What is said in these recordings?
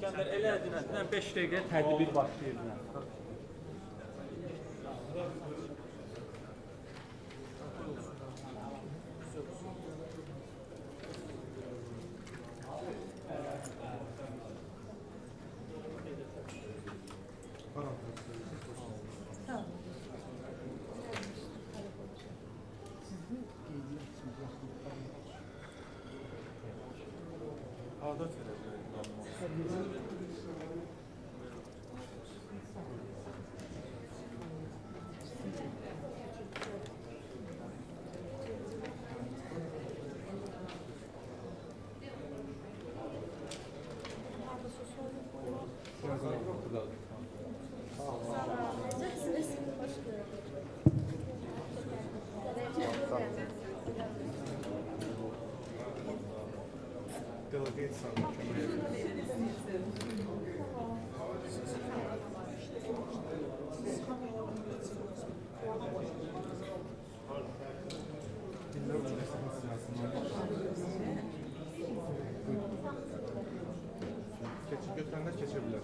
İskəndər elədin, 5 dəqiqə tədbir başlayır. Adat verebilirim. Delegate sandım. Götürenler geçebilir.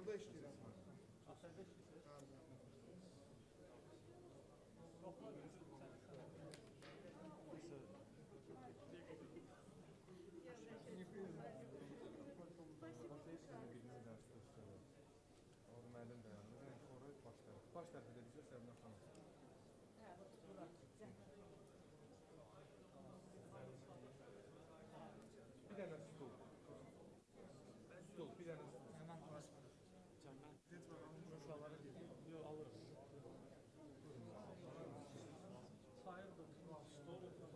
Burada işliyoruz. Baş tərəfdə bizə Səbinə xanım. Bir dənə stul. Stul, bir dənə stul. Hemen uşaqlara gedir. Yox, alırıq. Sayırdım, stol.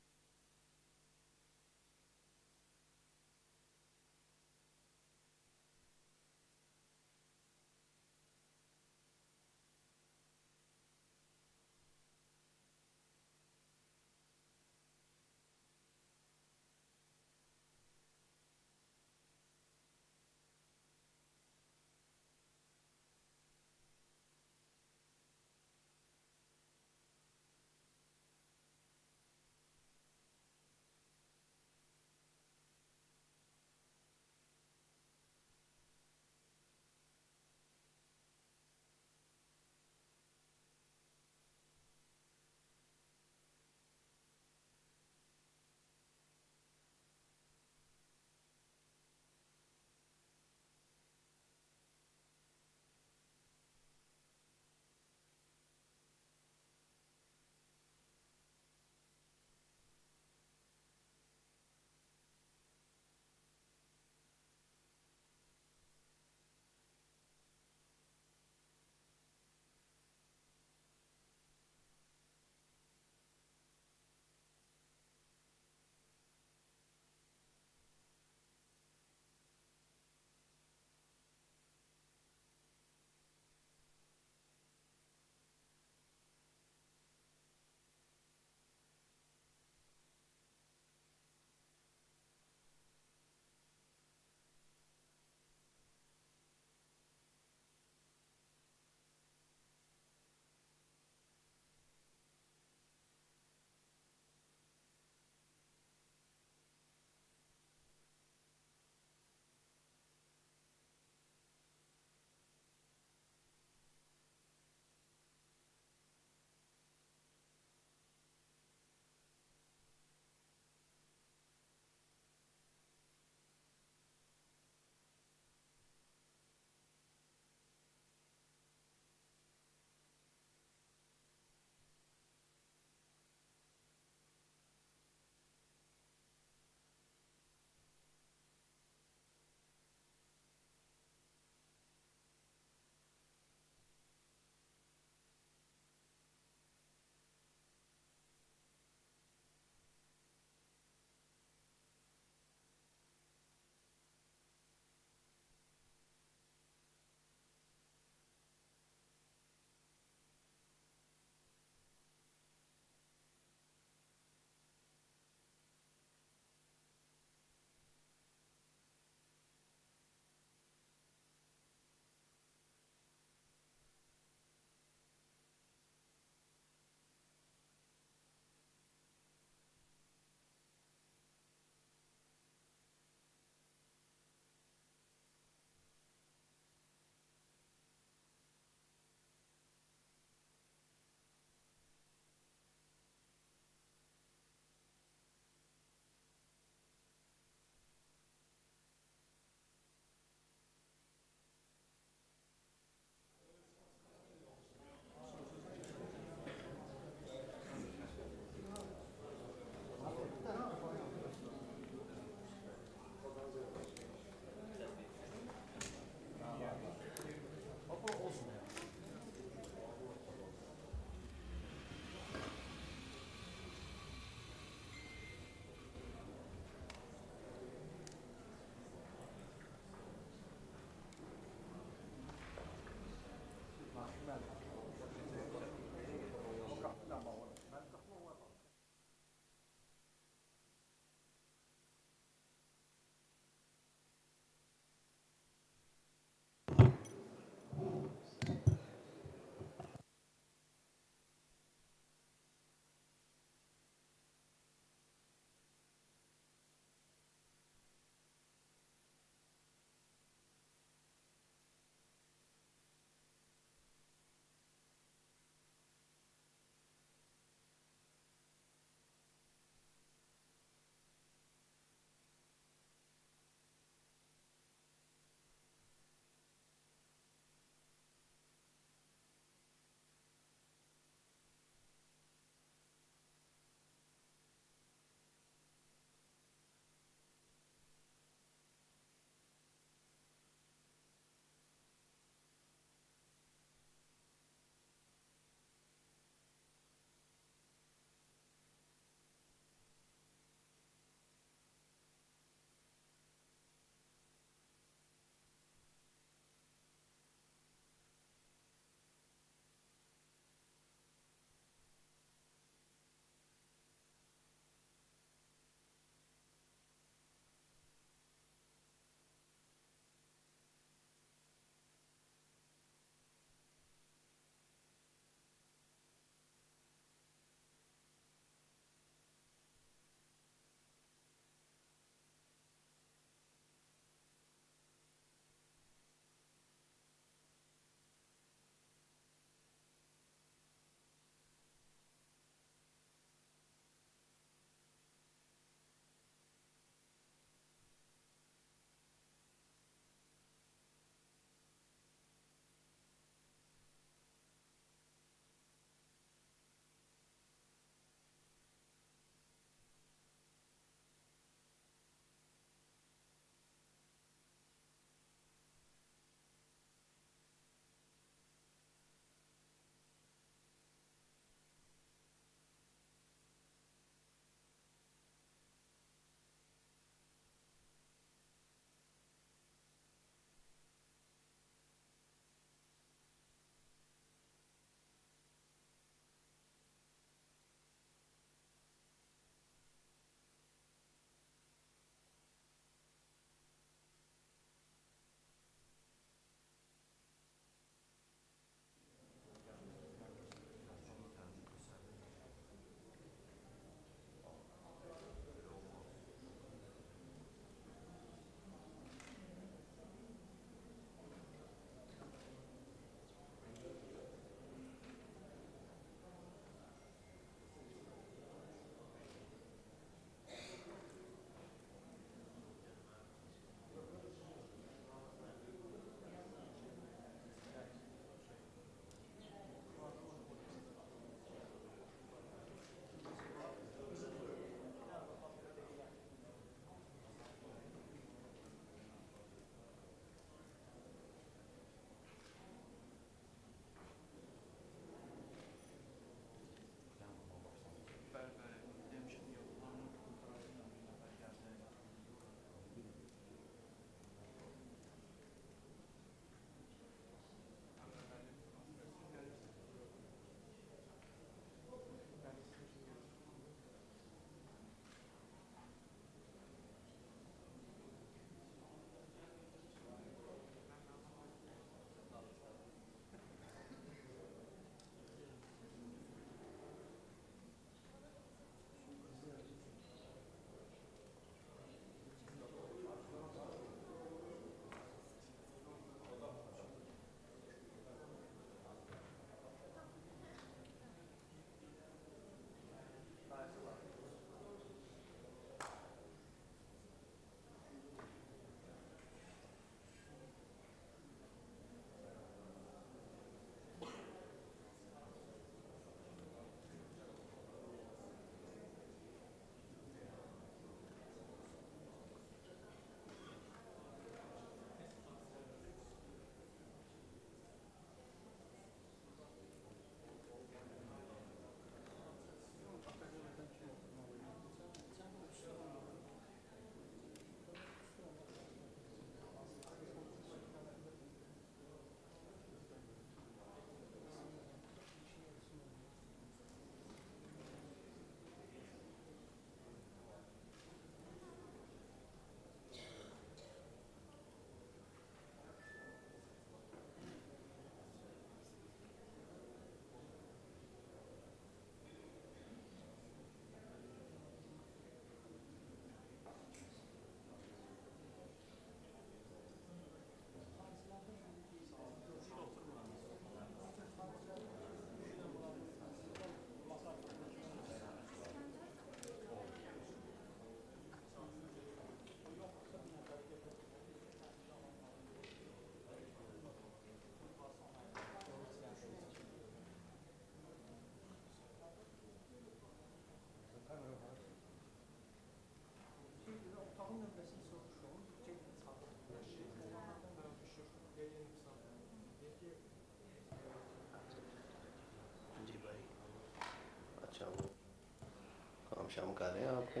शाम कर रहे हैं आपके?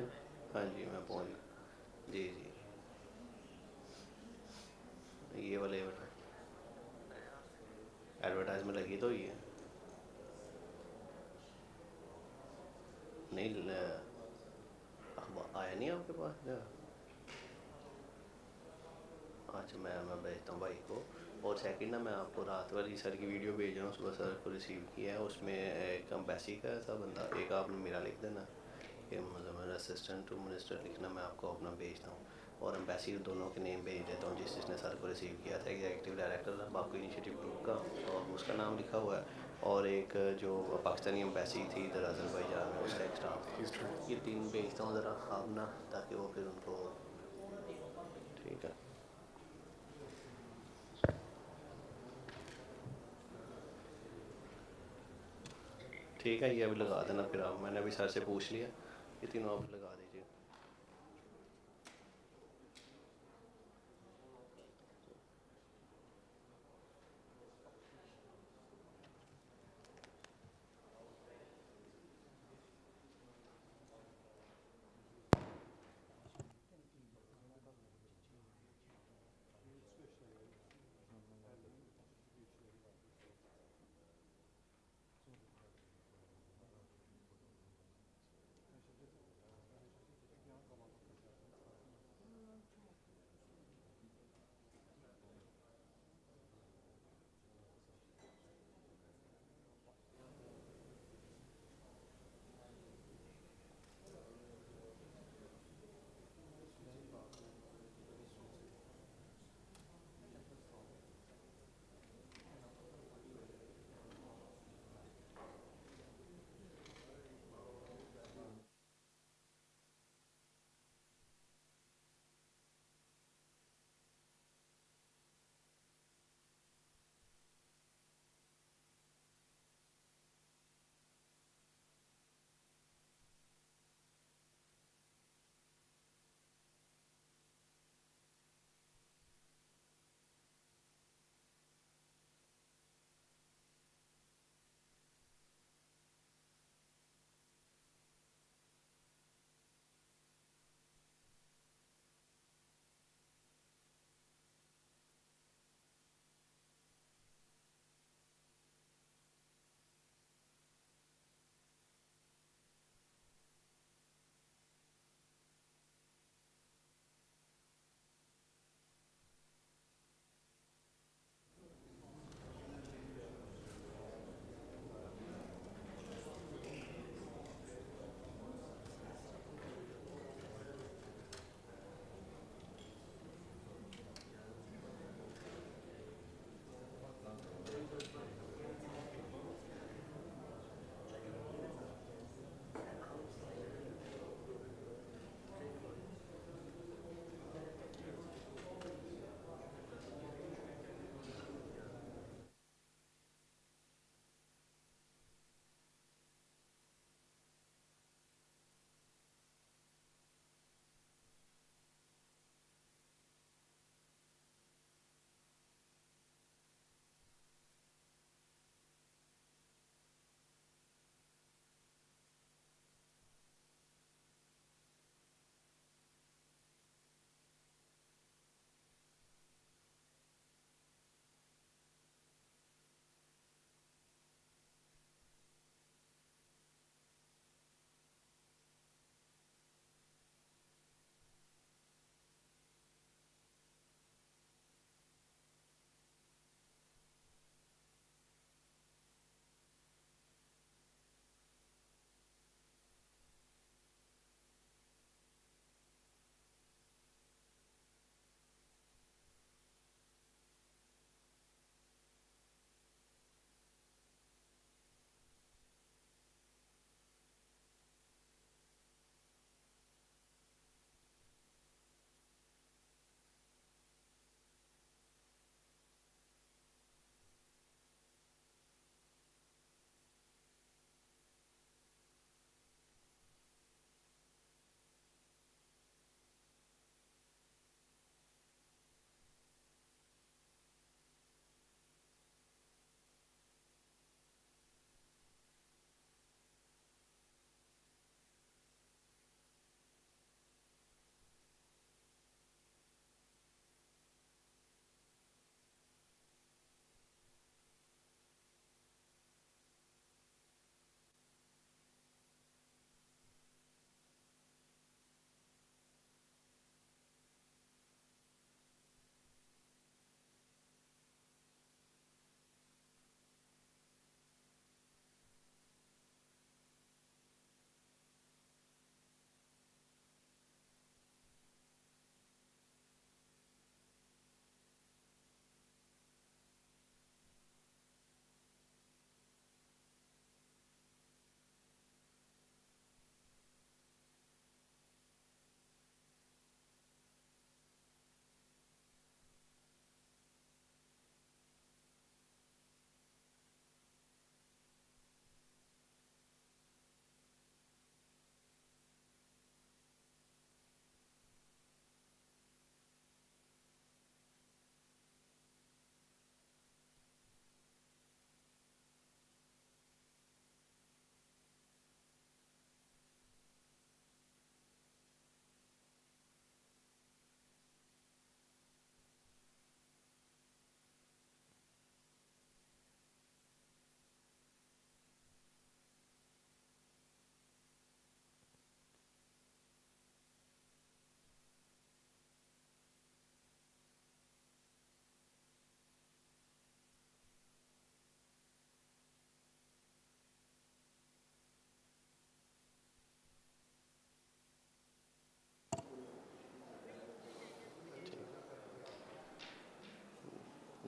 हाँ जी, मैं पहुँच। जी जी, ये वाले एडवर्टाइजमेंट लगी तो ही है। नहीं आया नहीं आपके पास? अच्छा, मैं भेजता हूँ भाई को। और सेकंड ना, मैं आपको रात वाली सर की वीडियो भेज रहा हूँ, सुबह सर को रिसीव किया है। उसमें एक एम्बेसी का था बंदा, एक आपने मेरा लिख देना, ये मतलब असिस्टेंट टू मिनिस्टर लिखना, मैं आपको अपना भेजता हूँ। और एम्बेसी दोनों के नेम भेज देता हूँ, जिसने सर को रिसीव किया था। Executive director Baku initiative group का, और उसका नाम लिखा हुआ है। और एक जो पाकिस्तानी एम्बेसी थी इधर अज़रबैजान में, उसका एक स्टाफ। ये तीन भेजता हूँ ज़रा आप ना, ताकि वो फिर उनको। ठीक है, ठीक है, ये अभी लगा देना फिर आप। मैंने अभी सर से पूछ लिया, ये तीनों आप लगा दीजिए।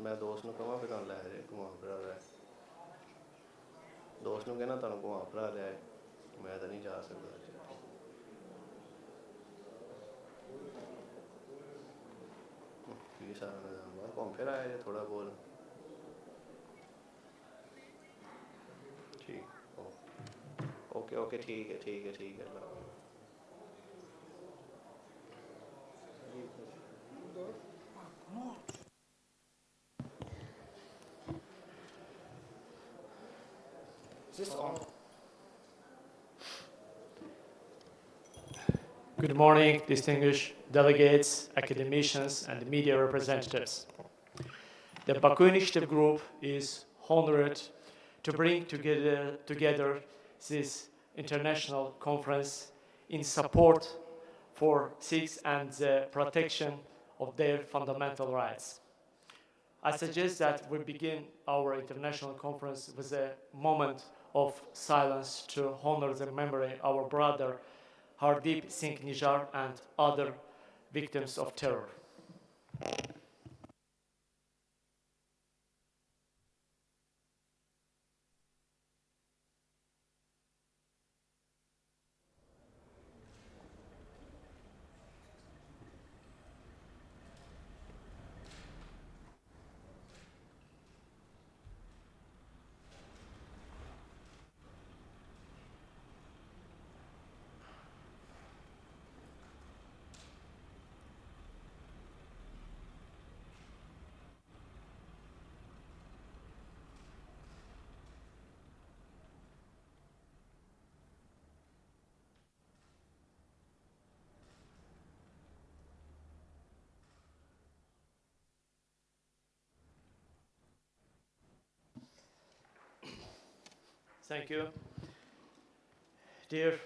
मैं दोस्त ਨੂੰ ਕਹਾਂ ਫਿਰ ਤੁਹਾਨੂੰ ਲੈ ਜਾਏ ਘੁਮਾ ਫਿਰਾ ਰਿਹਾ ਦੋਸਤ ਨੂੰ ਕਹਿਣਾ ਤੁਹਾਨੂੰ ਘੁਮਾ ਫਿਰਾ ਰਿਹਾ ਹੈ ਮੈਂ ਤਾਂ ਨਹੀਂ ਜਾ ਸਕਦਾ ਇਹ ਸਾਰਾ ਨਿਜ਼ਾਮ ਬਾਹਰ ਘੁੰਮ ਫਿਰ ਆਇਆ ਜੇ ਥੋੜਾ ਬਹੁਤ ਠੀਕ ਓਕੇ ਓਕੇ ਠੀਕ ਹੈ Good morning, distinguished delegates, academicians, and media representatives. The Baku Initiative Group is honored to bring together this international conference in support for Sikhs and the protection of their fundamental rights. I suggest that we begin our international conference with a moment of silence to honor the memory of our brother Hardeep Singh Nijjar and other victims of terror. Thank you. Dear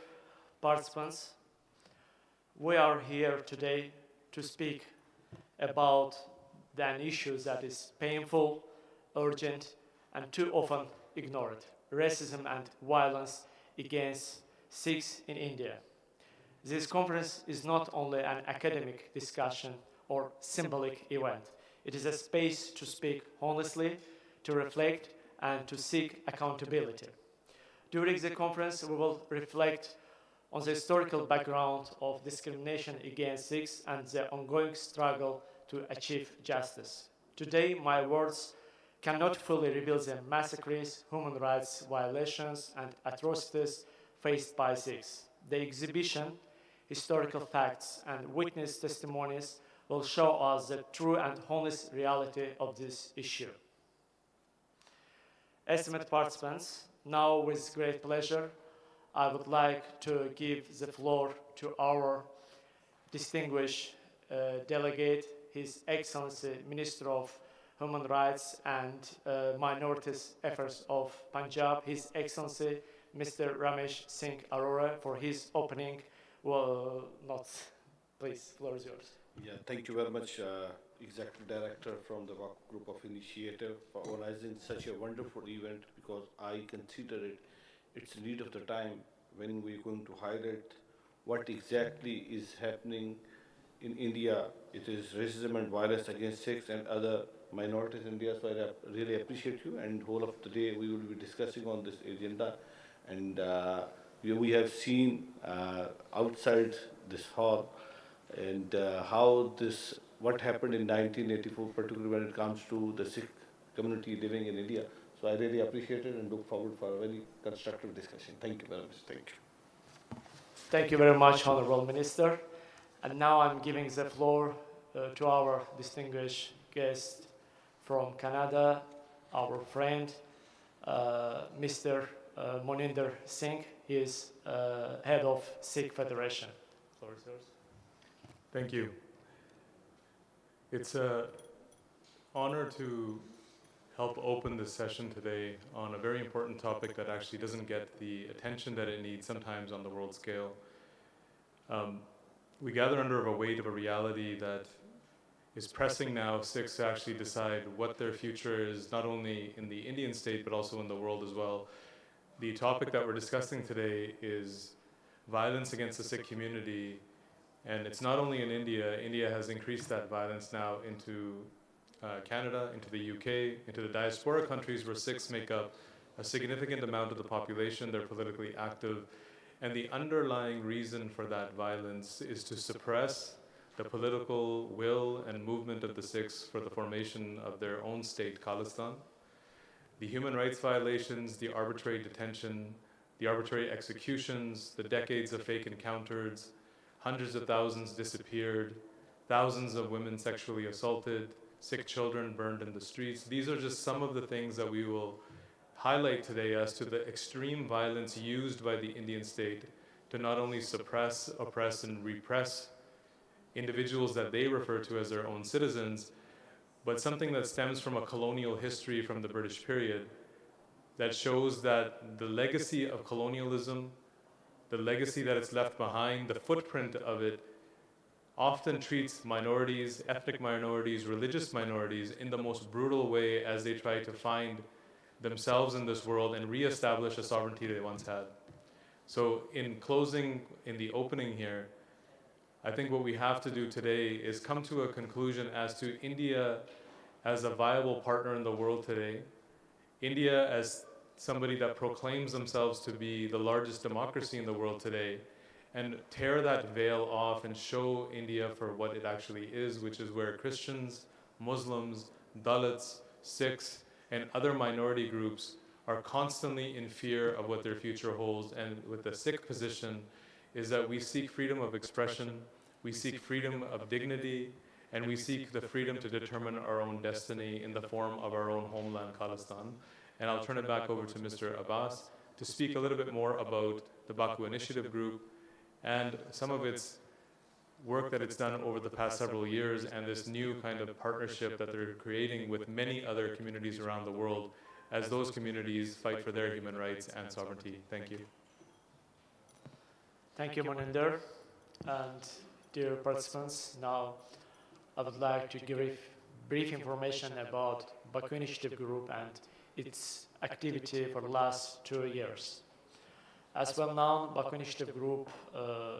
participants, we are here today to speak about an issue that is painful, urgent, and too often ignored: racism and violence against Sikhs in India. This conference is not only an academic discussion or symbolic event. It is a space to speak honestly, to reflect, and to seek accountability. During the conference, we will reflect on the historical background of discrimination against Sikhs and the ongoing struggle to achieve justice. Today, my words cannot fully reveal the massacres, human rights violations, and atrocities faced by Sikhs. The exhibition, historical facts, and witness testimonies will show us the true and honest reality of this issue. Esteemed participants, now with great pleasure, I would like to give the floor to our distinguished delegate, His Excellency Minister of Human Rights and Minorities Affairs of Punjab, His Excellency Mr. Ramesh Singh Arora, for his opening. Please, floor is yours. Yeah, thank you very much, Executive Director from the Baku Group of Initiative, for organizing such a wonderful event, because I consider it's need of the time when we're going to highlight what exactly is happening in India. It is racism and violence against Sikhs and other minorities in India. So I really appreciate you, and whole of the day we will be discussing on this agenda. And we have seen outside this hall and what happened in 1984, particularly when it comes to the Sikh community living in India. So I really appreciate it and look forward for a very constructive discussion. Thank you very much. Thank you. Thank you very much, Honorable Minister. And now I'm giving the floor to our distinguished guest from Canada, our friend, Mr. Moninder Singh. He is head of Sikh Federation. Floor is yours. Thank you. It's an honor to help open this session today on a very important topic that actually doesn't get the attention that it needs sometimes on the world scale. We gather under a weight of a reality that is pressing now Sikhs to actually decide what their future is, not only in the Indian state, but also in the world as well. The topic that we're discussing today is violence against the Sikh community. And it's not only in India. India has increased that violence now into Canada, into the UK, into the diaspora countries where Sikhs make up a significant amount of the population. They're politically active. And the underlying reason for that violence is to suppress the political will and movement of the Sikhs for the formation of their own state, Khalistan. The human rights violations, the arbitrary detention, the arbitrary executions, the decades of fake encounters, hundreds of thousands disappeared, thousands of women sexually assaulted, Sikh children burned in the streets. These are just some of the things that we will highlight today as to the extreme violence used by the Indian state to not only suppress, oppress, and repress individuals that they refer to as their own citizens, but something that stems from a colonial history from the British period that shows that the legacy of colonialism, the legacy that it's left behind, the footprint of it, often treats minorities, ethnic minorities, religious minorities in the most brutal way as they try to find themselves in this world and reestablish a sovereignty they once had. So in closing, in the opening here, I think what we have to do today is come to a conclusion as to India as a viable partner in the world today, India as somebody that proclaims themselves to be the largest democracy in the world today, and tear that veil off and show India for what it actually is, which is where Christians, Muslims, Dalits, Sikhs, and other minority groups are constantly in fear of what their future holds. And with the Sikh position is that we seek freedom of expression, we seek freedom of dignity, and we seek the freedom to determine our own destiny in the form of our own homeland, Khalistan. And I'll turn it back over to Mr. Abbas to speak a little bit more about the Baku Initiative Group and some of its work that it's done over the past several years and this new kind of partnership that they're creating with many other communities around the world as those communities fight for their human rights and sovereignty. Thank you. Thank you, Maninder. And dear participants, now I would like to give brief information about Baku Initiative Group and its activity for the last 2 years. As well known, Baku Initiative Group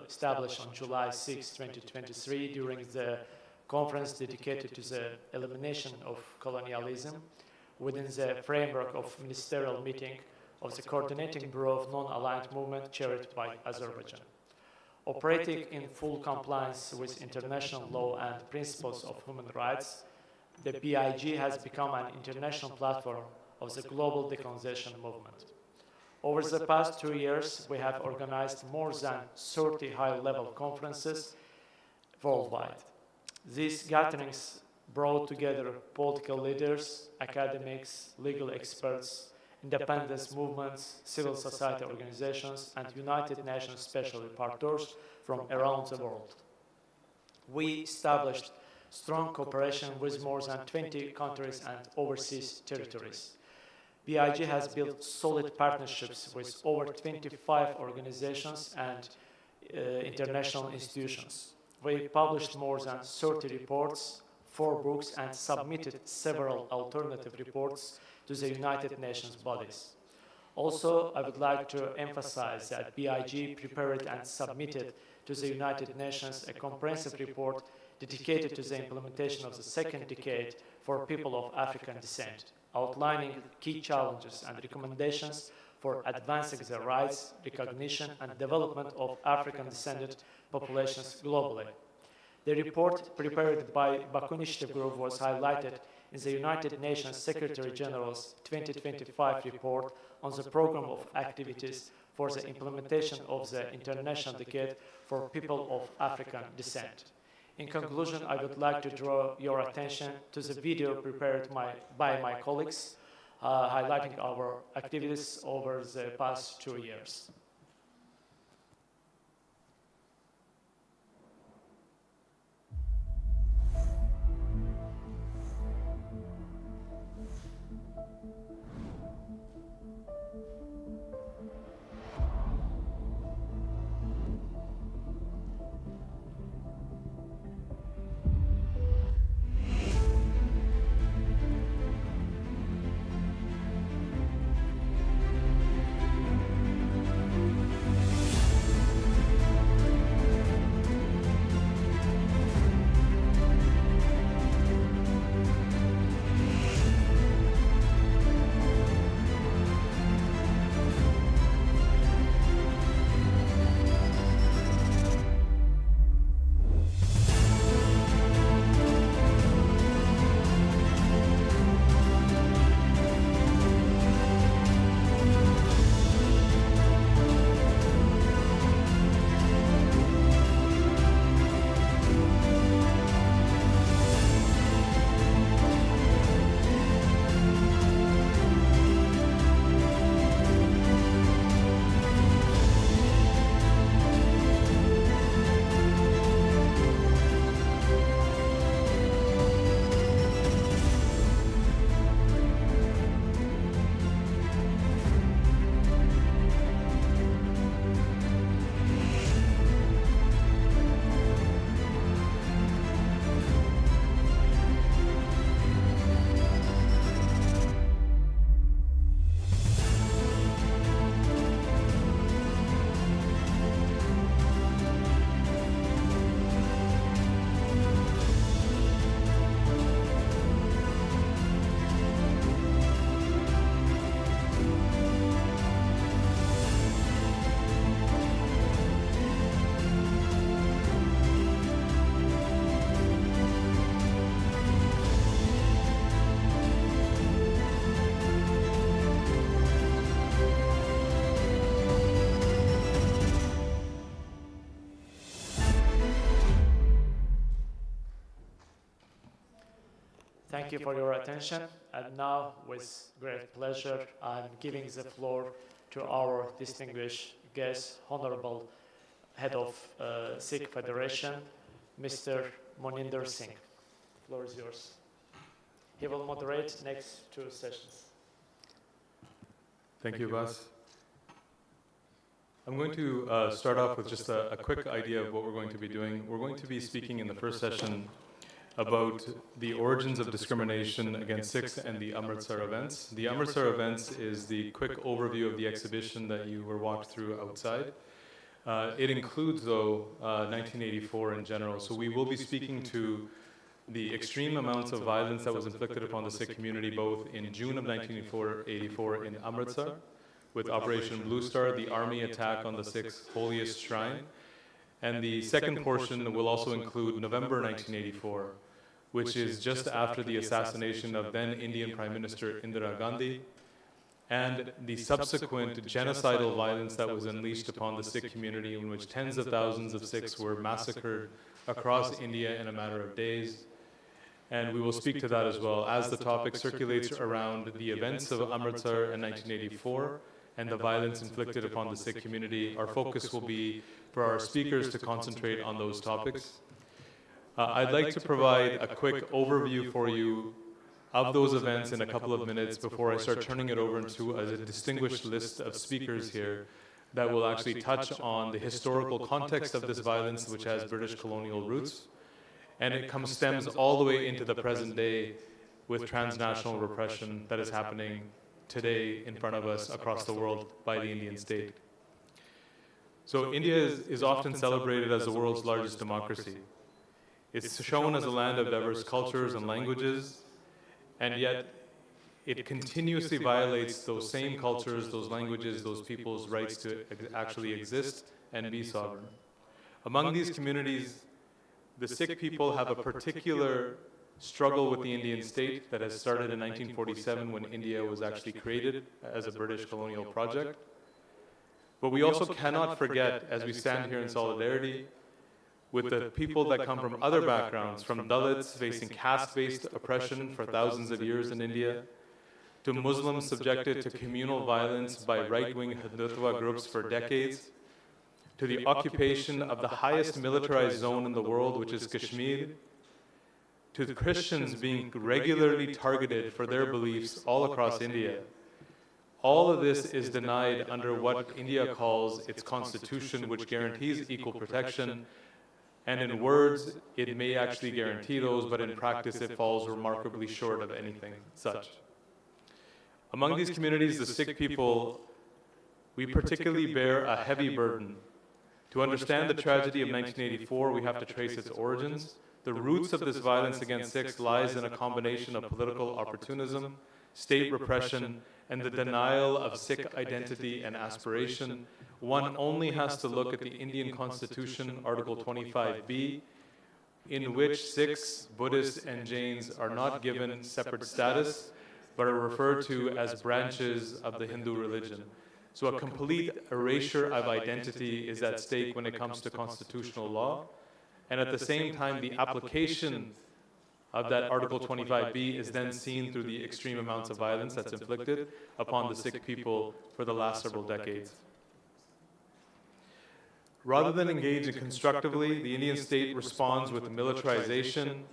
established on July 6, 2023 during the conference dedicated to the elimination of colonialism within the framework of ministerial meeting of the Coordinating Bureau of Non-Aligned Movement chaired by Azerbaijan. Operating in full compliance with international law and principles of human rights, the BIG has become an international platform of the global decolonization movement. Over the past 2 years, we have organized more than 30 high-level conferences worldwide. These gatherings brought together political leaders, academics, legal experts, independence movements, civil society organizations, and United Nations special rapporteurs from around the world. We established strong cooperation with more than 20 countries and overseas territories. BIG has built solid partnerships with over 25 organizations and international institutions. We published more than 30 reports, 4 books, and submitted several alternative reports to the United Nations bodies. Also, I would like to emphasize that BIG prepared and submitted to the United Nations a comprehensive report dedicated to the implementation of the second decade for people of African descent, outlining key challenges and recommendations for advancing the rights, recognition, and development of African-descended populations globally. The report prepared by Baku Initiative Group was highlighted in the United Nations Secretary General's 2025 report on the program of activities for the implementation of the International Decade for People of African Descent. In conclusion, I would like to draw your attention to the video prepared by my colleagues, highlighting our activities over the past 2 years. Thank you for your attention. And now, with great pleasure, I'm giving the floor to our distinguished guest, Honorable Head of Sikh Federation, Mr. Moninder Singh. The floor is yours. He will moderate next 2 sessions. Thank you, Bas. I'm going to start off with just a quick idea of what we're going to be doing. We're going to be speaking in the first session about the origins of discrimination against Sikhs and the Amritsar events. The Amritsar events is the quick overview of the exhibition that you were walked through outside. It includes, though, 1984 in general. So we will be speaking to the extreme amounts of violence that was inflicted upon the Sikh community both in June of 1984 in Amritsar, with Operation Blue Star, the army attack on the Sikhs' holiest shrine. And the second portion will also include November 1984, which is just after the assassination of then Indian Prime Minister Indira Gandhi, and the subsequent genocidal violence that was unleashed upon the Sikh community, in which tens of thousands of Sikhs were massacred across India in a matter of days. And we will speak to that as well. As the topic circulates around the events of Amritsar in 1984 and the violence inflicted upon the Sikh community, our focus will be for our speakers to concentrate on those topics. I'd like to provide a quick overview for you of those events in a couple of minutes before I start turning it over to a distinguished list of speakers here that will actually touch on the historical context of this violence, which has British colonial roots, and it stems all the way into the present day with transnational repression that is happening today in front of us across the world by the Indian state. So India is often celebrated as the world's largest democracy. It's shown as a land of diverse cultures and languages, and yet it continuously violates those same cultures, those languages, those people's rights to actually exist and be sovereign. Among these communities, the Sikh people have a particular struggle with the Indian state that has started in 1947 when India was actually created as a British colonial project. But we also cannot forget, as we stand here in solidarity, with the people that come from other backgrounds, from Dalits facing caste-based oppression for thousands of years in India, to Muslims subjected to communal violence by right-wing Hindutva groups for decades, to the occupation of the highest militarized zone in the world, which is Kashmir, to the Christians being regularly targeted for their beliefs all across India. All of this is denied under what India calls its constitution, which guarantees equal protection. And in words, it may actually guarantee those, but in practice, it falls remarkably short of anything such. Among these communities, the Sikh people, we particularly bear a heavy burden. To understand the tragedy of 1984, we have to trace its origins. The roots of this violence against Sikhs lies in a combination of political opportunism, state repression, and the denial of Sikh identity and aspiration. One only has to look at the Indian Constitution, Article 25B, in which Sikhs, Buddhists, and Jains are not given separate status, but are referred to as branches of the Hindu religion. So a complete erasure of identity is at stake when it comes to constitutional law. And at the same time, the application of that Article 25B is then seen through the extreme amounts of violence that's inflicted upon the Sikh people for the last several decades. Rather than engaging constructively, the Indian state responds with militarization,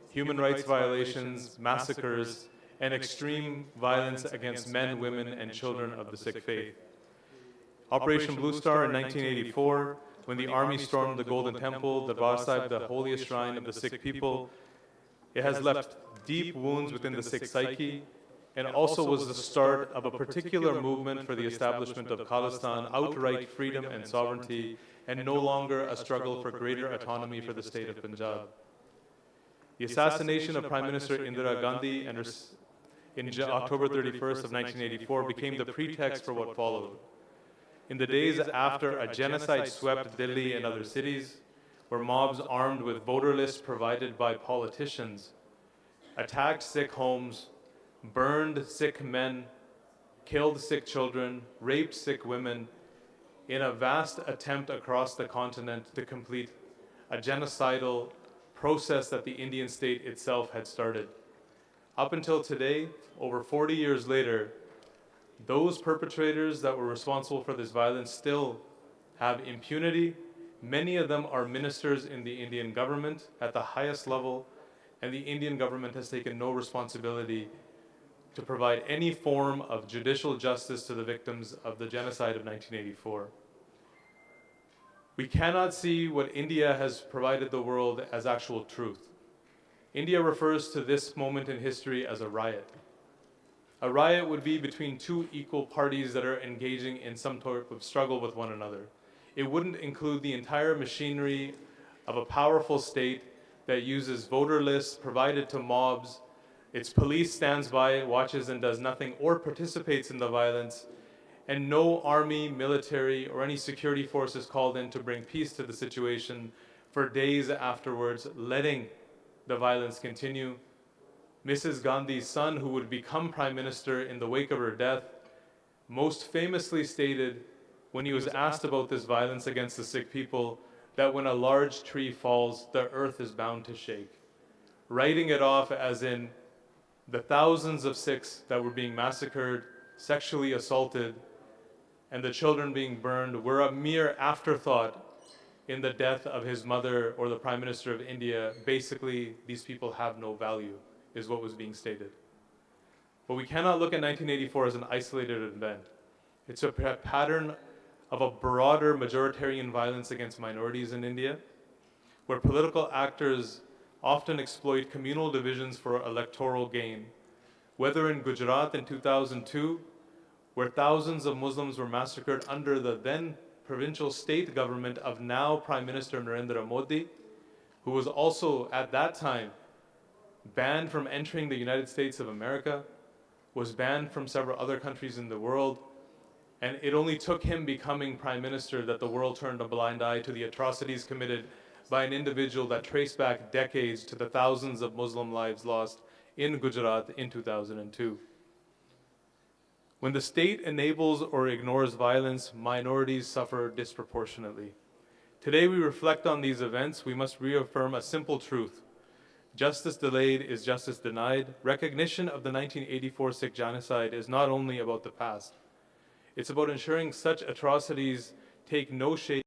human rights violations, massacres, and extreme violence against men, women, and children of the Sikh faith. Operation Blue Star in 1984, when the army stormed the Golden Temple, the Darbar Sahib, the holiest shrine of the Sikh people, it has left deep wounds within the Sikh psyche, and also was the start of a particular movement for the establishment of Khalistan, outright freedom and sovereignty, and no longer a struggle for greater autonomy for the state of Punjab. The assassination of Prime Minister Indira Gandhi in October 31st of 1984 became the pretext for what followed. In the days after a genocide swept Delhi and other cities, where mobs armed with voter lists provided by politicians attacked Sikh homes, burned Sikh men, killed Sikh children, raped Sikh women, in a vast attempt across the continent to complete a genocidal process that the Indian state itself had started. Up until today, over 40 years later, those perpetrators that were responsible for this violence still have impunity. Many of them are ministers in the Indian government at the highest level, and the Indian government has taken no responsibility to provide any form of judicial justice to the victims of the genocide of 1984. We cannot see what India has provided the world as actual truth. India refers to this moment in history as a riot. A riot would be between two equal parties that are engaging in some type of struggle with one another. It wouldn't include the entire machinery of a powerful state that uses voter lists provided to mobs. Its police stands by, watches, and does nothing, or participates in the violence, and no army, military, or any security force is called in to bring peace to the situation for days afterwards, letting the violence continue. Mrs. Gandhi's son, who would become prime minister in the wake of her death, most famously stated when he was asked about this violence against the Sikh people that when a large tree falls, the earth is bound to shake, writing it off as in the thousands of Sikhs that were being massacred, sexually assaulted, and the children being burned were a mere afterthought in the death of his mother or the Prime Minister of India. Basically, these people have no value, is what was being stated. But we cannot look at 1984 as an isolated event. It's a pattern of a broader majoritarian violence against minorities in India, where political actors often exploit communal divisions for electoral gain. Whether in Gujarat in 2002, where thousands of Muslims were massacred under the then provincial state government of now Prime Minister Narendra Modi, who was also at that time banned from entering the United States of America, was banned from several other countries in the world, and it only took him becoming Prime Minister that the world turned a blind eye to the atrocities committed by an individual that traced back decades to the thousands of Muslim lives lost in Gujarat in 2002. When the state enables or ignores violence, minorities suffer disproportionately. Today we reflect on these events, we must reaffirm a simple truth. Justice delayed is justice denied. Recognition of the 1984 Sikh genocide is not only about the past. It's about ensuring such atrocities take no shape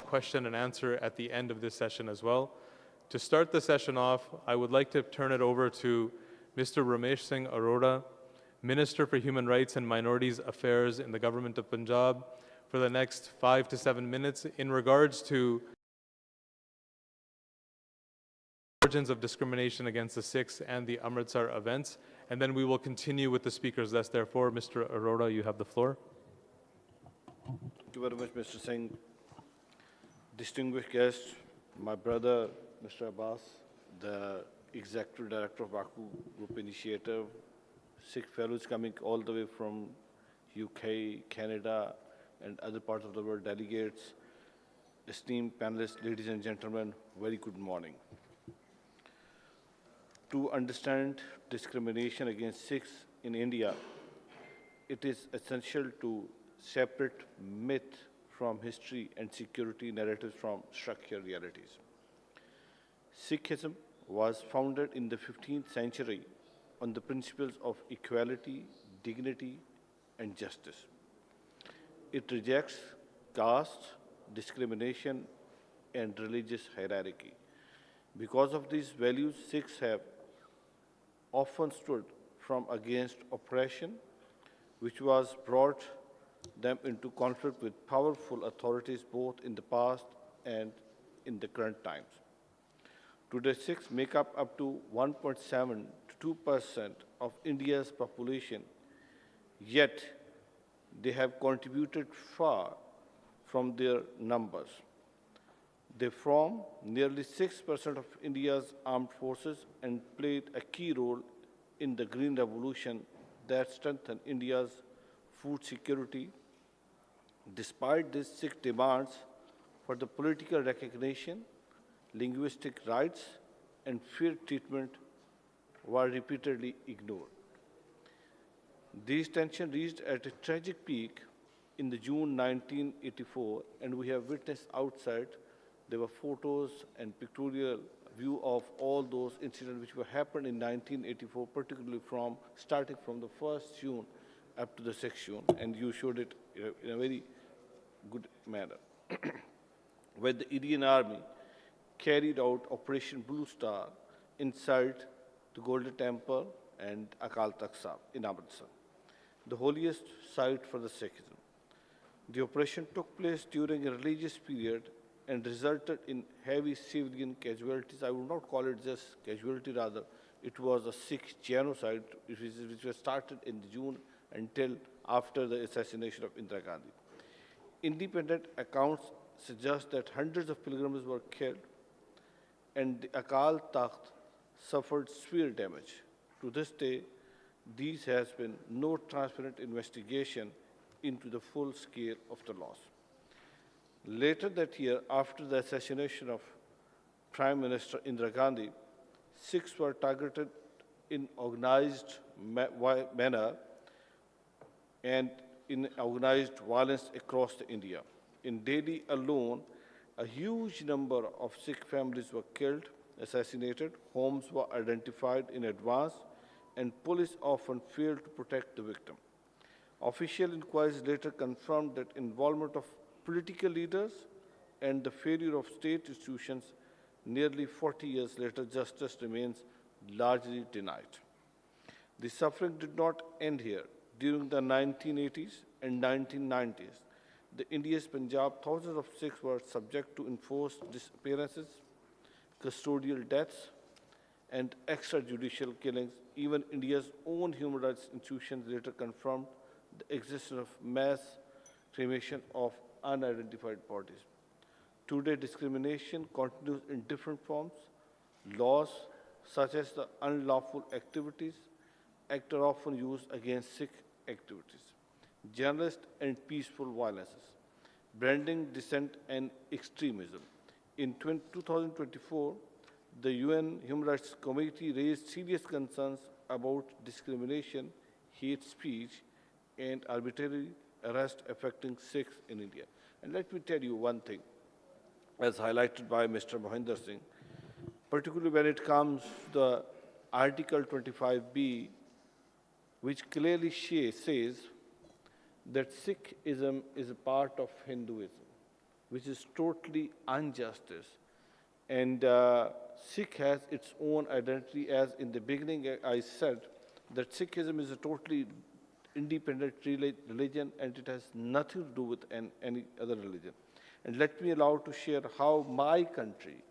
question and answer at the end of this session as well. To start the session off, I would like to turn it over to Mr. Ramesh Singh Arora, Minister for Human Rights and Minorities Affairs in the Government of Punjab, for the next 5 to 7 minutes in regards to origins of discrimination against the Sikhs and the Amritsar events, and then we will continue with the speakers list. Therefore, Mr. Arora, you have the floor. Thank you very much, Mr. Singh. Distinguished guests, my brother, Mr. Abbas, the Executive Director of Baku Group Initiative, Sikh fellows coming all the way from UK, Canada, and other parts of the world, delegates, esteemed panelists, ladies and gentlemen, very good morning. To understand discrimination against Sikhs in India, it is essential to separate myth from history and security narratives from structural realities. Sikhism was founded in the 15th century on the principles of equality, dignity, and justice. It rejects caste, discrimination, and religious hierarchy. Because of these values, Sikhs have often stood from against oppression, which was brought them into conflict with powerful authorities both in the past and in the current times. Today, Sikhs make up to 1.7 to 2% of India's population, yet they have contributed far from their numbers. They form nearly 6% of India's armed forces and played a key role in the Green Revolution that strengthened India's food security. Despite this, Sikh demands for the political recognition, linguistic rights, and fair treatment were repeatedly ignored. These tensions reached at a tragic peak in the June 1984, and we have witnessed outside. There were photos and pictorial view of all those incidents which were happened in 1984, particularly starting from the 1st June up to the 6th June, and you showed it in a very good manner, where the Indian Army carried out Operation Blue Star inside the Golden Temple and Akal Takht Sahib in Amritsar, the holiest site for the Sikhism. The operation took place during a religious period and resulted in heavy civilian casualties. I would not call it just casualty, rather, it was a Sikh genocide which was started in June until after the assassination of Indira Gandhi. Independent accounts suggest that hundreds of pilgrims were killed and the Akal Takht suffered severe damage. To this day, there has been no transparent investigation into the full scale of the loss. Later that year, after the assassination of Prime Minister Indira Gandhi, Sikhs were targeted in organized manner and in organized violence across India. In Delhi alone, a huge number of Sikh families were killed, assassinated, homes were identified in advance, and police often failed to protect the victim. Official inquiries later confirmed that involvement of political leaders and the failure of state institutions. Nearly 40 years later, justice remains largely denied. The suffering did not end here. During the 1980s and 1990s, the India's Punjab, thousands of Sikhs were subject to enforced disappearances, custodial deaths, and extrajudicial killings. Even India's own human rights institutions later confirmed the existence of mass cremation of unidentified bodies. Today, discrimination continues in different forms. Laws such as the Unlawful Activities Act are often used against Sikh activities, journalists and peaceful violences, branding dissent and extremism. In 2024, the UN Human Rights Committee raised serious concerns about discrimination, hate speech, and arbitrary arrest affecting Sikhs in India. And let me tell you one thing, as highlighted by Mr. Mohinder Singh, particularly when it comes to the Article 25B, which clearly says that Sikhism is a part of Hinduism, which is totally injustice. And Sikh has its own identity, as in the beginning I said, that Sikhism is a totally independent religion and it has nothing to do with any other religion. And let me allow to share how my country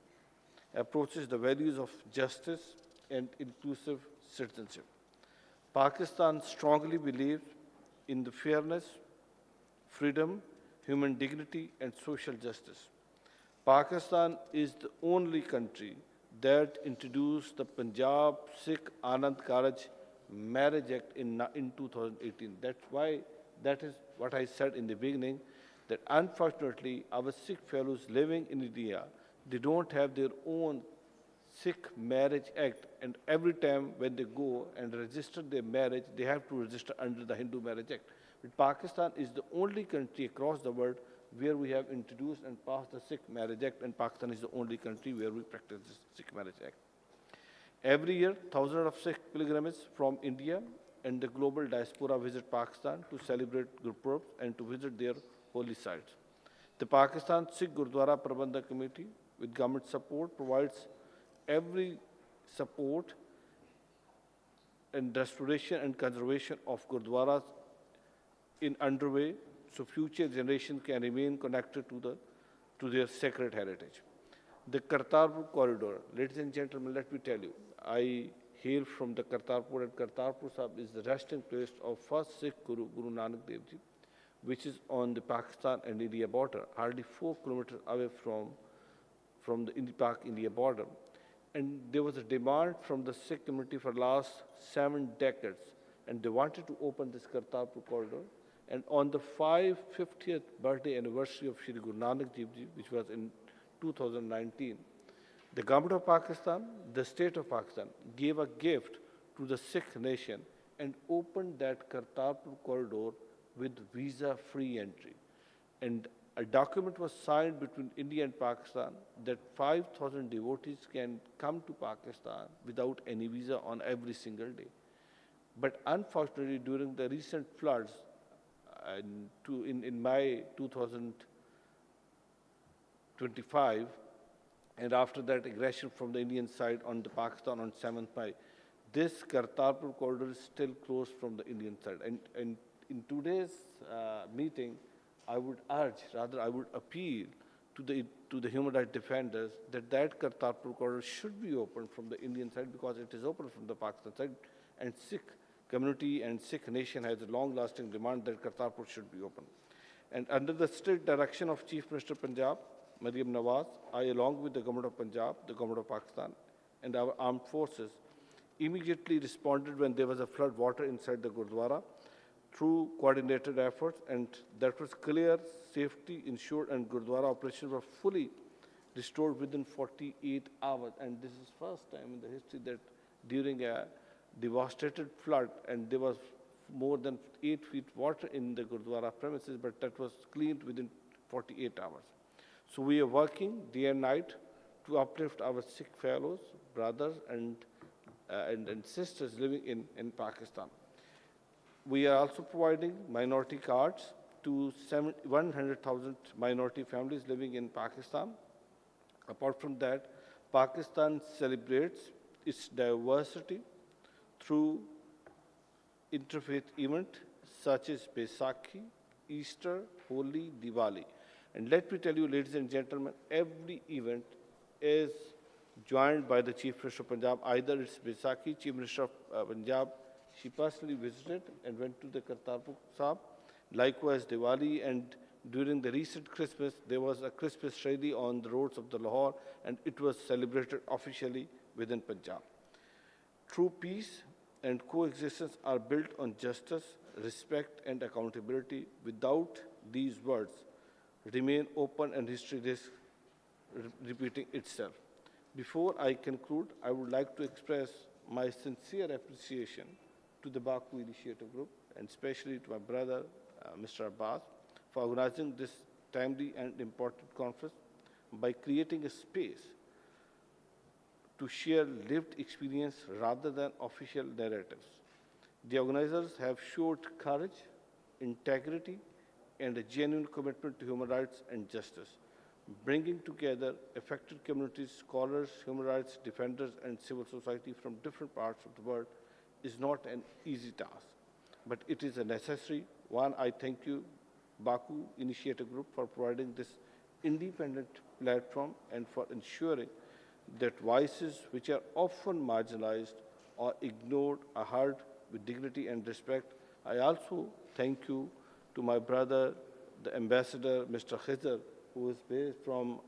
approaches the values of justice and inclusive citizenship. Pakistan strongly believes in the fairness, freedom, human dignity, and social justice. Pakistan is the only country that introduced the Punjab Sikh Anand Karaj Marriage Act in 2018. That is what I said in the beginning, that unfortunately our Sikh fellows living in India, they don't have their own Sikh Marriage Act, and every time when they go and register their marriage, they have to register under the Hindu Marriage Act. But Pakistan is the only country across the world where we have introduced and passed the Sikh Marriage Act, and Pakistan is the only country where we practice this Sikh Marriage Act. Every year, thousands of Sikh pilgrims from India and the global diaspora visit Pakistan to celebrate Gurpurab and to visit their holy sites. The Pakistan Sikh Gurdwara Prabandhak Committee, with government support, provides every support and restoration and conservation of Gurdwaras in underway, so future generations can remain connected to their sacred heritage. The Kartarpur corridor, ladies and gentlemen, let me tell you, I hail from the Kartarpur, and Kartarpur Sahib is the resting place of first Sikh Guru, Guru Nanak Dev Ji, which is on the Pakistan and India border, hardly 4 kilometers away from the Pak-India border. And there was a demand from the Sikh community for the last 7 decades, and they wanted to open this Kartarpur corridor. And on the 550th birthday anniversary of Shri Guru Nanak Dev Ji, which was in 2019, the government of Pakistan, the state of Pakistan, gave a gift to the Sikh nation and opened that Kartarpur corridor with visa-free entry. And a document was signed between India and Pakistan that 5,000 devotees can come to Pakistan without any visa on every single day. But unfortunately, during the recent floods in May 2025, and after that aggression from the Indian side on the Pakistan on 7th May, this Kartarpur corridor is still closed from the Indian side. And in today's meeting, I would urge, rather I would appeal to the human rights defenders that Kartarpur corridor should be opened from the Indian side, because it is open from the Pakistan side, and Sikh community and Sikh nation has a long-lasting demand that Kartarpur should be open. And under the strict direction of Chief Minister Punjab, Mariam Nawaz, I, along with the government of Punjab, the government of Pakistan, and our armed forces, immediately responded when there was a flood water inside the Gurdwara through coordinated efforts, and that was clear, safety ensured, and Gurdwara operations were fully restored within 48 hours. And this is first time in the history that during a devastated flood, and there was more than 8 feet water in the Gurdwara premises, but that was cleaned within 48 hours. So we are working day and night to uplift our Sikh fellows, brothers, and sisters living in Pakistan. We are also providing minority cards to 100,000 minority families living in Pakistan. Apart from that, Pakistan celebrates its diversity through interfaith events such as Baisakhi, Easter, Holi, Diwali. And let me tell you, ladies and gentlemen, every event is joined by the Chief Minister of Punjab. Either it's Baisakhi, Chief Minister of Punjab, she personally visited and went to the Kartarpur Sahib. Likewise, Diwali, and during the recent Christmas, there was a Christmas rally on the roads of the Lahore, and it was celebrated officially within Punjab. True peace and coexistence are built on justice, respect, and accountability. Without these words, remain open and history risks repeating itself. Before I conclude, I would like to express my sincere appreciation to the Baku Initiative Group, and especially to my brother, Mr. Abbas, for organizing this timely and important conference by creating a space to share lived experience rather than official narratives. The organizers have showed courage, integrity, and a genuine commitment to human rights and justice, bringing together affected communities, scholars, human rights defenders, and civil society from different parts of the world is not an easy task, but it is a necessary one. I thank you, Baku Initiative Group, for providing this independent platform and for ensuring that voices which are often marginalized or ignored are heard with dignity and respect. I also thank you to my brother, the ambassador, Mr. Khizr, who is based from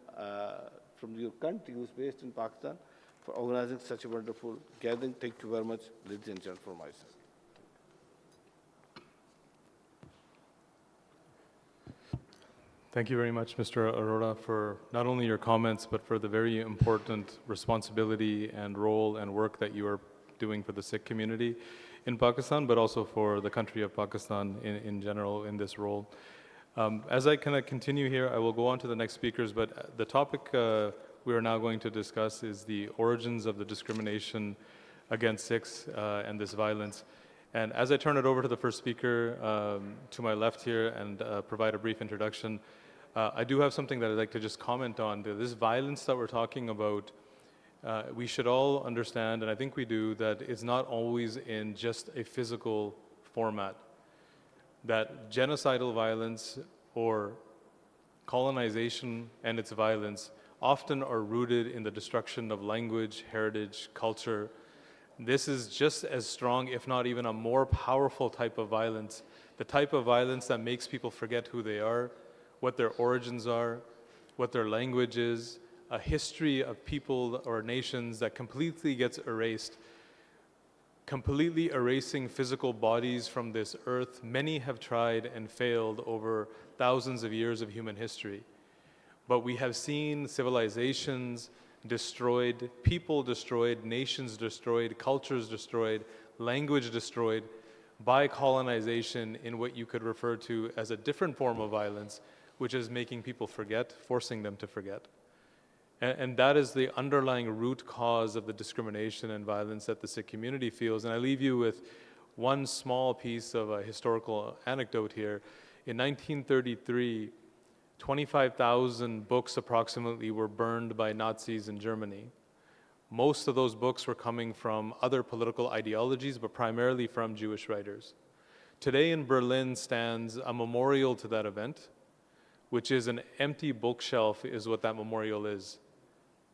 your country, who is based in Pakistan, for organizing such a wonderful gathering. Thank you very much, ladies and gentlemen, from my side. Thank you very much, Mr. Arora, for not only your comments, but for the very important responsibility and role and work that you are doing for the Sikh community in Pakistan, but also for the country of Pakistan in general in this role. As I kind of continue here, I will go on to the next speakers, but the topic we are now going to discuss is the origins of the discrimination against Sikhs and this violence. And as I turn it over to the first speaker to my left here and provide a brief introduction, I do have something that I'd like to just comment on. This violence that we're talking about, we should all understand, and I think we do, that it's not always in just a physical format. That genocidal violence or colonization and its violence often are rooted in the destruction of language, heritage, culture. This is just as strong, if not even a more powerful type of violence, the type of violence that makes people forget who they are, what their origins are, what their language is, a history of people or nations that completely gets erased, completely erasing physical bodies from this earth. Many have tried and failed over thousands of years of human history. But we have seen civilizations destroyed, people destroyed, nations destroyed, cultures destroyed, language destroyed by colonization in what you could refer to as a different form of violence, which is making people forget, forcing them to forget. And that is the underlying root cause of the discrimination and violence that the Sikh community feels. And I leave you with one small piece of a historical anecdote here. In 1933, 25,000 books approximately were burned by Nazis in Germany. Most of those books were coming from other political ideologies, but primarily from Jewish writers. Today in Berlin stands a memorial to that event, which is an empty bookshelf is what that memorial is.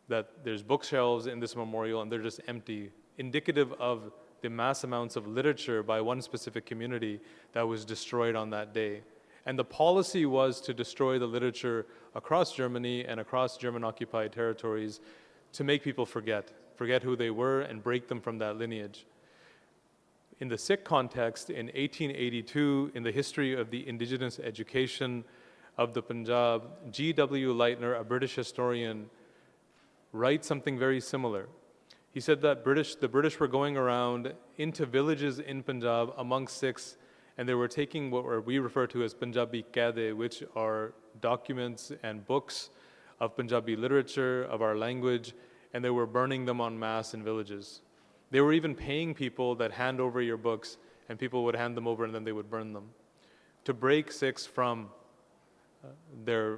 That there's bookshelves in this memorial and they're just empty, indicative of the mass amounts of literature by one specific community that was destroyed on that day. And the policy was to destroy the literature across Germany and across German-occupied territories to make people forget who they were and break them from that lineage. In the Sikh context, in 1882, in the history of the indigenous education of the Punjab, G.W. Leitner, a British historian, writes something very similar. He said that the British were going around into villages in Punjab amongst Sikhs, and they were taking what we refer to as Punjabi Qaide, which are documents and books of Punjabi literature, of our language, and they were burning them en masse in villages. They were even paying people that hand over your books, and people would hand them over and then they would burn them, to break Sikhs from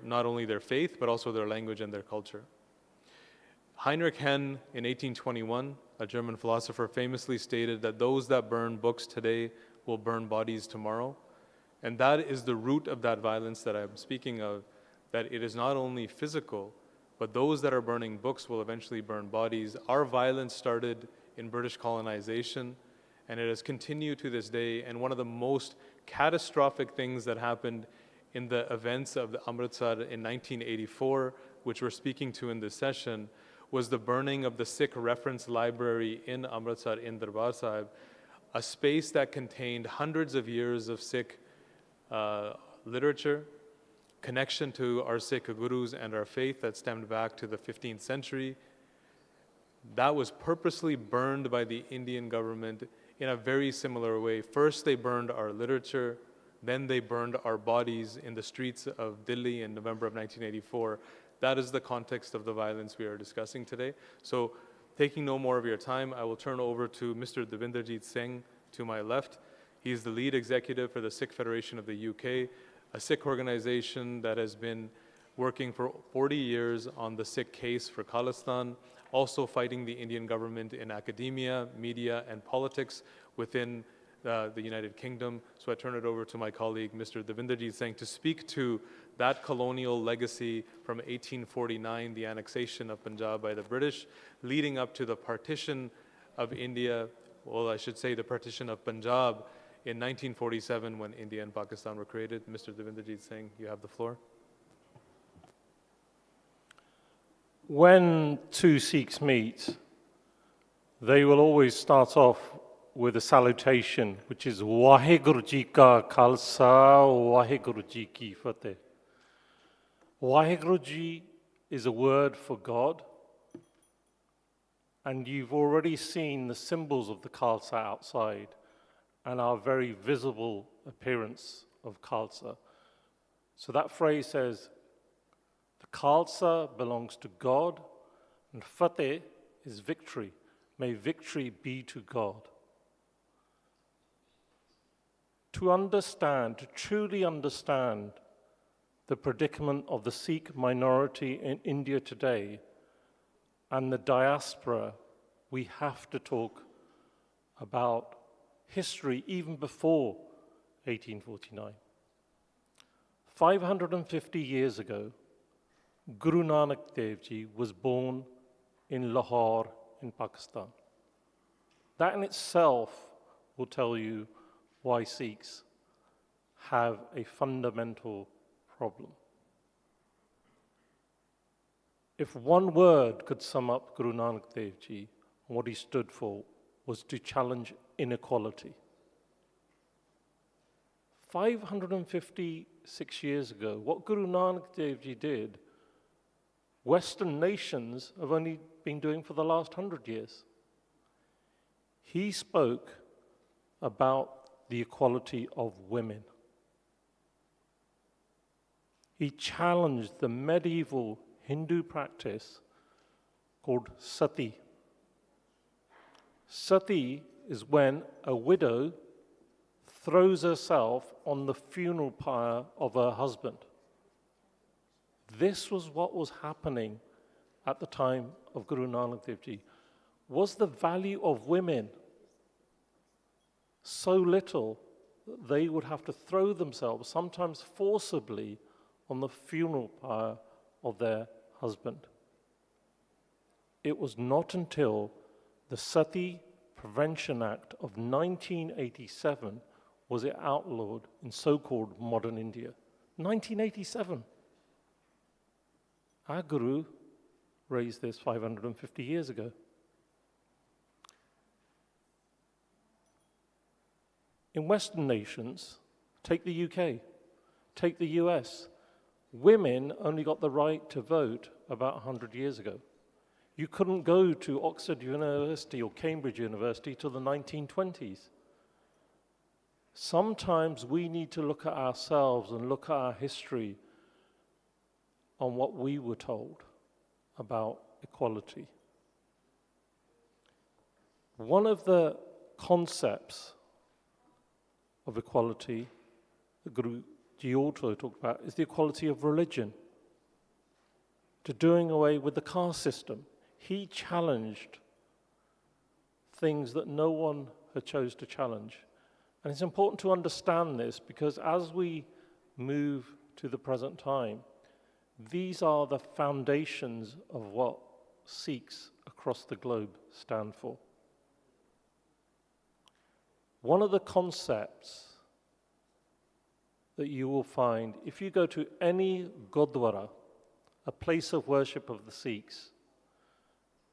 not only their faith, but also their language and their culture. Heinrich Henn, in 1821, a German philosopher, famously stated that those that burn books today will burn bodies tomorrow. And that is the root of that violence that I'm speaking of, that it is not only physical, but those that are burning books will eventually burn bodies. Our violence started in British colonization, and it has continued to this day. And one of the most catastrophic things that happened in the events of the Amritsar in 1984, which we're speaking to in this session, was the burning of the Sikh reference library in Amritsar in Darbar Sahib, a space that contained hundreds of years of Sikh literature, connection to our Sikh gurus and our faith that stemmed back to the 15th century. That was purposely burned by the Indian government in a very similar way. First, they burned our literature, then they burned our bodies in the streets of Delhi in November of 1984. That is the context of the violence we are discussing today. So, taking no more of your time, I will turn over to Mr. Devinderjeet Singh to my left. He is the lead executive for the Sikh Federation of the UK, a Sikh organization that has been working for 40 years on the Sikh case for Khalistan, also fighting the Indian government in academia, media, and politics within the United Kingdom. So I turn it over to my colleague, Mr. Devinderjeet Singh, to speak to that colonial legacy from 1849, the annexation of Punjab by the British, leading up to the partition of India, well, I should say the partition of Punjab in 1947 when India and Pakistan were created. Mr. Devinderjeet Singh, you have the floor. When two Sikhs meet, they will always start off with a salutation, which is Waheguru Ji Ka Khalsa, Waheguru Ji Ki Fateh. Waheguru Ji is a word for God, and you've already seen the symbols of the Khalsa outside and our very visible appearance of Khalsa. So that phrase says, the Khalsa belongs to God, and Fateh is victory. May victory be to God. To understand, to truly understand the predicament of the Sikh minority in India today and the diaspora, we have to talk about history even before 1849. 550 years ago, Guru Nanak Dev Ji was born in Lahore in Pakistan. That in itself will tell you why Sikhs have a fundamental problem. If one word could sum up Guru Nanak Dev Ji and what he stood for, was to challenge inequality. 556 years ago, what Guru Nanak Dev Ji did, Western nations have only been doing for the last 100 years. He spoke about the equality of women. He challenged the medieval Hindu practice called sati. Sati is when a widow throws herself on the funeral pyre of her husband. This was what was happening at the time of Guru Nanak Dev Ji. Was the value of women so little that they would have to throw themselves, sometimes forcibly, on the funeral pyre of their husband? It was not until the Sati Prevention Act of 1987 was it outlawed in so-called modern India. 1987. Our Guru raised this 550 years ago. In Western nations, take the UK, take the US, women only got the right to vote about 100 years ago. You couldn't go to Oxford University or Cambridge University till the 1920s. Sometimes we need to look at ourselves and look at our history on what we were told about equality. One of the concepts of equality that Guru Ji also talked about is the equality of religion, to doing away with the caste system. He challenged things that no one had chose to challenge. And it's important to understand this because as we move to the present time, these are the foundations of what Sikhs across the globe stand for. One of the concepts that you will find, if you go to any Gurdwara, a place of worship of the Sikhs,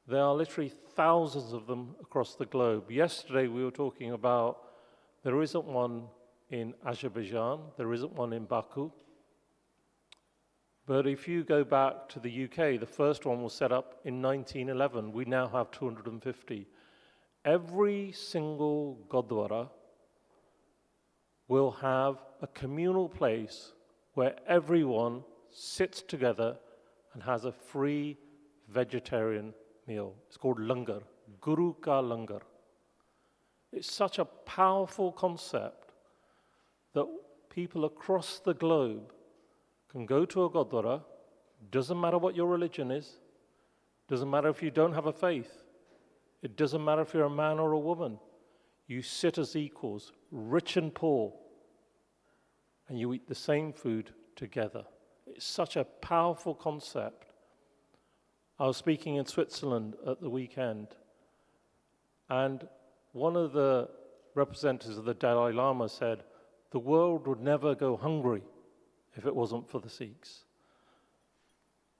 there are literally thousands of them across the globe. Yesterday we were talking about there isn't one in Azerbaijan, there isn't one in Baku. But if you go back to the UK, the first one was set up in 1911. We now have 250. Every single Gurdwara will have a communal place where everyone sits together and has a free vegetarian meal. It's called langar, Guru ka langar. It's such a powerful concept that people across the globe can go to a Gurdwara, doesn't matter what your religion is, doesn't matter if you don't have a faith, it doesn't matter if you're a man or a woman, you sit as equals, rich and poor, and you eat the same food together. It's such a powerful concept. I was speaking in Switzerland at the weekend, and one of the representatives of the Dalai Lama said, the world would never go hungry if it wasn't for the Sikhs.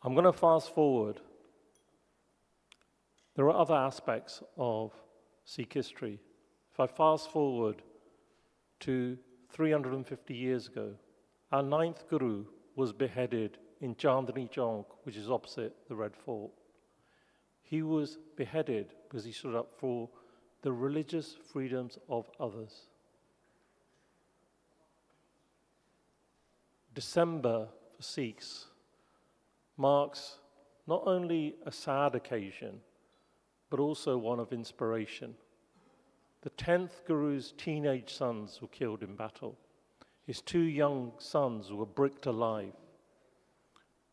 I'm going to fast forward. There are other aspects of Sikh history. If I fast forward to 350 years ago, our ninth Guru was beheaded in Chandni Chowk, which is opposite the Red Fort. He was beheaded because he stood up for the religious freedoms of others. December for Sikhs marks not only a sad occasion, but also one of inspiration. The 10th Guru's teenage sons were killed in battle. His two young sons were bricked alive.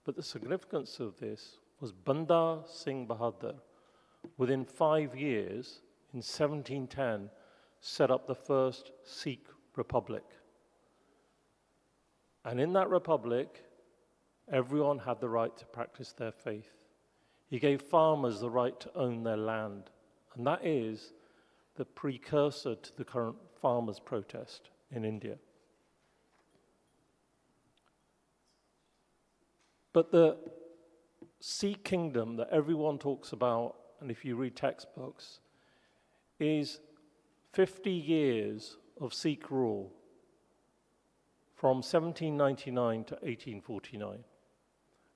But the significance of this was Banda Singh Bahadur, within 5 years, in 1710, set up the first Sikh republic. And in that republic, everyone had the right to practice their faith. He gave farmers the right to own their land. And that is the precursor to the current farmers' protest in India. But the Sikh kingdom that everyone talks about, and if you read textbooks, is 50 years of Sikh rule from 1799 to 1849.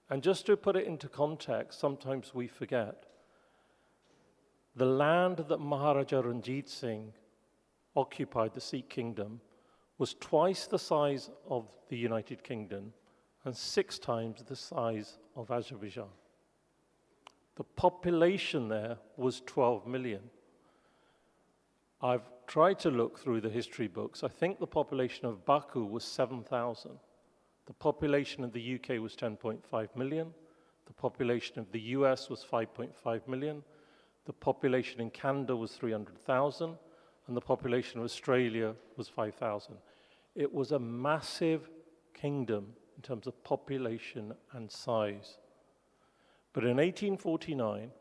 And just to put it into context, sometimes we forget, the land that Maharaja Ranjit Singh occupied, the Sikh kingdom, was twice the size of the United Kingdom and 6 times the size of Azerbaijan. The population there was 12 million. I've tried to look through the history books. I think the population of Baku was 7,000. The population of the UK was 10.5 million. The population of the US was 5.5 million. The population in Canada was 300,000. And the population of Australia was 5,000. It was a massive kingdom in terms of population and size. But in 1849,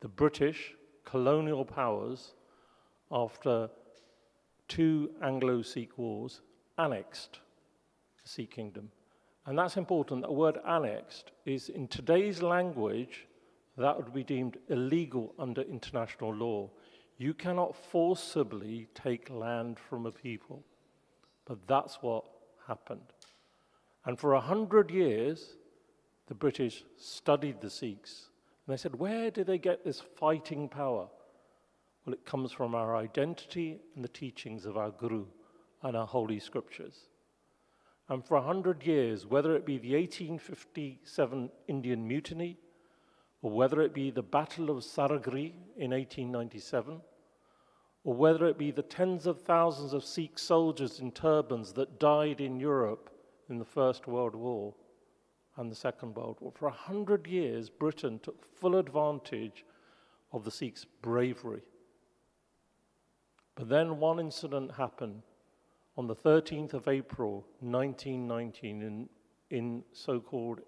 the British colonial powers, after 2 Anglo-Sikh wars, annexed the Sikh kingdom. And that's important. The word annexed is, in today's language, that would be deemed illegal under international law. You cannot forcibly take land from a people. But that's what happened. And for 100 years, the British studied the Sikhs. And they said, where do they get this fighting power? Well, it comes from our identity and the teachings of our Guru and our holy scriptures. And for 100 years, whether it be the 1857 Indian Mutiny, or whether it be the Battle of Saragri in 1897, or whether it be the tens of thousands of Sikh soldiers in turbans that died in Europe in the First World War and the Second World War, for 100 years, Britain took full advantage of the Sikhs' bravery. But then one incident happened on the 13th of April, 1919, in so-called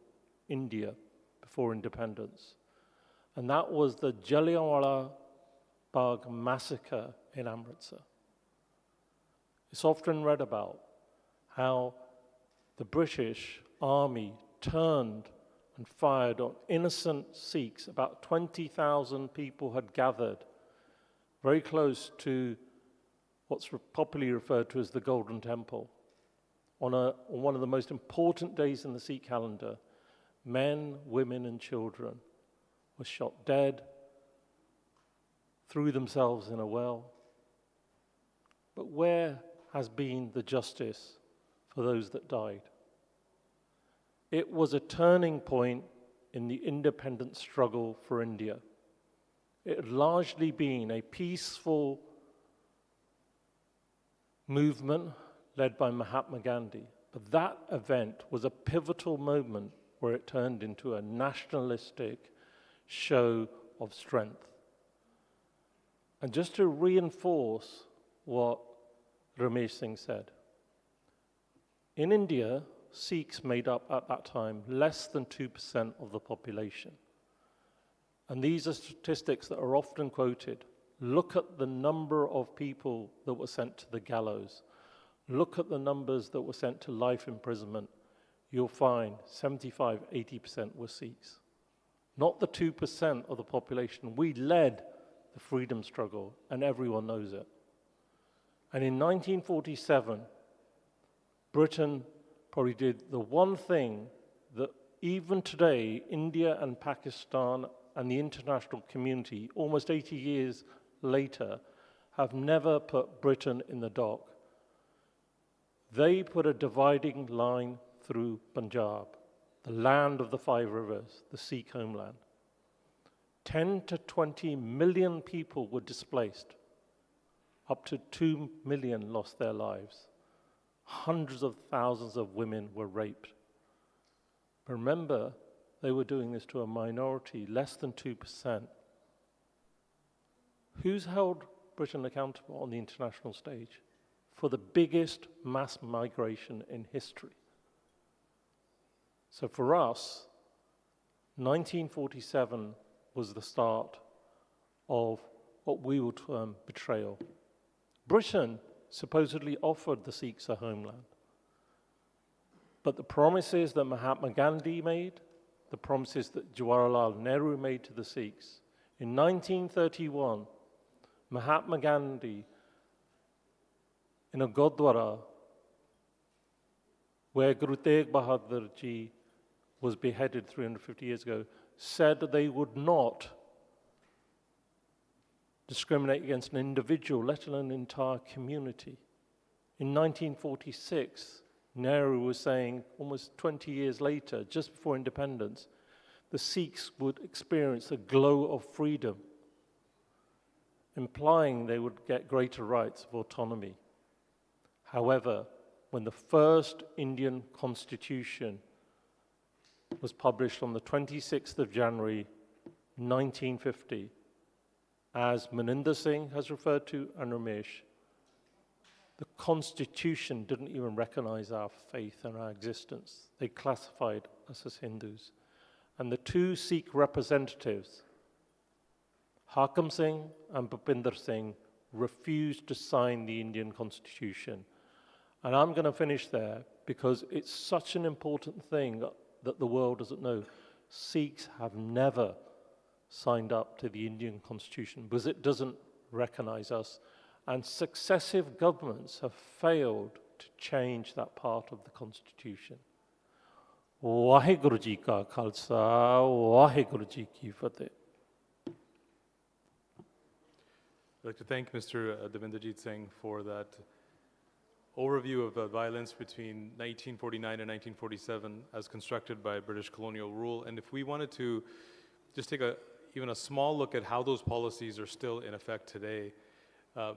India, before independence. And that was the Jallianwala Bagh massacre in Amritsar. It's often read about how the British army turned and fired on innocent Sikhs. About 20,000 people had gathered very close to what's popularly referred to as the Golden Temple. On one of the most important days in the Sikh calendar, men, women, and children were shot dead, threw themselves in a well. But where has been the justice for those that died? It was a turning point in the independence struggle for India. It had largely been a peaceful movement led by Mahatma Gandhi. But that event was a pivotal moment where it turned into a nationalistic show of strength. And just to reinforce what Ramesh Singh said, in India, Sikhs made up at that time less than 2% of the population. And these are statistics that are often quoted. Look at the number of people that were sent to the gallows. Look at the numbers that were sent to life imprisonment. You'll find 75, 80% were Sikhs. Not the 2% of the population. We led the freedom struggle, and everyone knows it. And in 1947, Britain probably did the one thing that even today, India and Pakistan and the international community, almost 80 years later, have never put Britain in the dock. They put a dividing line through Punjab, the land of the 5 rivers, the Sikh homeland. 10 to 20 million people were displaced. Up to 2 million lost their lives. Hundreds of thousands of women were raped. But remember, they were doing this to a minority, less than 2%. Who's held Britain accountable on the international stage for the biggest mass migration in history? So for us, 1947 was the start of what we would term betrayal. Britain supposedly offered the Sikhs a homeland. But the promises that Mahatma Gandhi made, the promises that Jawaharlal Nehru made to the Sikhs, in 1931, Mahatma Gandhi, in a Gurdwara, where Guru Tegh Bahadur Ji was beheaded 350 years ago, said that they would not discriminate against an individual, let alone an entire community. In 1946, Nehru was saying, almost 20 years later, just before independence, the Sikhs would experience a glow of freedom, implying they would get greater rights of autonomy. However, when the first Indian constitution was published on the 26th of January, 1950, as Maninder Singh has referred to and Ramesh, the constitution didn't even recognize our faith and our existence. They classified us as Hindus. And the two Sikh representatives, Hakam Singh and Bhupinder Singh, refused to sign the Indian constitution. And I'm going to finish there because it's such an important thing that the world doesn't know. Sikhs have never signed up to the Indian constitution because it doesn't recognize us. And successive governments have failed to change that part of the constitution. Waheguru Ji Ka Khalsa, Waheguru Ji Ki Fateh. I'd like to thank Mr. Devinderjeet Singh for that overview of violence between 1949 and 1947 as constructed by British colonial rule. And if we wanted to just take even a small look at how those policies are still in effect today,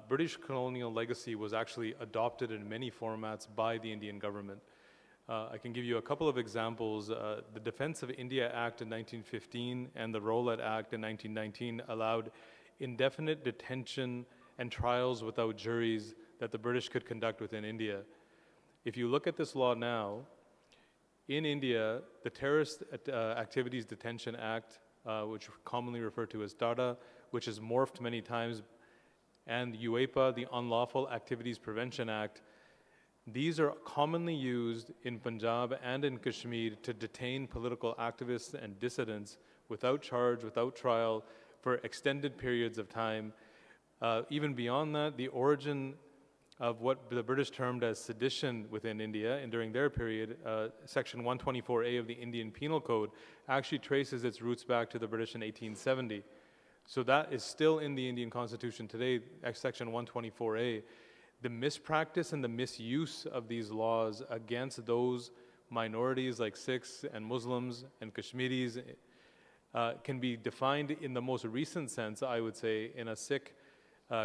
British colonial legacy was actually adopted in many formats by the Indian government. I can give you a couple of examples. The Defense of India Act in 1915 and the Rowlatt Act in 1919 allowed indefinite detention and trials without juries that the British could conduct within India. If you look at this law now, in India, the Terrorist Activities Detention Act, which commonly referred to as TADA, which is morphed many times, and UAPA, the Unlawful Activities Prevention Act, these are commonly used in Punjab and in Kashmir to detain political activists and dissidents without charge, without trial, for extended periods of time. Even beyond that, the origin of what the British termed as sedition within India, and during their period, Section 124A of the Indian Penal Code actually traces its roots back to the British in 1870. So that is still in the Indian Constitution today, Section 124A. The mispractice and the misuse of these laws against those minorities like Sikhs and Muslims and Kashmiris can be defined in the most recent sense, I would say, in a Sikh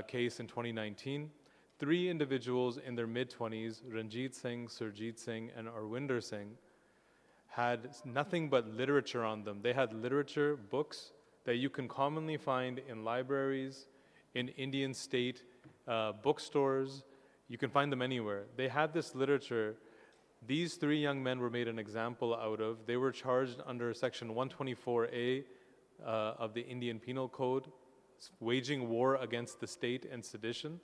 case in 2019. 3 individuals in their mid-20s, Ranjit Singh, Surjit Singh, and Arwinder Singh, had nothing but literature on them. They had literature, books, that you can commonly find in libraries, in Indian state bookstores. You can find them anywhere. They had this literature. These 3 young men were made an example out of. They were charged under Section 124A of the Indian Penal Code, waging war against the state and sedition.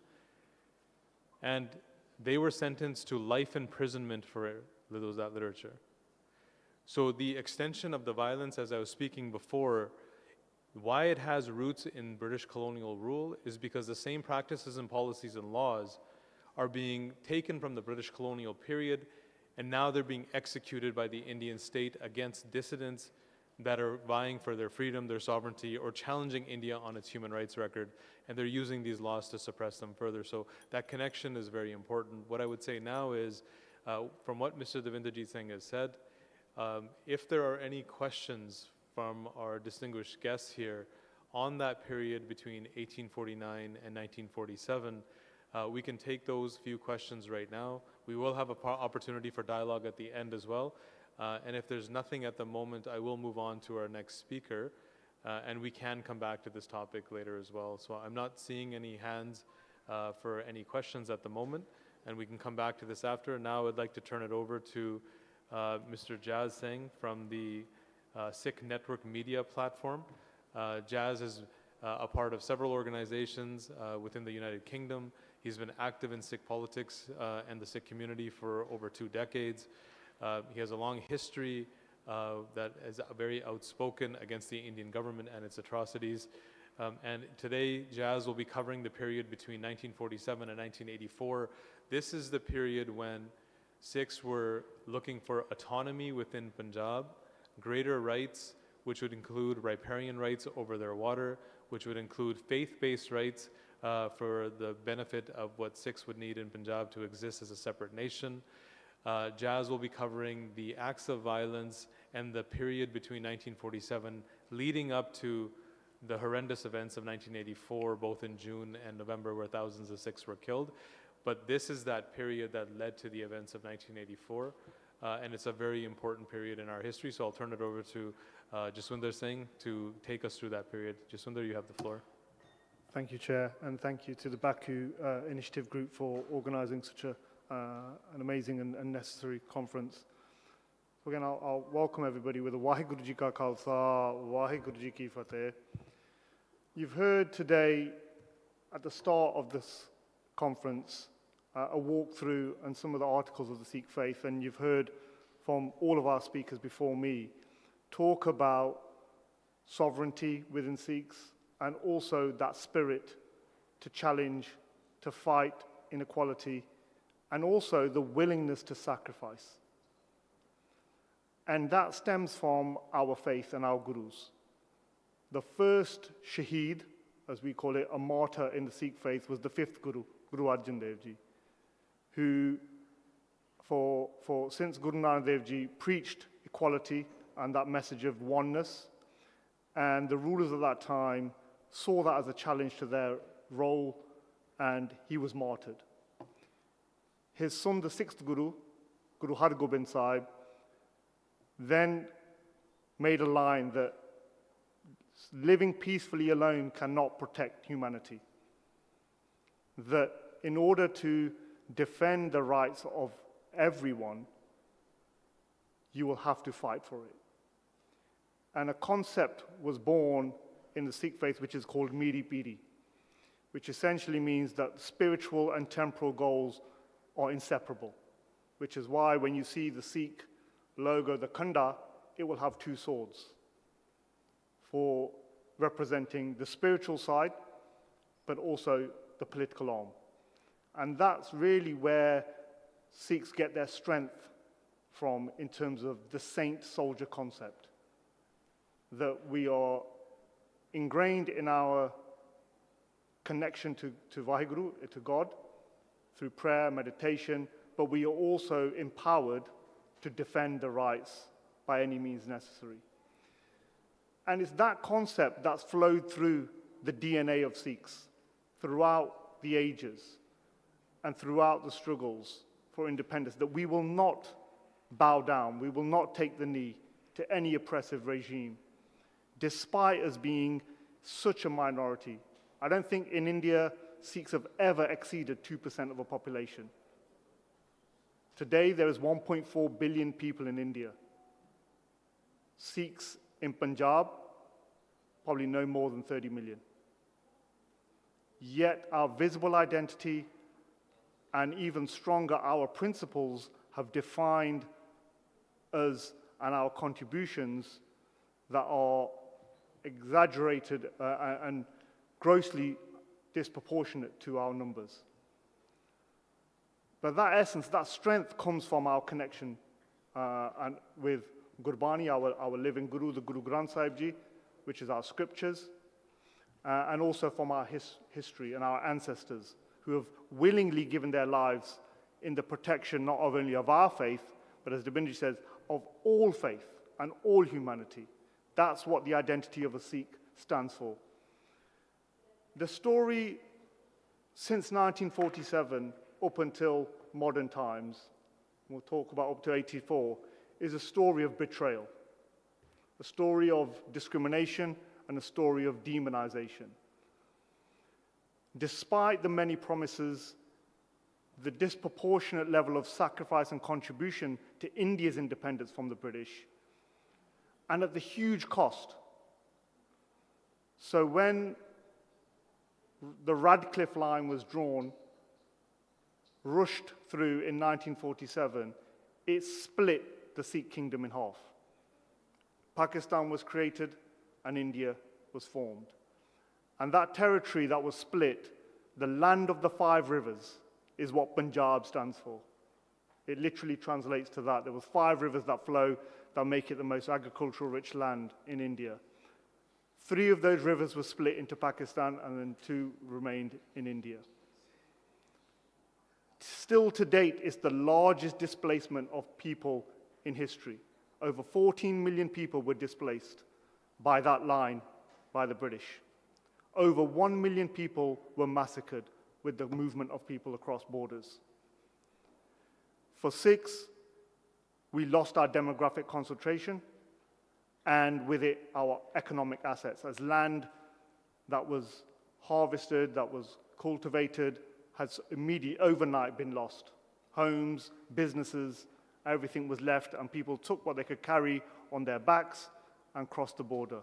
And they were sentenced to life imprisonment for that literature. So the extension of the violence, as I was speaking before, why it has roots in British colonial rule is because the same practices and policies and laws are being taken from the British colonial period, and now they're being executed by the Indian state against dissidents that are vying for their freedom, their sovereignty, or challenging India on its human rights record, and they're using these laws to suppress them further. So that connection is very important. What I would say now is, from what Mr. Devinderjeet Singh has said, if there are any questions from our distinguished guests here on that period between 1849 and 1947, we can take those few questions right now. We will have an opportunity for dialogue at the end as well. And if there's nothing at the moment, I will move on to our next speaker. And we can come back to this topic later as well. So I'm not seeing any hands for any questions at the moment, and we can come back to this after. Now I'd like to turn it over to Mr. Jazz Singh from the Sikh Network Media Platform. Jazz is a part of several organizations within the United Kingdom. He's been active in Sikh politics and the Sikh community for over 2 decades. He has a long history that is very outspoken against the Indian government and its atrocities. And today, Jazz will be covering the period between 1947 and 1984. This is the period when Sikhs were looking for autonomy within Punjab, greater rights, which would include riparian rights over their water, which would include faith-based rights for the benefit of what Sikhs would need in Punjab to exist as a separate nation. Jazz will be covering the acts of violence and the period between 1947 leading up to the horrendous events of 1984, both in June and November, where thousands of Sikhs were killed. But this is that period that led to the events of 1984, and it's a very important period in our history. So I'll turn it over to Jaswinder Singh to take us through that period. Jaswinder, you have the floor. Thank you, Chair, and thank you to the Baku Initiative Group for organising such an amazing and necessary conference. So again, I'll welcome everybody with a Waheguru Ji Ka Khalsa, Waheguru Ji Ki Fateh. You've heard today, at the start of this conference, a walkthrough and some of the articles of the Sikh faith, and you've heard from all of our speakers before me talk about sovereignty within Sikhs and also that spirit to challenge, to fight inequality, and also the willingness to sacrifice. And that stems from our faith and our gurus. The first shaheed, as we call it, a martyr in the Sikh faith, was the 5th Guru, Guru Arjan Dev Ji, who, since Guru Nanak Dev Ji preached equality and that message of oneness, and the rulers of that time saw that as a challenge to their role, and he was martyred. His son, the 6th Guru, Guru Har Gobind Sahib, then made a line that living peacefully alone cannot protect humanity. That in order to defend the rights of everyone, you will have to fight for it. And a concept was born in the Sikh faith which is called Miri Piri, which essentially means that spiritual and temporal goals are inseparable, which is why when you see the Sikh logo, the Khanda, it will have 2 swords for representing the spiritual side, but also the political arm. And that's really where Sikhs get their strength from in terms of the saint-soldier concept, that we are ingrained in our connection to Vaheguru, to God, through prayer, meditation, but we are also empowered to defend the rights by any means necessary. And it's that concept that's flowed through the DNA of Sikhs throughout the ages and throughout the struggles for independence, that we will not bow down, we will not take the knee to any oppressive regime, despite us being such a minority. I don't think in India Sikhs have ever exceeded 2% of a population. Today there is 1.4 billion people in India. Sikhs in Punjab, probably no more than 30 million. Yet our visible identity and even stronger, our principles have defined us and our contributions that are exaggerated and grossly disproportionate to our numbers. But that essence, that strength comes from our connection and with Gurbani, our living Guru, the Guru Granth Sahib Ji, which is our scriptures, and also from our history and our ancestors who have willingly given their lives in the protection not only of our faith, but as Dabinji says, of all faith and all humanity. That's what the identity of a Sikh stands for. The story since 1947 up until modern times, we'll talk about up to 84, is a story of betrayal, a story of discrimination, and a story of demonization. Despite the many promises, the disproportionate level of sacrifice and contribution to India's independence from the British, and at the huge cost. So when the Radcliffe Line was drawn, rushed through in 1947, it split the Sikh kingdom in half. Pakistan was created and India was formed. And that territory that was split, the land of the 5 rivers, is what Punjab stands for. It literally translates to that. There was 5 rivers that flow that make it the most agricultural rich land in India. 3 of those rivers were split into Pakistan and then 2 remained in India. Still to date, it's the largest displacement of people in history. Over 14 million people were displaced by that line, by the British. Over 1 million people were massacred with the movement of people across borders. For Sikhs, we lost our demographic concentration, and with it, our economic assets, as land that was harvested, that was cultivated, has overnight been lost. Homes, businesses, everything was left, and people took what they could carry on their backs and crossed the border.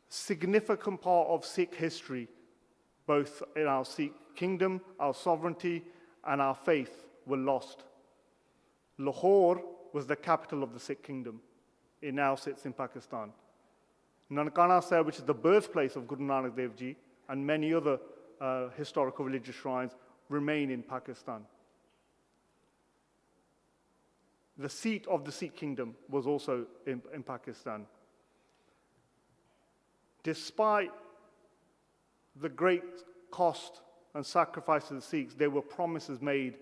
Significant part of Sikh history, both in our Sikh kingdom, our sovereignty, and our faith, were lost. Lahore was the capital of the Sikh kingdom. It now sits in Pakistan. Nankana Sahib, which is the birthplace of Guru Nanak Dev Ji, and many other historical religious shrines, remain in Pakistan. The seat of the Sikh kingdom was also in Pakistan. Despite the great cost and sacrifice to the Sikhs, there were promises made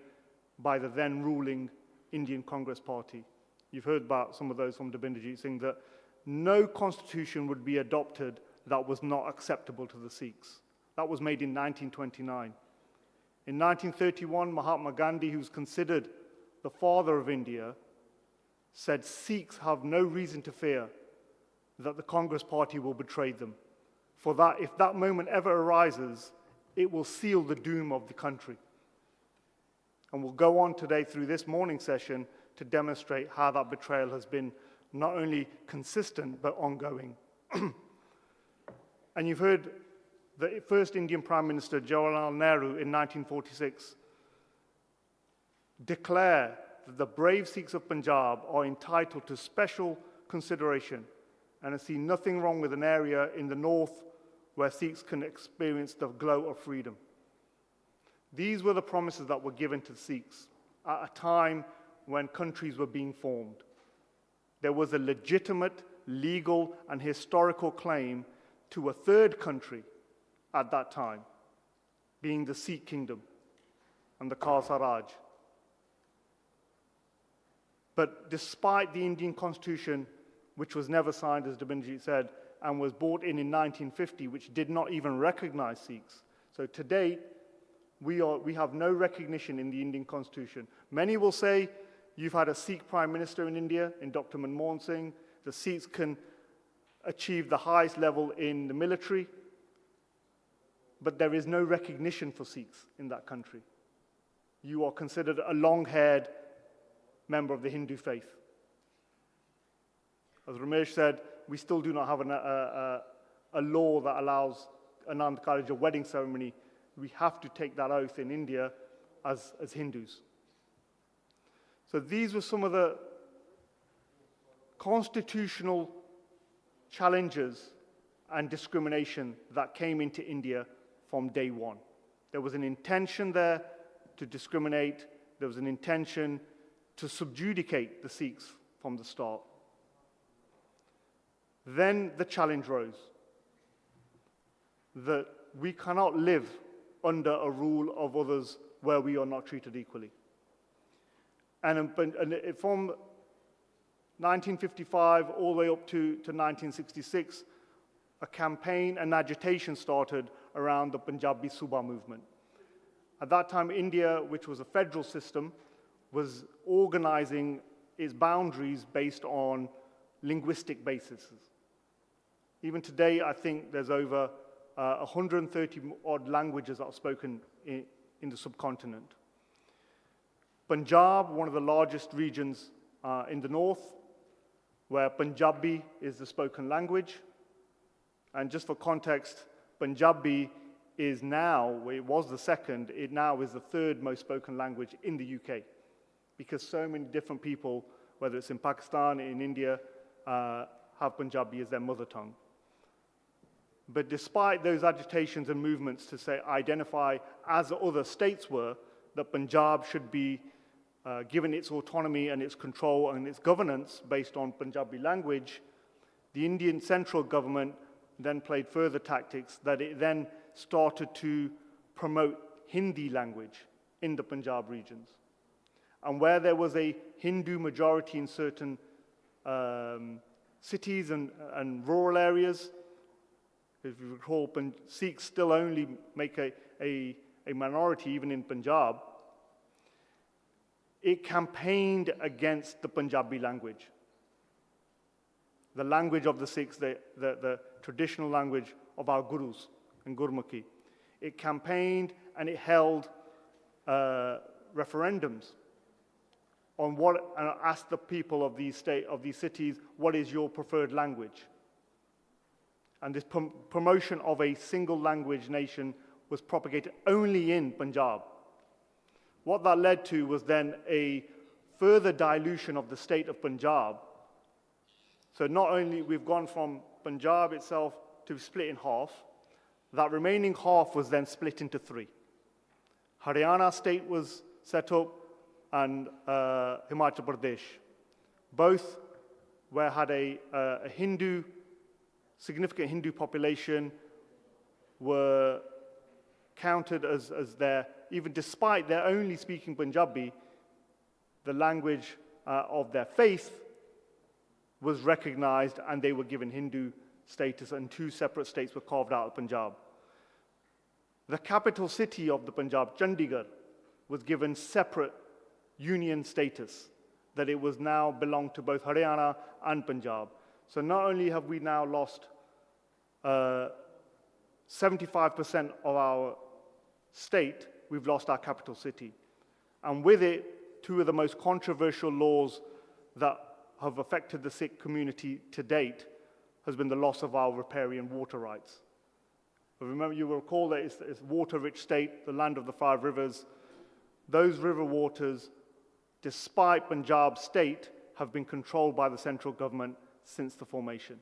by the then ruling Indian Congress Party. You've heard about some of those from Dabinderjeet Singh, that no constitution would be adopted that was not acceptable to the Sikhs. That was made in 1929. In 1931, Mahatma Gandhi, who's considered the father of India, said Sikhs have no reason to fear that the Congress Party will betray them. For that, if that moment ever arises, it will seal the doom of the country. And we'll go on today through this morning session to demonstrate how that betrayal has been not only consistent, but ongoing. And you've heard the first Indian Prime Minister, Jawaharlal Nehru, in 1946, declare that the brave Sikhs of Punjab are entitled to special consideration, and I see nothing wrong with an area in the north where Sikhs can experience the glow of freedom. These were the promises that were given to the Sikhs at a time when countries were being formed. There was a legitimate, legal, and historical claim to a third country at that time, being the Sikh kingdom and the Khalsa Raj. But despite the Indian constitution, which was never signed, as Dabinderjeet said, and was brought in 1950, which did not even recognize Sikhs. So today, we have no recognition in the Indian constitution. Many will say, you've had a Sikh prime minister in India, in Dr. Manmohan Singh. The Sikhs can achieve the highest level in the military, but there is no recognition for Sikhs in that country. You are considered a long-haired member of the Hindu faith. As Ramesh said, we still do not have a law that allows Anand Karaj, a wedding ceremony. We have to take that oath in India as Hindus. So these were some of the constitutional challenges and discrimination that came into India from day one. There was an intention there to discriminate. There was an intention to subjugate the Sikhs from the start. Then the challenge rose that we cannot live under a rule of others where we are not treated equally. And from 1955 all the way up to 1966, a campaign and agitation started around the Punjabi Suba movement. At that time, India, which was a federal system, was organizing its boundaries based on linguistic bases. Even today, I think there's over 130 odd languages that are spoken in the subcontinent. Punjab, one of the largest regions in the north, where Punjabi is the spoken language. And just for context, Punjabi is now, it was the second, it now is the third most spoken language in the UK, because so many different people, whether it's in Pakistan, in India, have Punjabi as their mother tongue. But despite those agitations and movements to say, identify as the other states were, that Punjab should be given its autonomy and its control and its governance based on Punjabi language, the Indian central government then played further tactics that it then started to promote Hindi language in the Punjab regions. And where there was a Hindu majority in certain cities and rural areas, if you recall, Sikhs still only make a minority even in Punjab, it campaigned against the Punjabi language. The language of the Sikhs, the traditional language of our gurus in Gurmukhi. It campaigned and it held referendums on and asked the people of these cities, what is your preferred language? And this promotion of a single language nation was propagated only in Punjab. What that led to was then a further dilution of the state of Punjab. So not only we've gone from Punjab itself to split in half, that remaining half was then split into three. Haryana state was set up and Himachal Pradesh. Both had a significant Hindu population, were counted as their, even despite their only speaking Punjabi, the language of their faith was recognized and they were given Hindu status, and two separate states were carved out of Punjab. The capital city of the Punjab, Chandigarh, was given separate union status, that it was now belonged to both Haryana and Punjab. So not only have we now lost 75% of our state, we've lost our capital city. And with it, two of the most controversial laws that have affected the Sikh community to date has been the loss of our riparian water rights. But remember, you will recall that it's a water-rich state, the land of the 5 rivers. Those river waters, despite Punjab state, have been controlled by the central government since the formation.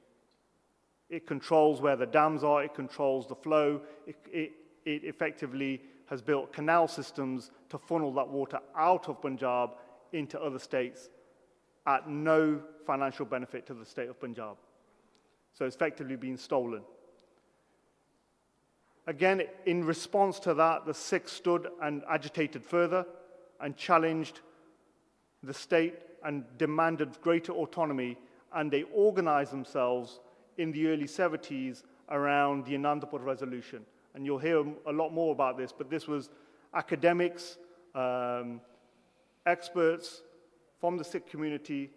It controls where the dams are, it controls the flow, it effectively has built canal systems to funnel that water out of Punjab into other states at no financial benefit to the state of Punjab. So it's effectively been stolen. Again, in response to that, the Sikhs stood and agitated further and challenged the state and demanded greater autonomy, and they organized themselves in the early 70s around the Anandapur Resolution. And you'll hear a lot more about this, but this was academics, experts from the Sikh community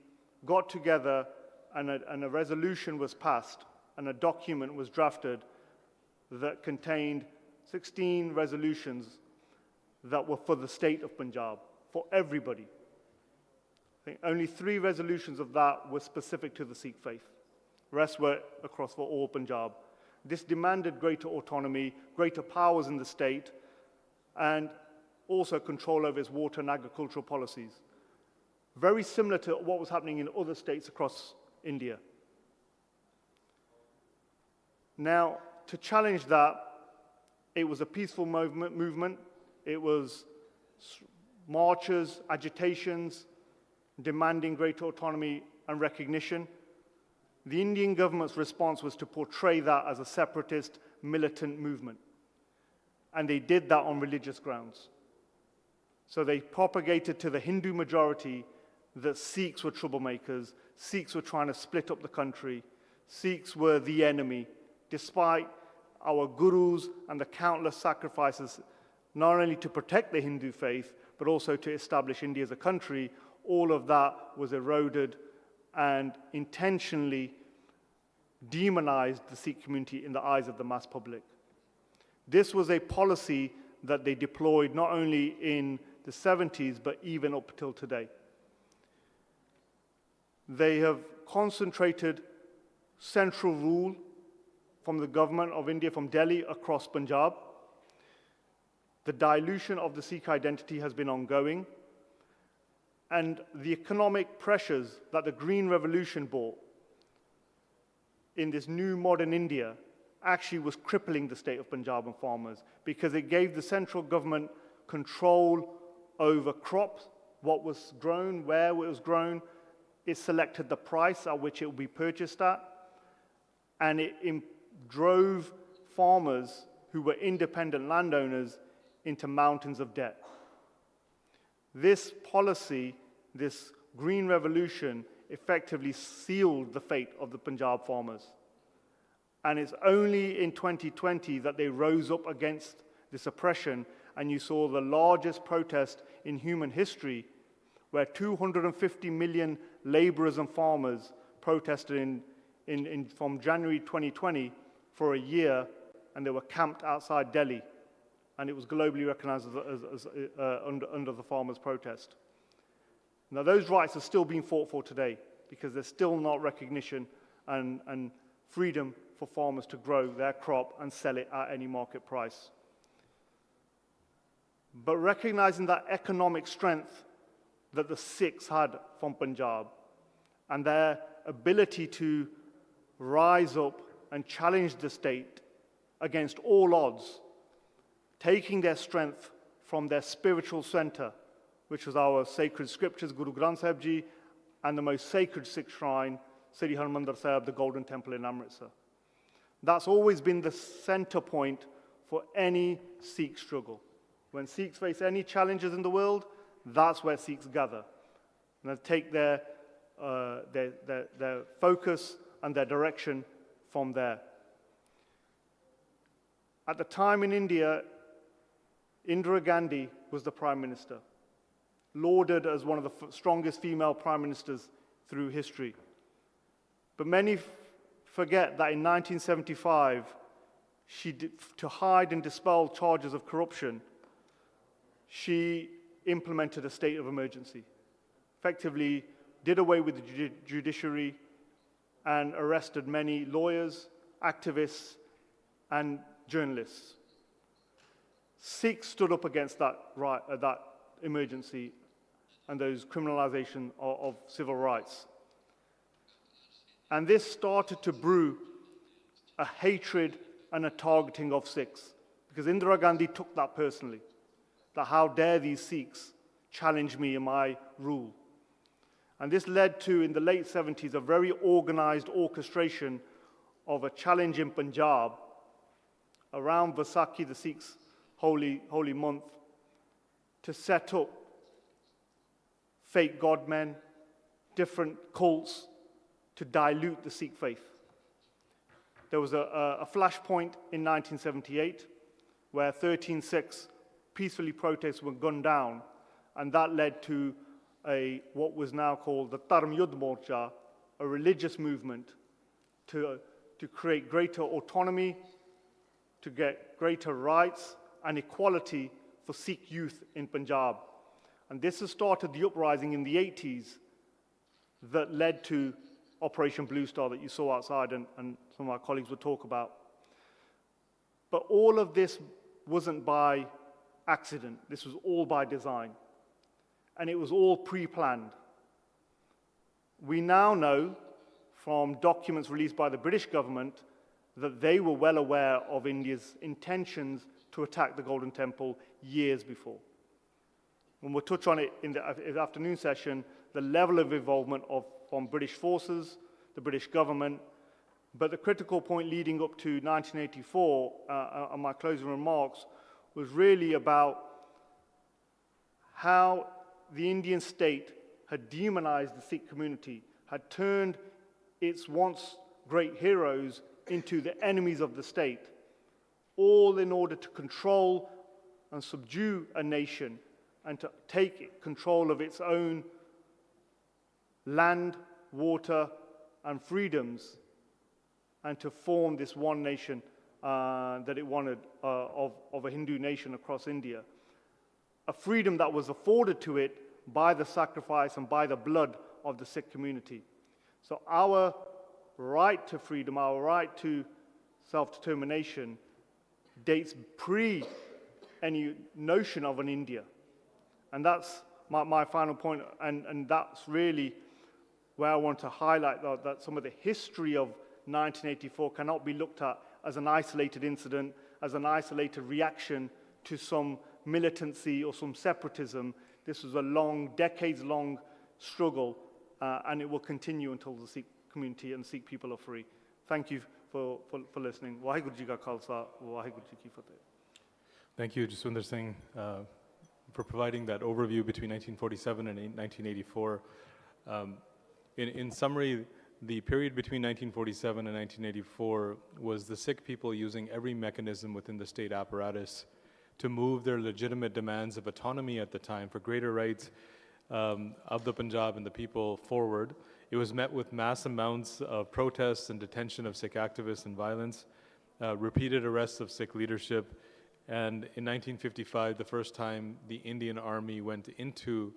got together, and a resolution was passed, and a document was drafted that contained 16 resolutions that were for the state of Punjab, for everybody. I think only 3 resolutions of that were specific to the Sikh faith. The rest were across for all Punjab. This demanded greater autonomy, greater powers in the state, and also control over its water and agricultural policies. Very similar to what was happening in other states across India. Now, to challenge that, it was a peaceful movement. It was marches, agitations, demanding greater autonomy and recognition. The Indian government's response was to portray that as a separatist, militant movement. And they did that on religious grounds. So they propagated to the Hindu majority that Sikhs were troublemakers, Sikhs were trying to split up the country, Sikhs were the enemy, despite our gurus and the countless sacrifices, not only to protect the Hindu faith, but also to establish India as a country, all of that was eroded and intentionally demonized the Sikh community in the eyes of the mass public. This was a policy that they deployed not only in the 70s, but even up till today. They have concentrated central rule from the government of India, from Delhi across Punjab. The dilution of the Sikh identity has been ongoing, and the economic pressures that the Green Revolution brought in this new modern India actually was crippling the state of Punjab and farmers, because it gave the central government control over crops, what was grown, where it was grown. It selected the price at which it would be purchased at, and it drove farmers who were independent landowners into mountains of debt. This policy, this Green Revolution, effectively sealed the fate of the Punjab farmers. And it's only in 2020 that they rose up against this oppression, and you saw the largest protest in human history, where 250 million laborers and farmers protested from January 2020 for a year, and they were camped outside Delhi, and it was globally recognized under the farmers' protest. Now, those rights are still being fought for today, because there's still not recognition and freedom for farmers to grow their crop and sell it at any market price. But recognizing that economic strength that the Sikhs had from Punjab, and their ability to rise up and challenge the state against all odds, taking their strength from their spiritual center, which was our sacred scriptures, Guru Granth Sahib Ji, and the most sacred Sikh shrine, Sri Harmandir Sahib, the Golden Temple in Amritsar. That's always been the center point for any Sikh struggle. When Sikhs face any challenges in the world, that's where Sikhs gather. And they take their focus and their direction from there. At the time in India, Indira Gandhi was the prime minister, lauded as one of the strongest female prime ministers through history. But many forget that in 1975, to hide and dispel charges of corruption, she implemented a state of emergency, effectively did away with the judiciary and arrested many lawyers, activists, and journalists. Sikhs stood up against that emergency and those criminalization of civil rights. And this started to brew a hatred and a targeting of Sikhs, because Indira Gandhi took that personally, that how dare these Sikhs challenge me in my rule. And this led to, in the late 70s, a very organized orchestration of a challenge in Punjab around Vaisakhi, the Sikhs' holy month, to set up fake godmen, different cults, to dilute the Sikh faith. There was a flashpoint in 1978 where 13 Sikhs peacefully protests were gunned down, and that led to what was now called the Dharm Yudh Morcha, a religious movement to create greater autonomy, to get greater rights and equality for Sikh youth in Punjab. And this has started the uprising in the 80s that led to Operation Blue Star that you saw outside, and some of our colleagues will talk about. But all of this wasn't by accident. This was all by design. And it was all pre-planned. We now know from documents released by the British government that they were well aware of India's intentions to attack the Golden Temple years before. And we'll touch on it in the afternoon session, the level of involvement from British forces, the British government. But the critical point leading up to 1984, and my closing remarks, was really about how the Indian state had demonized the Sikh community, had turned its once great heroes into the enemies of the state, all in order to control and subdue a nation and to take control of its own land, water, and freedoms, and to form this one nation that it wanted of a Hindu nation across India. A freedom that was afforded to it by the sacrifice and by the blood of the Sikh community. So our right to freedom, our right to self-determination dates pre any notion of an India. And that's my final point, and that's really where I want to highlight that some of the history of 1984 cannot be looked at as an isolated incident, as an isolated reaction to some militancy or some separatism. This was a long, decades-long struggle, and it will continue until the Sikh community and Sikh people are free. Thank you for listening. Waheguru Ji Ka Khalsa, Waheguru Ji Ki Fateh. Thank you, Jaswinder Singh, for providing that overview between 1947 and 1984. In summary, the period between 1947 and 1984 was the Sikh people using every mechanism within the state apparatus to move their legitimate demands of autonomy at the time for greater rights of the Punjab and the people forward. It was met with mass amounts of protests and detention of Sikh activists and violence, repeated arrests of Sikh leadership, and in 1955, the first time the Indian Army went into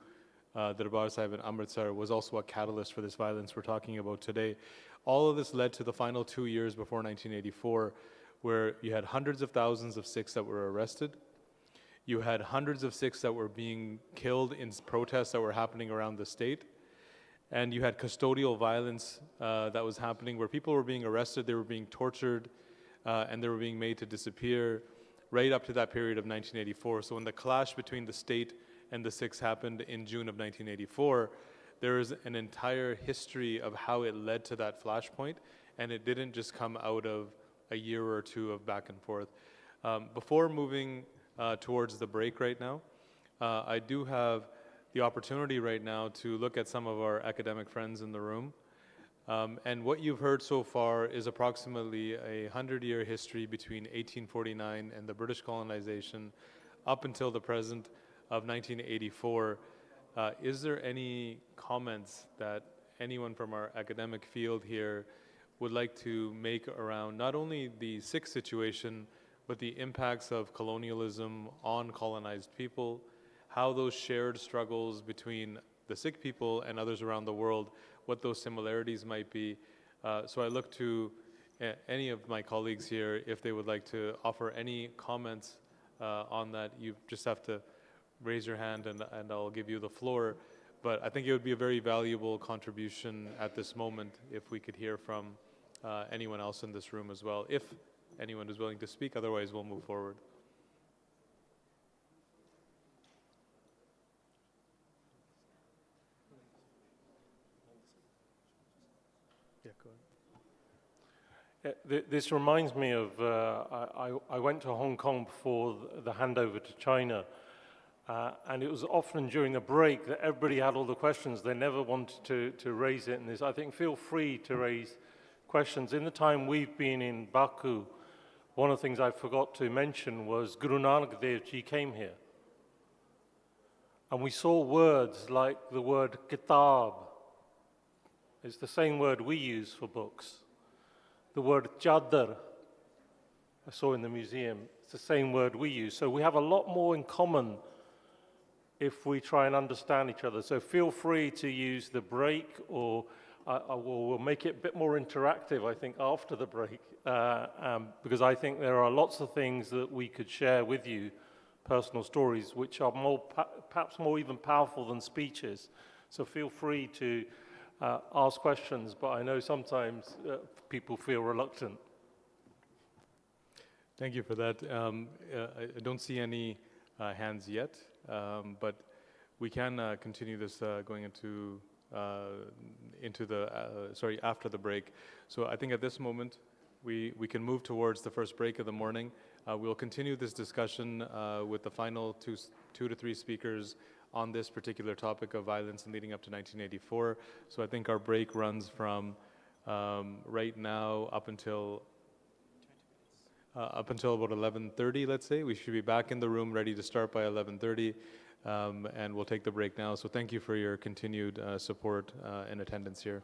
the Darbar Sahib in Amritsar was also a catalyst for this violence we're talking about today. All of this led to the final 2 years before 1984, where you had hundreds of thousands of Sikhs that were arrested. You had hundreds of Sikhs that were being killed in protests that were happening around the state. And you had custodial violence that was happening where people were being arrested, they were being tortured, and they were being made to disappear right up to that period of 1984. So when the clash between the state and the Sikhs happened in June of 1984, there is an entire history of how it led to that flashpoint, and it didn't just come out of a year or two of back and forth. Before moving towards the break right now, I do have the opportunity right now to look at some of our academic friends in the room. And what you've heard so far is approximately a 100-year history between 1849 and the British colonization up until the present of 1984. Is there any comments that anyone from our academic field here would like to make around not only the Sikh situation, but the impacts of colonialism on colonized people, how those shared struggles between the Sikh people and others around the world, what those similarities might be. So I look to any of my colleagues here if they would like to offer any comments on that. You just have to raise your hand and I'll give you the floor. But I think it would be a very valuable contribution at this moment if we could hear from anyone else in this room as well, if anyone is willing to speak. Otherwise, we'll move forward. Yeah, go ahead. This reminds me of, I went to Hong Kong before the handover to China, and it was often during the break that everybody had all the questions. They never wanted to raise it, and I think feel free to raise questions. In the time we've been in Baku, one of the things I forgot to mention was Guru Nanak Dev Ji came here. And we saw words like the word kitab. It's the same word we use for books. The word chadar, I saw in the museum, it's the same word we use. So we have a lot more in common if we try and understand each other. So feel free to use the break, or we'll make it a bit more interactive, I think, after the break, because I think there are lots of things that we could share with you, personal stories, which are perhaps more even powerful than speeches. So feel free to ask questions, but I know sometimes people feel reluctant. Thank you for that. I don't see any hands yet, but we can continue this going into after the break. So I think at this moment we can move towards the first break of the morning. We'll continue this discussion with the final two to three speakers on this particular topic of violence and leading up to 1984. So I think our break runs from right now up until about 11:30, let's say. We should be back in the room ready to start by 11:30. and we'll take the break now. So thank you for your continued support and attendance here.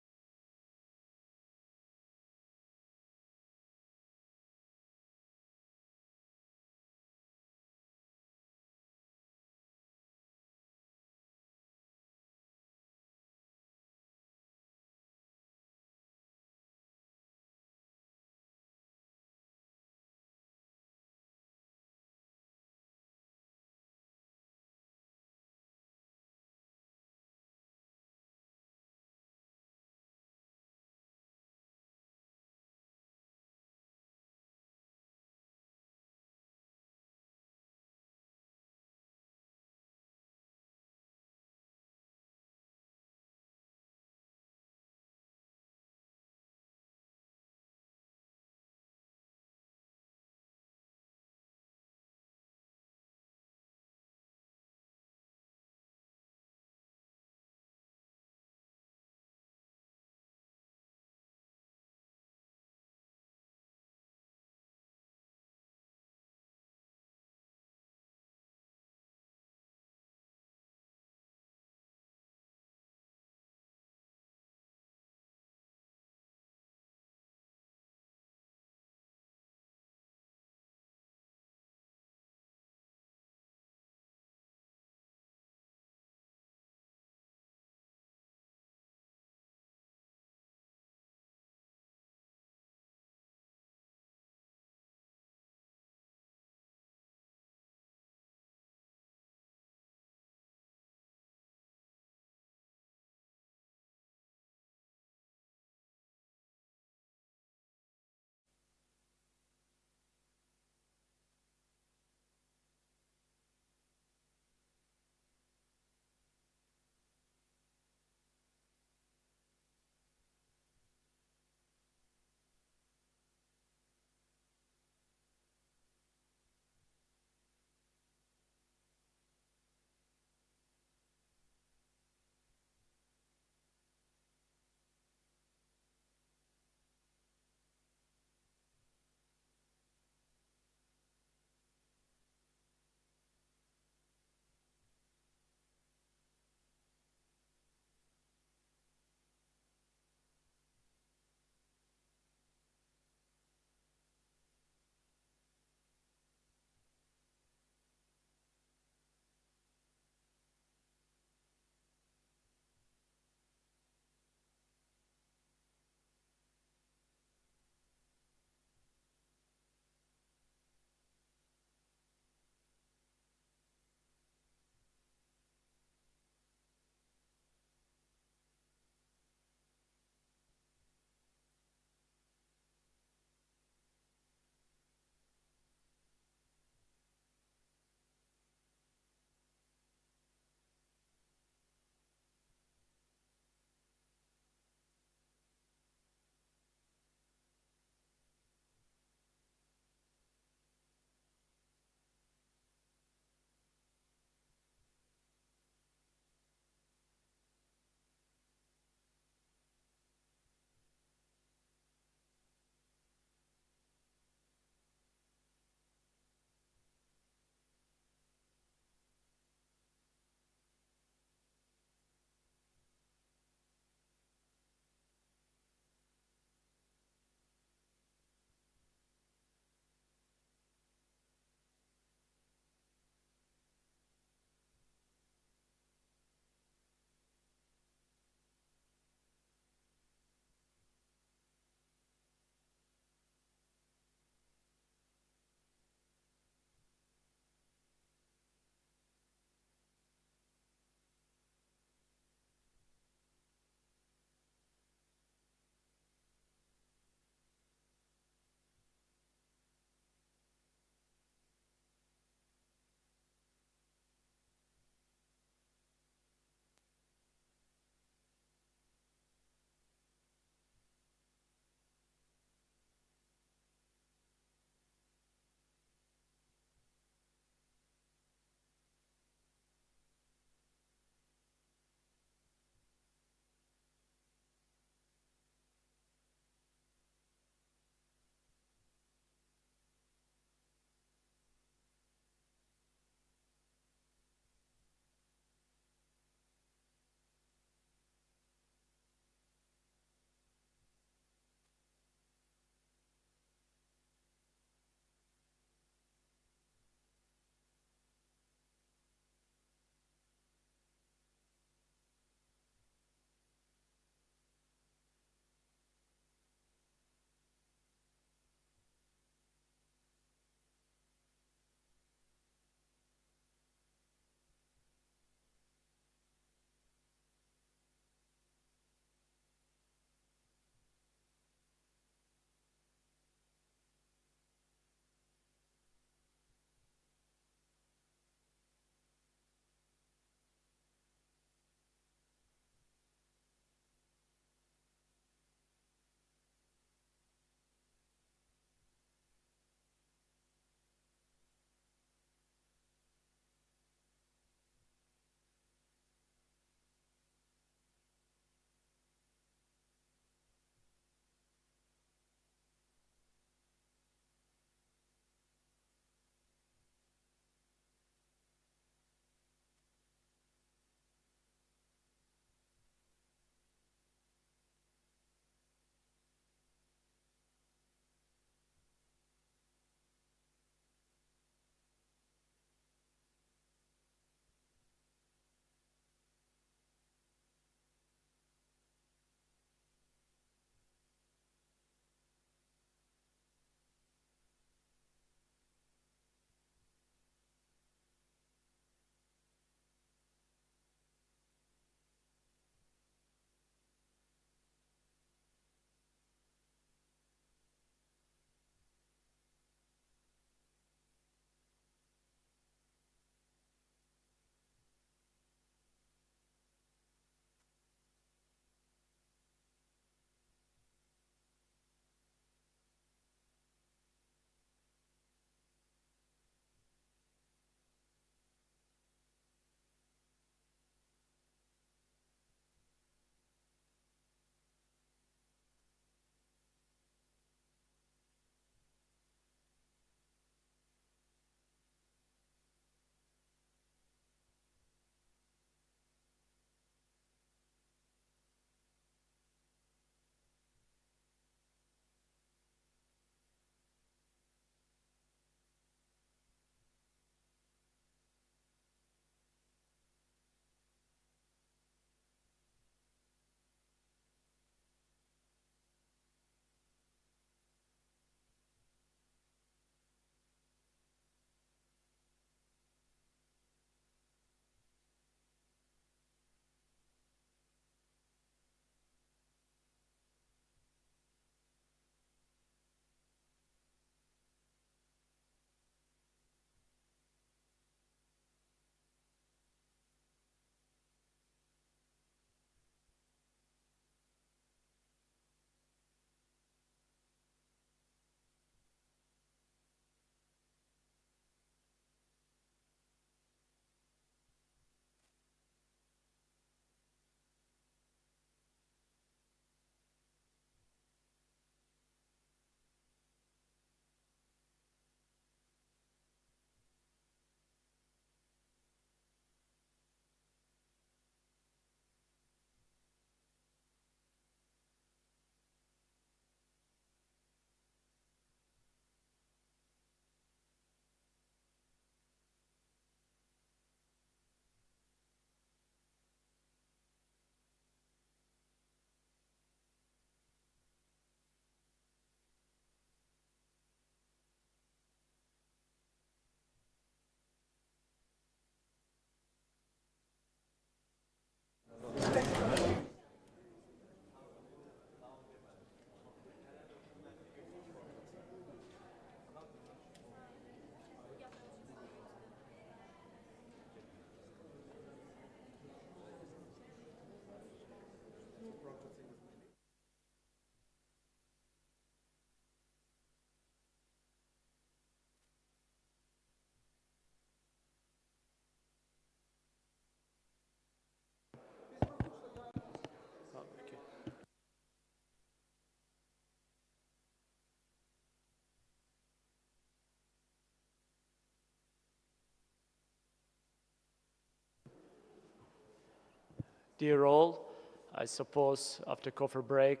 Dear all, I suppose after coffee break,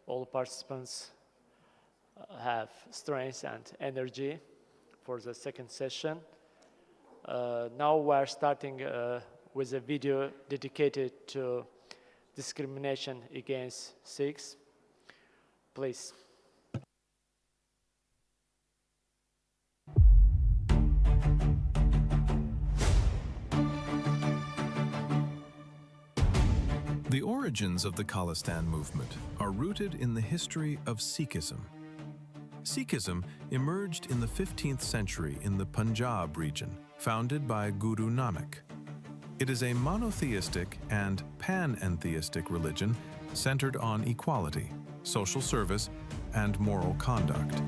all participants have strength and energy for the second session. Now we're starting with a video dedicated to discrimination against Sikhs. Please. The origins of the Khalistan movement are rooted in the history of Sikhism. Sikhism emerged in the 15th century in the Punjab region, founded by Guru Nanak. It is a monotheistic and panentheistic religion centered on equality, social service, and moral conduct.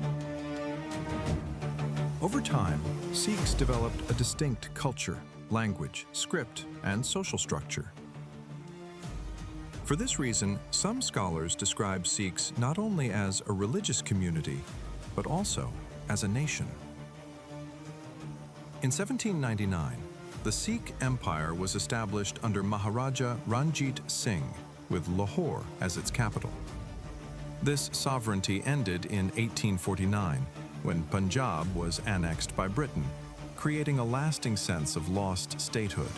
Over time, Sikhs developed a distinct culture, language, script, and social structure. For this reason, some scholars describe Sikhs not only as a religious community, but also as a nation. In 1799, the Sikh Empire was established under Maharaja Ranjit Singh, with Lahore as its capital. This sovereignty ended in 1849, when Punjab was annexed by Britain, creating a lasting sense of lost statehood.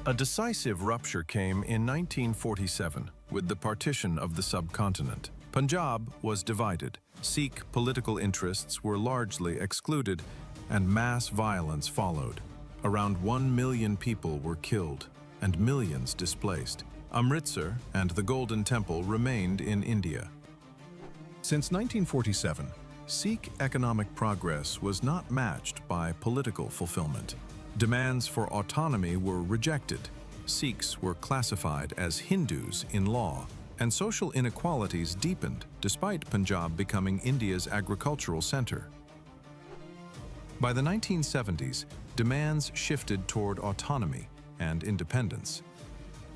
A decisive rupture came in 1947 with the partition of the subcontinent. Punjab was divided, Sikh political interests were largely excluded, and mass violence followed. Around 1 million people were killed and millions displaced. Amritsar and the Golden Temple remained in India. Since 1947, Sikh economic progress was not matched by political fulfillment. Demands for autonomy were rejected. Sikhs were classified as Hindus in law, and social inequalities deepened despite Punjab becoming India's agricultural center. By the 1970s, demands shifted toward autonomy and independence.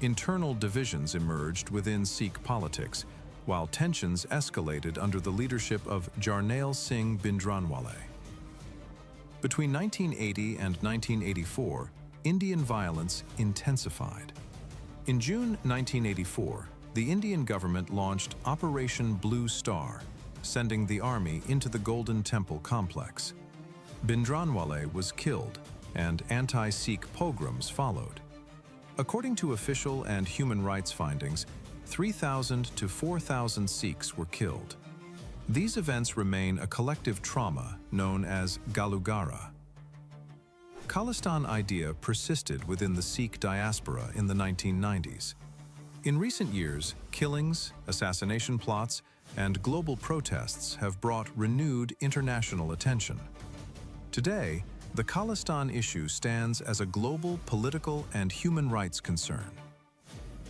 Internal divisions emerged within Sikh politics, while tensions escalated under the leadership of Jarnail Singh Bhindranwale. Between 1980 and 1984, Indian violence intensified. In June 1984, the Indian government launched Operation Blue Star, sending the army into the Golden Temple complex. Bhindranwale was killed, and anti-Sikh pogroms followed. According to official and human rights findings, 3,000 to 4,000 Sikhs were killed. These events remain a collective trauma known as Galugara. Khalistan idea persisted within the Sikh diaspora in the 1990s. In recent years, killings, assassination plots, and global protests have brought renewed international attention. Today, the Khalistan issue stands as a global political and human rights concern.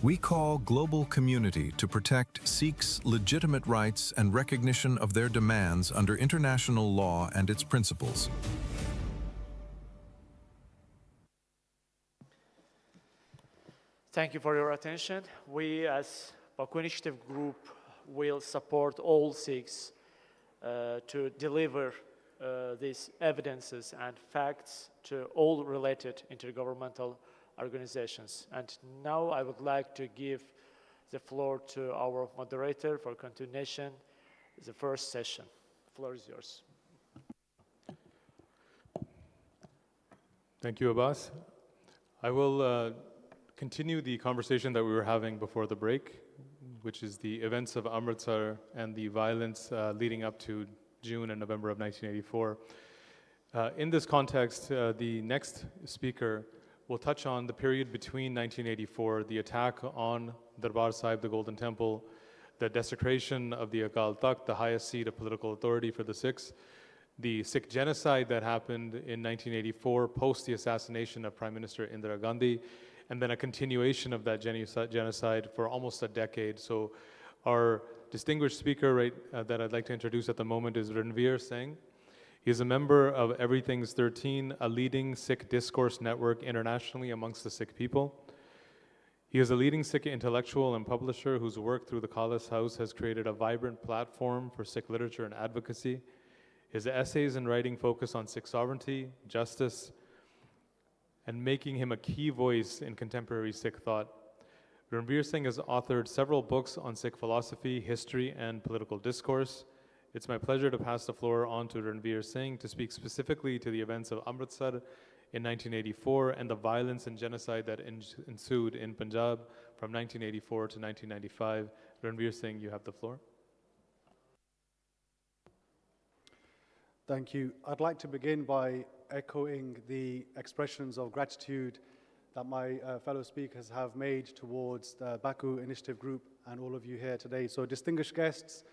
We call global community to protect Sikhs' legitimate rights and recognition of their demands under international law and its principles. Thank you for your attention. We as Baku Initiative Group will support all Sikhs to deliver these evidences and facts to all related intergovernmental organizations. And now I would like to give the floor to our moderator for continuation, the first session. The floor is yours. Thank you, Abbas. I will continue the conversation that we were having before the break, which is the events of Amritsar and the violence leading up to June and November of 1984. In this context, the next speaker will touch on the period between 1984, the attack on Darbar Sahib, the Golden Temple, the desecration of the Akal Takht, the highest seat of political authority for the Sikhs, the Sikh genocide that happened in 1984 post the assassination of Prime Minister Indira Gandhi, and then a continuation of that genocide for almost a decade. So our distinguished speaker that I'd like to introduce at the moment is Ranveer Singh. He is a member of Everything's 13, a leading Sikh discourse network internationally amongst the Sikh people. He is a leading Sikh intellectual and publisher whose work through the Khalis House has created a vibrant platform for Sikh literature and advocacy. His essays and writing focus on Sikh sovereignty, justice, and making him a key voice in contemporary Sikh thought. Ranveer Singh has authored several books on Sikh philosophy, history, and political discourse. It's my pleasure to pass the floor on to Ranveer Singh to speak specifically to the events of Amritsar in 1984 and the violence and genocide that ensued in Punjab from 1984 to 1995. Ranveer Singh, you have the floor. Thank you. I'd like to begin by echoing the expressions of gratitude that my fellow speakers have made towards the Baku Initiative Group and all of you here today. So distinguished guests,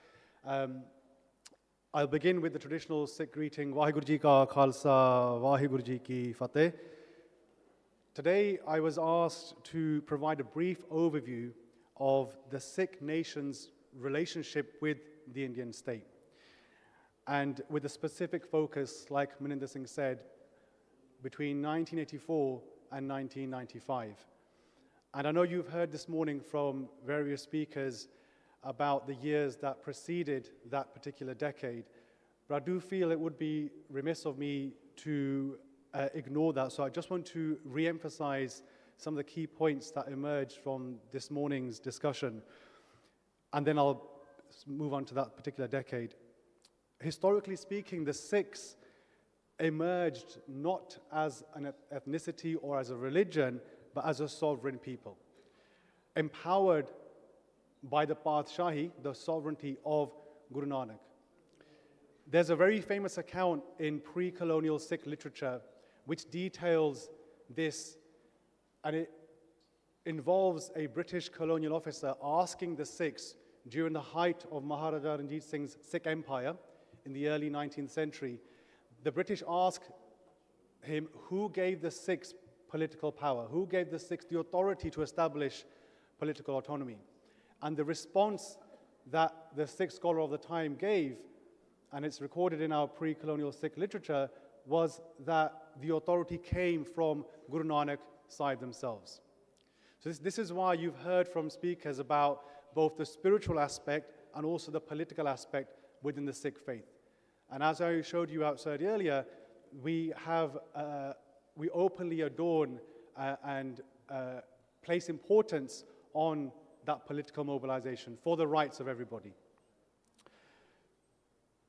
I'll begin with the traditional Sikh greeting, Vaheguru Ji Ka Khalsa, Vaheguru Ji Ki Fateh. Today, I was asked to provide a brief overview of the Sikh nation's relationship with the Indian state, and with a specific focus, like Maninder Singh said, between 1984 and 1995. And I know you've heard this morning from various speakers about the years that preceded that particular decade, but I do feel it would be remiss of me to ignore that. So I just want to re-emphasize some of the key points that emerged from this morning's discussion, and then I'll move on to that particular decade. Historically speaking, the Sikhs emerged not as an ethnicity or as a religion, but as a sovereign people, empowered by the Padshahi, the sovereignty of Guru Nanak. There's a very famous account in pre-colonial Sikh literature which details this, and it involves a British colonial officer asking the Sikhs during the height of Maharaja Ranjit Singh's Sikh Empire in the early 19th century. The British asked him who gave the Sikhs political power, who gave the Sikhs the authority to establish political autonomy. And the response that the Sikh scholar of the time gave, and it's recorded in our pre-colonial Sikh literature, was that the authority came from Guru Nanak Sahib themselves. So this is why you've heard from speakers about both the spiritual aspect and also the political aspect within the Sikh faith. And as I showed you outside earlier, we openly adorn and place importance on that political mobilization for the rights of everybody.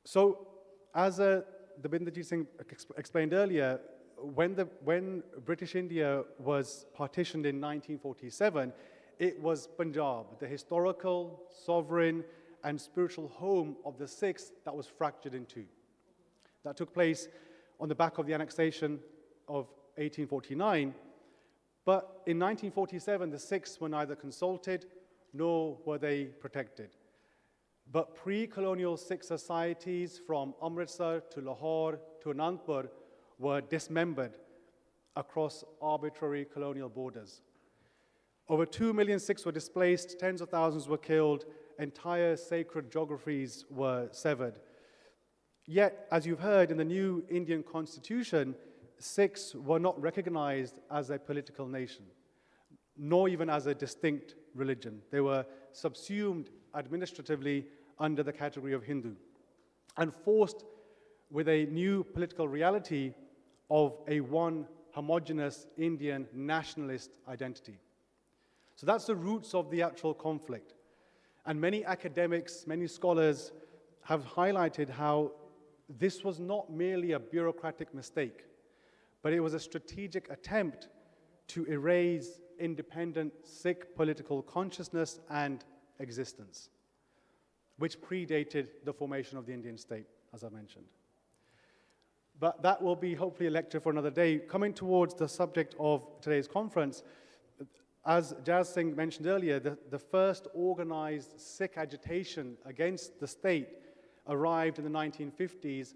So, as Dabinderjit Singh explained earlier, when British India was partitioned in 1947, it was Punjab, the historical, sovereign, and spiritual home of the Sikhs, that was fractured in two. That took place on the back of the annexation of 1849. But in 1947, the Sikhs were neither consulted nor were they protected. But pre-colonial Sikh societies from Amritsar to Lahore to Anandpur were dismembered across arbitrary colonial borders. Over 2 million Sikhs were displaced, tens of thousands were killed, entire sacred geographies were severed. Yet, as you've heard, in the new Indian constitution, Sikhs were not recognized as a political nation, nor even as a distinct religion. They were subsumed administratively under the category of Hindu and forced with a new political reality of a one homogeneous Indian nationalist identity. So that's the roots of the actual conflict. And many academics, many scholars have highlighted how this was not merely a bureaucratic mistake, but it was a strategic attempt to erase independent Sikh political consciousness and existence, which predated the formation of the Indian state, as I mentioned. But that will be hopefully a lecture for another day. Coming towards the subject of today's conference, as Jaz Singh mentioned earlier, the first organized Sikh agitation against the state arrived in the 1950s,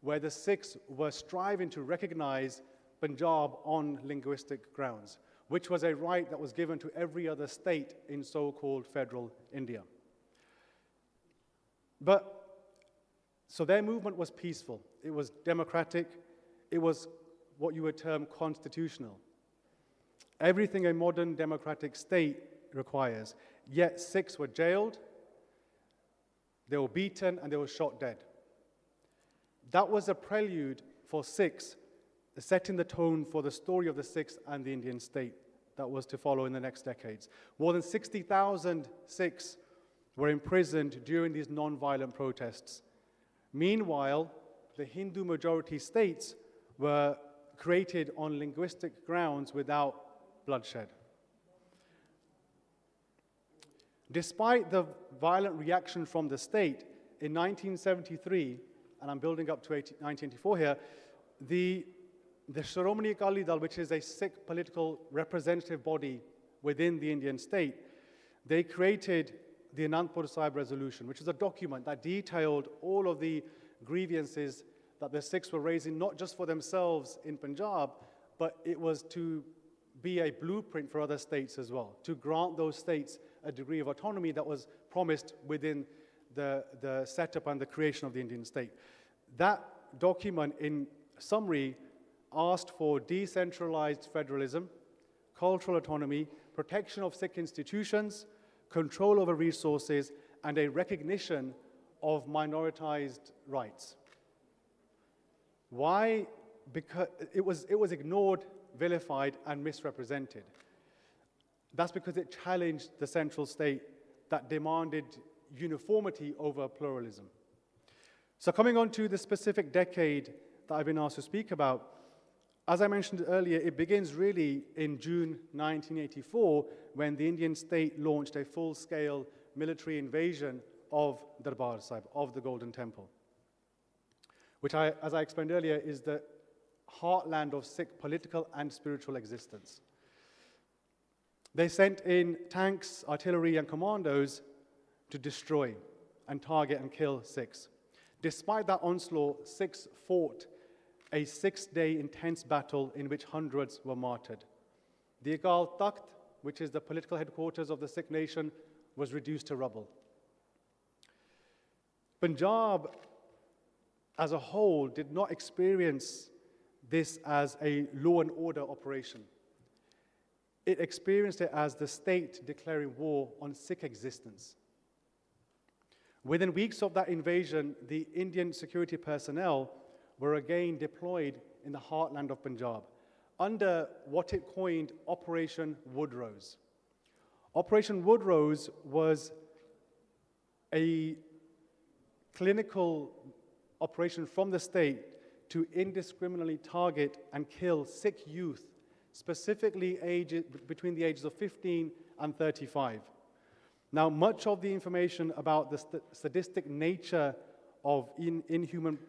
where the Sikhs were striving to recognize Punjab on linguistic grounds, which was a right that was given to every other state in so-called federal India. So their movement was peaceful, it was democratic, it was what you would term constitutional. Everything a modern democratic state requires. Yet Sikhs were jailed, they were beaten, and they were shot dead. That was a prelude for Sikhs, setting the tone for the story of the Sikhs and the Indian state that was to follow in the next decades. More than 60,000 Sikhs were imprisoned during these non-violent protests. Meanwhile, the Hindu majority states were created on linguistic grounds without bloodshed. Despite the violent reaction from the state, in 1973, and I'm building up to 1984 here, the Shiromani Akali Dal, which is a Sikh political representative body within the Indian state, they created the Anandpur Sahib Resolution, which is a document that detailed all of the grievances that the Sikhs were raising, not just for themselves in Punjab, but it was to be a blueprint for other states as well, to grant those states a degree of autonomy that was promised within the setup and the creation of the Indian state. That document, in summary, asked for decentralized federalism, cultural autonomy, protection of Sikh institutions, control over resources, and a recognition of minoritized rights. Why? Because it was ignored, vilified, and misrepresented. That's because it challenged the central state that demanded uniformity over pluralism. So coming on to the specific decade that I've been asked to speak about, as I mentioned earlier, it begins really in June 1984 when the Indian state launched a full-scale military invasion of Darbar Sahib, of the Golden Temple, which, as I explained earlier, is the heartland of Sikh political and spiritual existence. They sent in tanks, artillery, and commandos to destroy and target and kill Sikhs. Despite that onslaught, Sikhs fought a 6-day intense battle in which hundreds were martyred. The Akal Takht, which is the political headquarters of the Sikh nation, was reduced to rubble. Punjab as a whole did not experience this as a law and order operation. It experienced it as the state declaring war on Sikh existence. Within weeks of that invasion, the Indian security personnel were again deployed in the heartland of Punjab under what it coined Operation Woodrose. Operation Woodrose was a clinical operation from the state to indiscriminately target and kill Sikh youth, specifically between the ages of 15 and 35. Now, much of the information about the sadistic nature of inhuman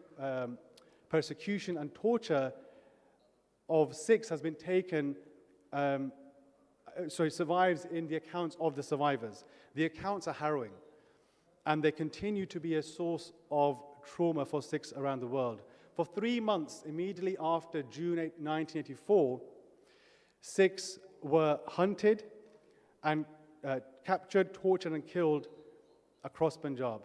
persecution and torture of Sikhs has been taken, survives in the accounts of the survivors. The accounts are harrowing, and they continue to be a source of trauma for Sikhs around the world. For 3 months, immediately after June 8, 1984, Sikhs were hunted and captured, tortured, and killed across Punjab.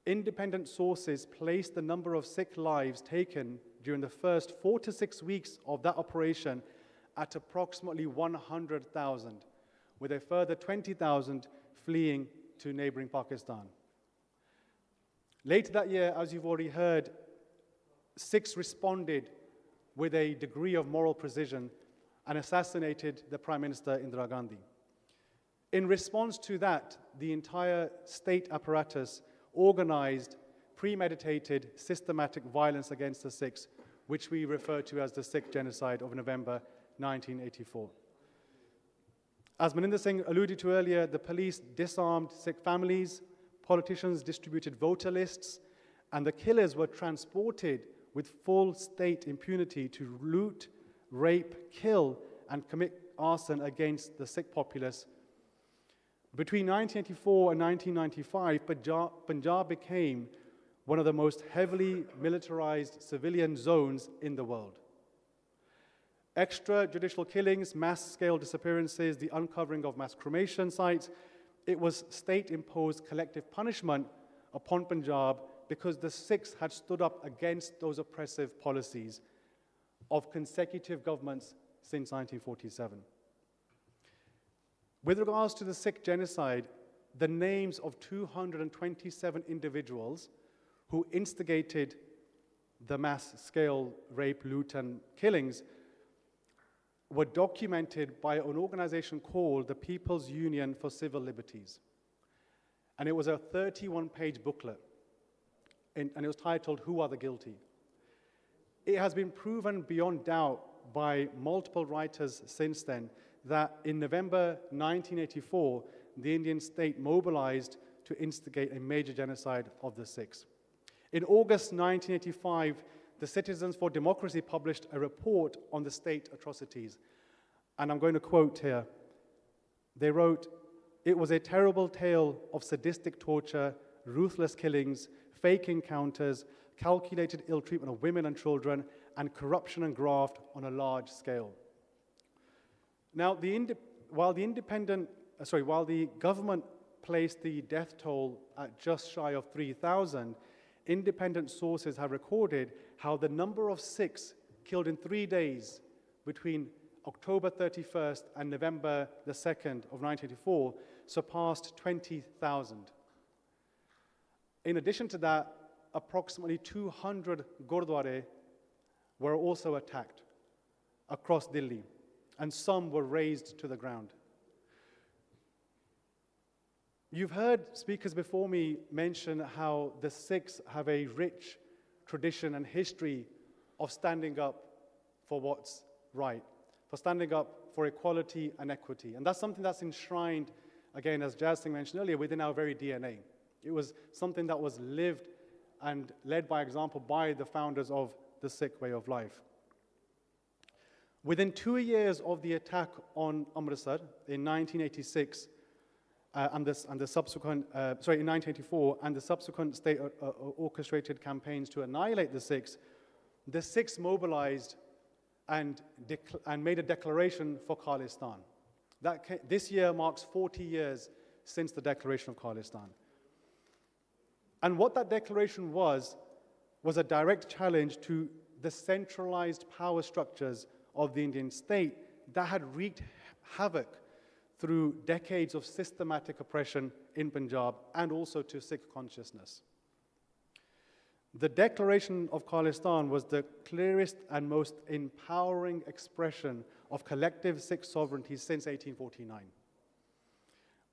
Independent sources placed the number of Sikh lives taken during the first 4 to 6 weeks of that operation at approximately 100,000, with a further 20,000 fleeing to neighboring Pakistan. Later that year, as you've already heard, Sikhs responded with a degree of moral precision and assassinated the Prime Minister Indira Gandhi. In response to that, the entire state apparatus organized, premeditated, systematic violence against the Sikhs, which we refer to as the Sikh genocide of November 1984. As Maninder Singh alluded to earlier, the police disarmed Sikh families, politicians distributed voter lists, and the killers were transported with full state impunity to loot, rape, kill, and commit arson against the Sikh populace. Between 1984 and 1995, Punjab became one of the most heavily militarized civilian zones in the world. Extrajudicial killings, mass-scale disappearances, the uncovering of mass cremation sites, it was state-imposed collective punishment upon Punjab because the Sikhs had stood up against those oppressive policies of consecutive governments since 1947. With regards to the Sikh genocide, the names of 227 individuals who instigated the mass-scale rape, loot, and killings were documented by an organization called the People's Union for Civil Liberties. And it was a 31-page booklet, and it was titled, "Who Are the Guilty?" It has been proven beyond doubt by multiple writers since then that in November 1984, the Indian state mobilized to instigate a major genocide of the Sikhs. In August 1985, the Citizens for Democracy published a report on the state atrocities. And I'm going to quote here. They wrote, "It was a terrible tale of sadistic torture, ruthless killings, fake encounters, calculated ill treatment of women and children, and corruption and graft on a large scale." Now, while the government placed the death toll at just shy of 3,000, independent sources have recorded how the number of Sikhs killed in 3 days between October 31st and November the 2nd of 1984 surpassed 20,000. In addition to that, approximately 200 gurdwara were also attacked across Delhi, and some were razed to the ground. You've heard speakers before me mention how the Sikhs have a rich tradition and history of standing up for what's right, for standing up for equality and equity. And that's something that's enshrined, again, as Jaz Singh mentioned earlier, within our very DNA. It was something that was lived and led by example by the founders of the Sikh way of life. Within 2 years of the attack on Amritsar in 1986, in 1984, and the subsequent state orchestrated campaigns to annihilate the Sikhs mobilized and made a declaration for Khalistan. This year marks 40 years since the declaration of Khalistan. And what that declaration was a direct challenge to the centralized power structures of the Indian state that had wreaked havoc through decades of systematic oppression in Punjab and also to Sikh consciousness. The declaration of Khalistan was the clearest and most empowering expression of collective Sikh sovereignty since 1849,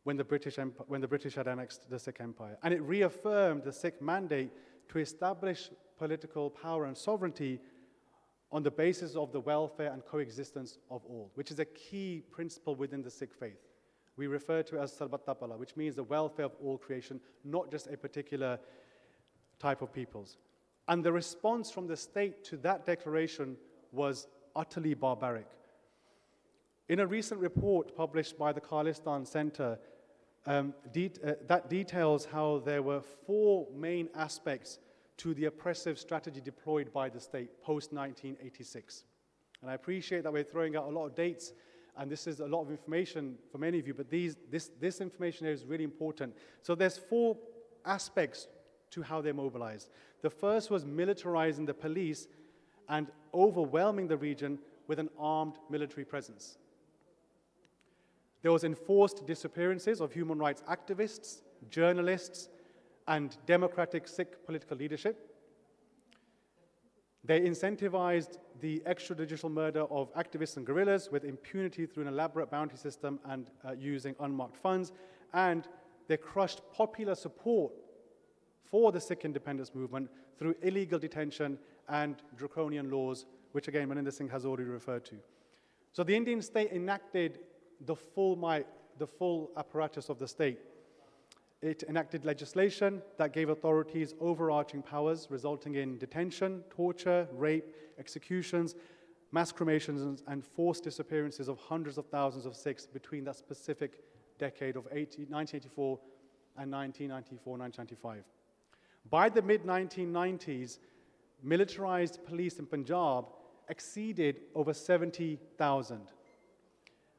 when the British had annexed the Sikh Empire. And it reaffirmed the Sikh mandate to establish political power and sovereignty on the basis of the welfare and coexistence of all, which is a key principle within the Sikh faith. We refer to it as Sarbatta Pala, which means the welfare of all creation, not just a particular type of peoples. And the response from the state to that declaration was utterly barbaric. In a recent report published by the Khalistan Center, that details how there were 4 main aspects to the oppressive strategy deployed by the state post-1986. And I appreciate that we're throwing out a lot of dates, and this is a lot of information for many of you, but this information here is really important. So there's 4 aspects to how they mobilized. The first was militarizing the police and overwhelming the region with an armed military presence. There was enforced disappearances of human rights activists, journalists, and democratic Sikh political leadership. They incentivized the extrajudicial murder of activists and guerrillas with impunity through an elaborate bounty system and using unmarked funds. And they crushed popular support for the Sikh independence movement through illegal detention and draconian laws, which again, Maninder Singh has already referred to. So the Indian state enacted the full might, the full apparatus of the state. It enacted legislation that gave authorities overarching powers, resulting in detention, torture, rape, executions, mass cremations, and forced disappearances of hundreds of thousands of Sikhs between that specific decade of 1984 and 1994-1995. By the mid-1990s, militarized police in Punjab exceeded over 70,000,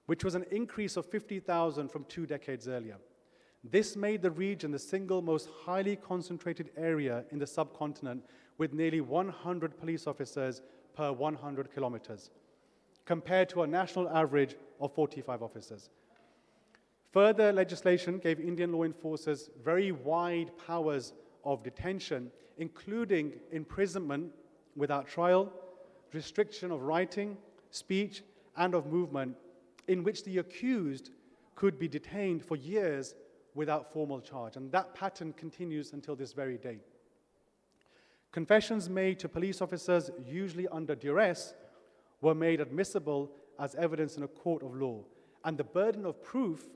which was an increase of 50,000 from 2 decades earlier. This made the region the single most highly concentrated area in the subcontinent, with nearly 100 police officers per 100 kilometers, compared to a national average of 45 officers. Further legislation gave Indian law enforcers very wide powers of detention, including imprisonment without trial, restriction of writing, speech, and of movement, in which the accused could be detained for years without formal charge. And that pattern continues until this very day. Confessions made to police officers, usually under duress, were made admissible as evidence in a court of law, and the burden of proof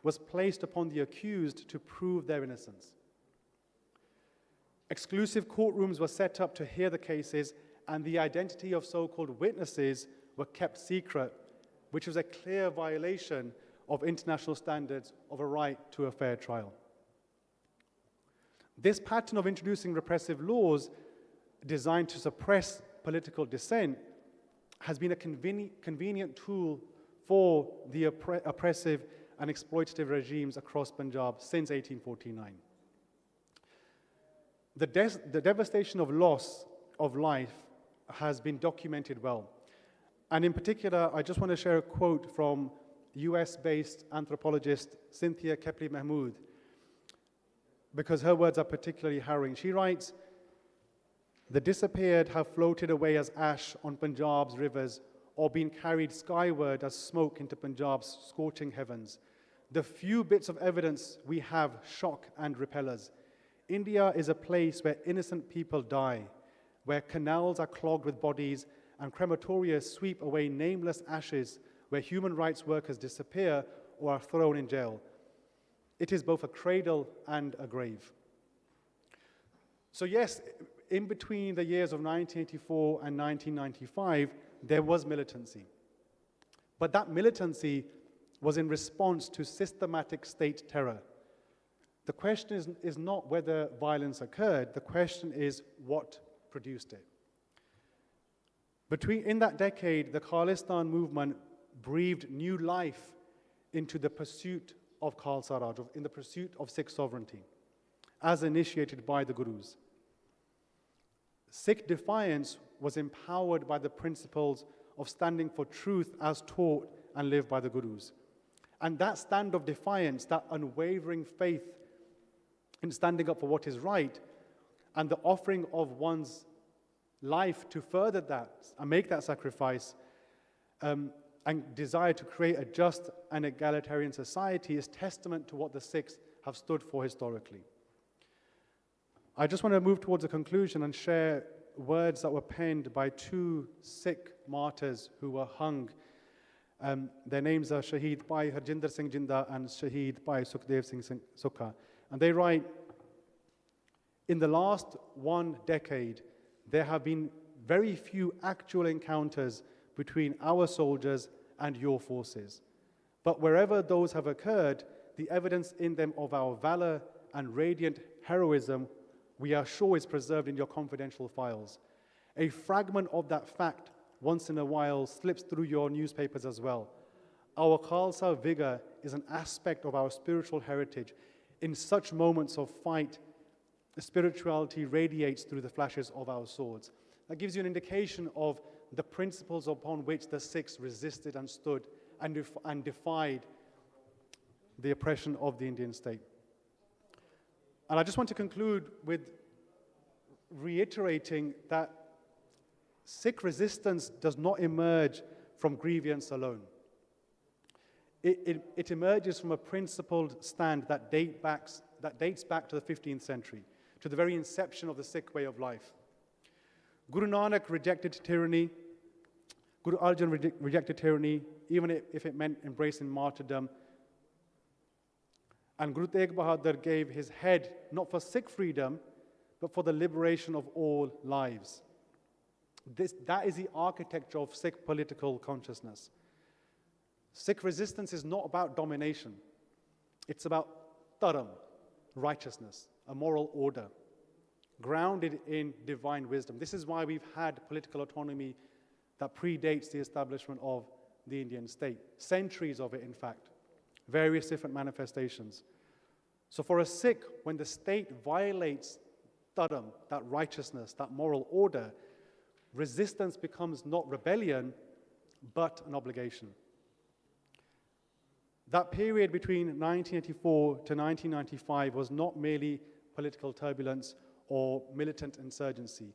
was placed upon the accused to prove their innocence. Exclusive courtrooms were set up to hear the cases, and the identity of so-called witnesses were kept secret, which was a clear violation of international standards of a right to a fair trial. This pattern of introducing repressive laws designed to suppress political dissent has been a convenient tool for the oppressive and exploitative regimes across Punjab since 1849. The devastation of loss of life has been documented well. And in particular, I just want to share a quote from US-based anthropologist Cynthia Kepley-Mahmood, because her words are particularly harrowing. She writes, "The disappeared have floated away as ash on Punjab's rivers or been carried skyward as smoke into Punjab's scorching heavens. The few bits of evidence we have shock and repel us. India is a place where innocent people die, where canals are clogged with bodies and crematoria sweep away nameless ashes, where human rights workers disappear or are thrown in jail. It is both a cradle and a grave." So yes, in between the years of 1984 and 1995, there was militancy. But that militancy was in response to systematic state terror. The question is not whether violence occurred, the question is what produced it. In that decade, the Khalistan movement breathed new life into the pursuit of Khalsa Raj, in the pursuit of Sikh sovereignty, as initiated by the Gurus. Sikh defiance was empowered by the principles of standing for truth as taught and lived by the Gurus. And that stand of defiance, that unwavering faith in standing up for what is right, and the offering of one's life to further that and make that sacrifice, and desire to create a just and egalitarian society is testament to what the Sikhs have stood for historically. I just want to move towards a conclusion and share words that were penned by two Sikh martyrs who were hung. Their names are Shaheed Bhai Harjinder Singh Jinda and Shaheed Bhai Sukhdev Singh Sukha. And they write, "In the last 1 decade, there have been very few actual encounters between our soldiers and your forces. But wherever those have occurred, the evidence in them of our valor and radiant heroism, we are sure is preserved in your confidential files. A fragment of that fact once in a while slips through your newspapers as well. Our Khalsa vigor is an aspect of our spiritual heritage. In such moments of fight, spirituality radiates through the flashes of our swords." That gives you an indication of the principles upon which the Sikhs resisted and stood and defied the oppression of the Indian state. And I just want to conclude with reiterating that Sikh resistance does not emerge from grievance alone. It emerges from a principled stand that dates back to the 15th century, to the very inception of the Sikh way of life. Guru Nanak rejected tyranny. Guru Arjan rejected tyranny, even if it meant embracing martyrdom. And Guru Tegh Bahadur gave his head not for Sikh freedom, but for the liberation of all lives. That is the architecture of Sikh political consciousness. Sikh resistance is not about domination. It's about dharam, righteousness, a moral order, grounded in divine wisdom. This is why we've had political autonomy that predates the establishment of the Indian state. Centuries of it, in fact. Various different manifestations. So for a Sikh, when the state violates dharam, that righteousness, that moral order, resistance becomes not rebellion, but an obligation. That period between 1984 to 1995 was not merely political turbulence or militant insurgency.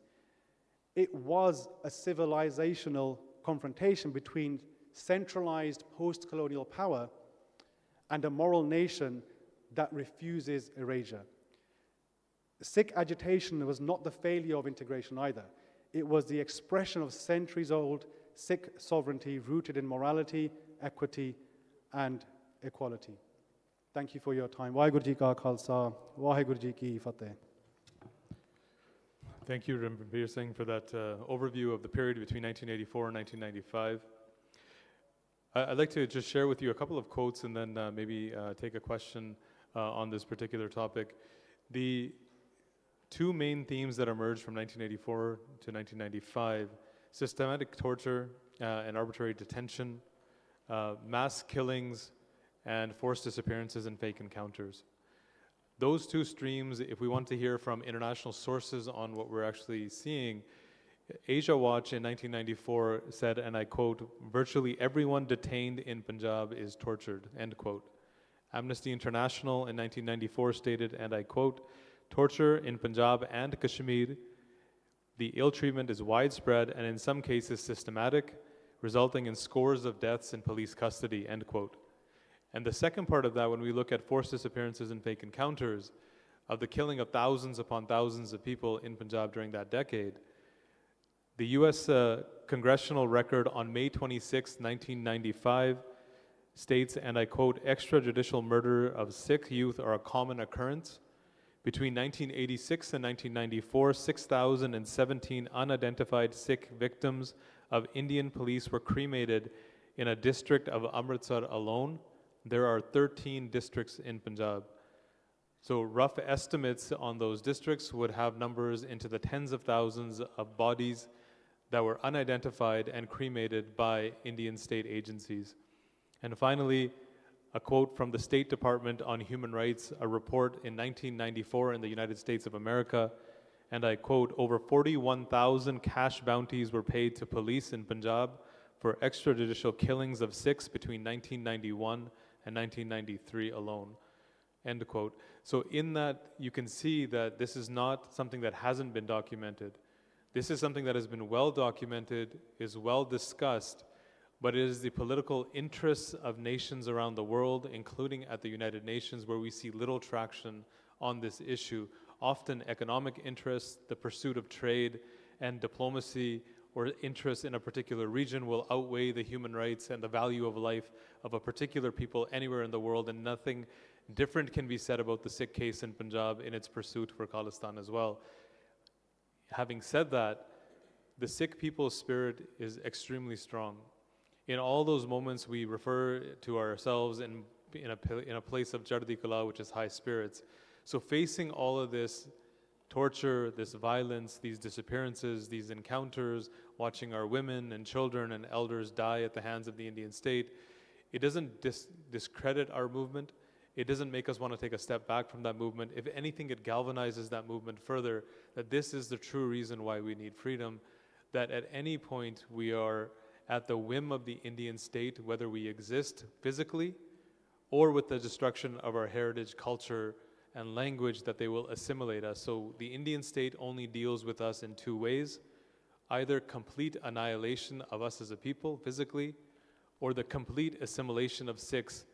it was a civilizational confrontation between centralized post-colonial power and a moral nation that refuses erasure. Sikh agitation was not the failure of integration either. It was the expression of centuries-old Sikh sovereignty rooted in morality, equity, and equality. Thank you for your time. Waheguru Ji Ka Khalsa, Waheguru Ji Ki Fateh. Thank you, Ranbir Singh, for that overview of the period between 1984 and 1995. I'd like to just share with you a couple of quotes and then maybe take a question on this particular topic. The two main themes that emerged from 1984 to 1995, systematic torture and arbitrary detention, mass killings, and forced disappearances and fake encounters. Those two streams, if we want to hear from international sources on what we're actually seeing, Asia Watch in 1994 said, and I quote, "Virtually everyone detained in Punjab is tortured," end quote. Amnesty International in 1994 stated, and I quote, "Torture in Punjab and Kashmir, the ill treatment is widespread and in some cases systematic, resulting in scores of deaths in police custody," end quote. And the second part of that, when we look at forced disappearances and fake encounters, of the killing of thousands upon thousands of people in Punjab during that decade, the US congressional record on May 26, 1995 states, and I quote, "Extrajudicial murder of Sikh youth are a common occurrence. Between 1986 and 1994, 6,017 unidentified Sikh victims of Indian police were cremated in a district of Amritsar alone. There are 13 districts in Punjab." So rough estimates on those districts would have numbers into the tens of thousands of bodies that were unidentified and cremated by Indian state agencies. And finally, a quote from the State Department on Human Rights, a report in 1994 in the United States of America, and I quote, "Over 41,000 cash bounties were paid to police in Punjab for extrajudicial killings of Sikhs between 1991 and 1993 alone," end quote. So in that, you can see that this is not something that hasn't been documented. This is something that has been well documented, is well discussed, but it is the political interests of nations around the world, including at the United Nations, where we see little traction on this issue. Often economic interests, the pursuit of trade and diplomacy, or interest in a particular region will outweigh the human rights and the value of life of a particular people anywhere in the world, and nothing different can be said about the Sikh case in Punjab in its pursuit for Khalistan as well. Having said that, the Sikh people's spirit is extremely strong. In all those moments, we refer to ourselves in a place of Chardi Kala, which is high spirits. So facing all of this torture, this violence, these disappearances, these encounters, watching our women and children and elders die at the hands of the Indian state, it doesn't discredit our movement. It doesn't make us want to take a step back from that movement. If anything, it galvanizes that movement further, that this is the true reason why we need freedom, that at any point we are at the whim of the Indian state, whether we exist physically or with the destruction of our heritage, culture, and language, that they will assimilate us. So the Indian state only deals with us in two ways: either complete annihilation of us as a people physically, or the complete assimilation of Sikhs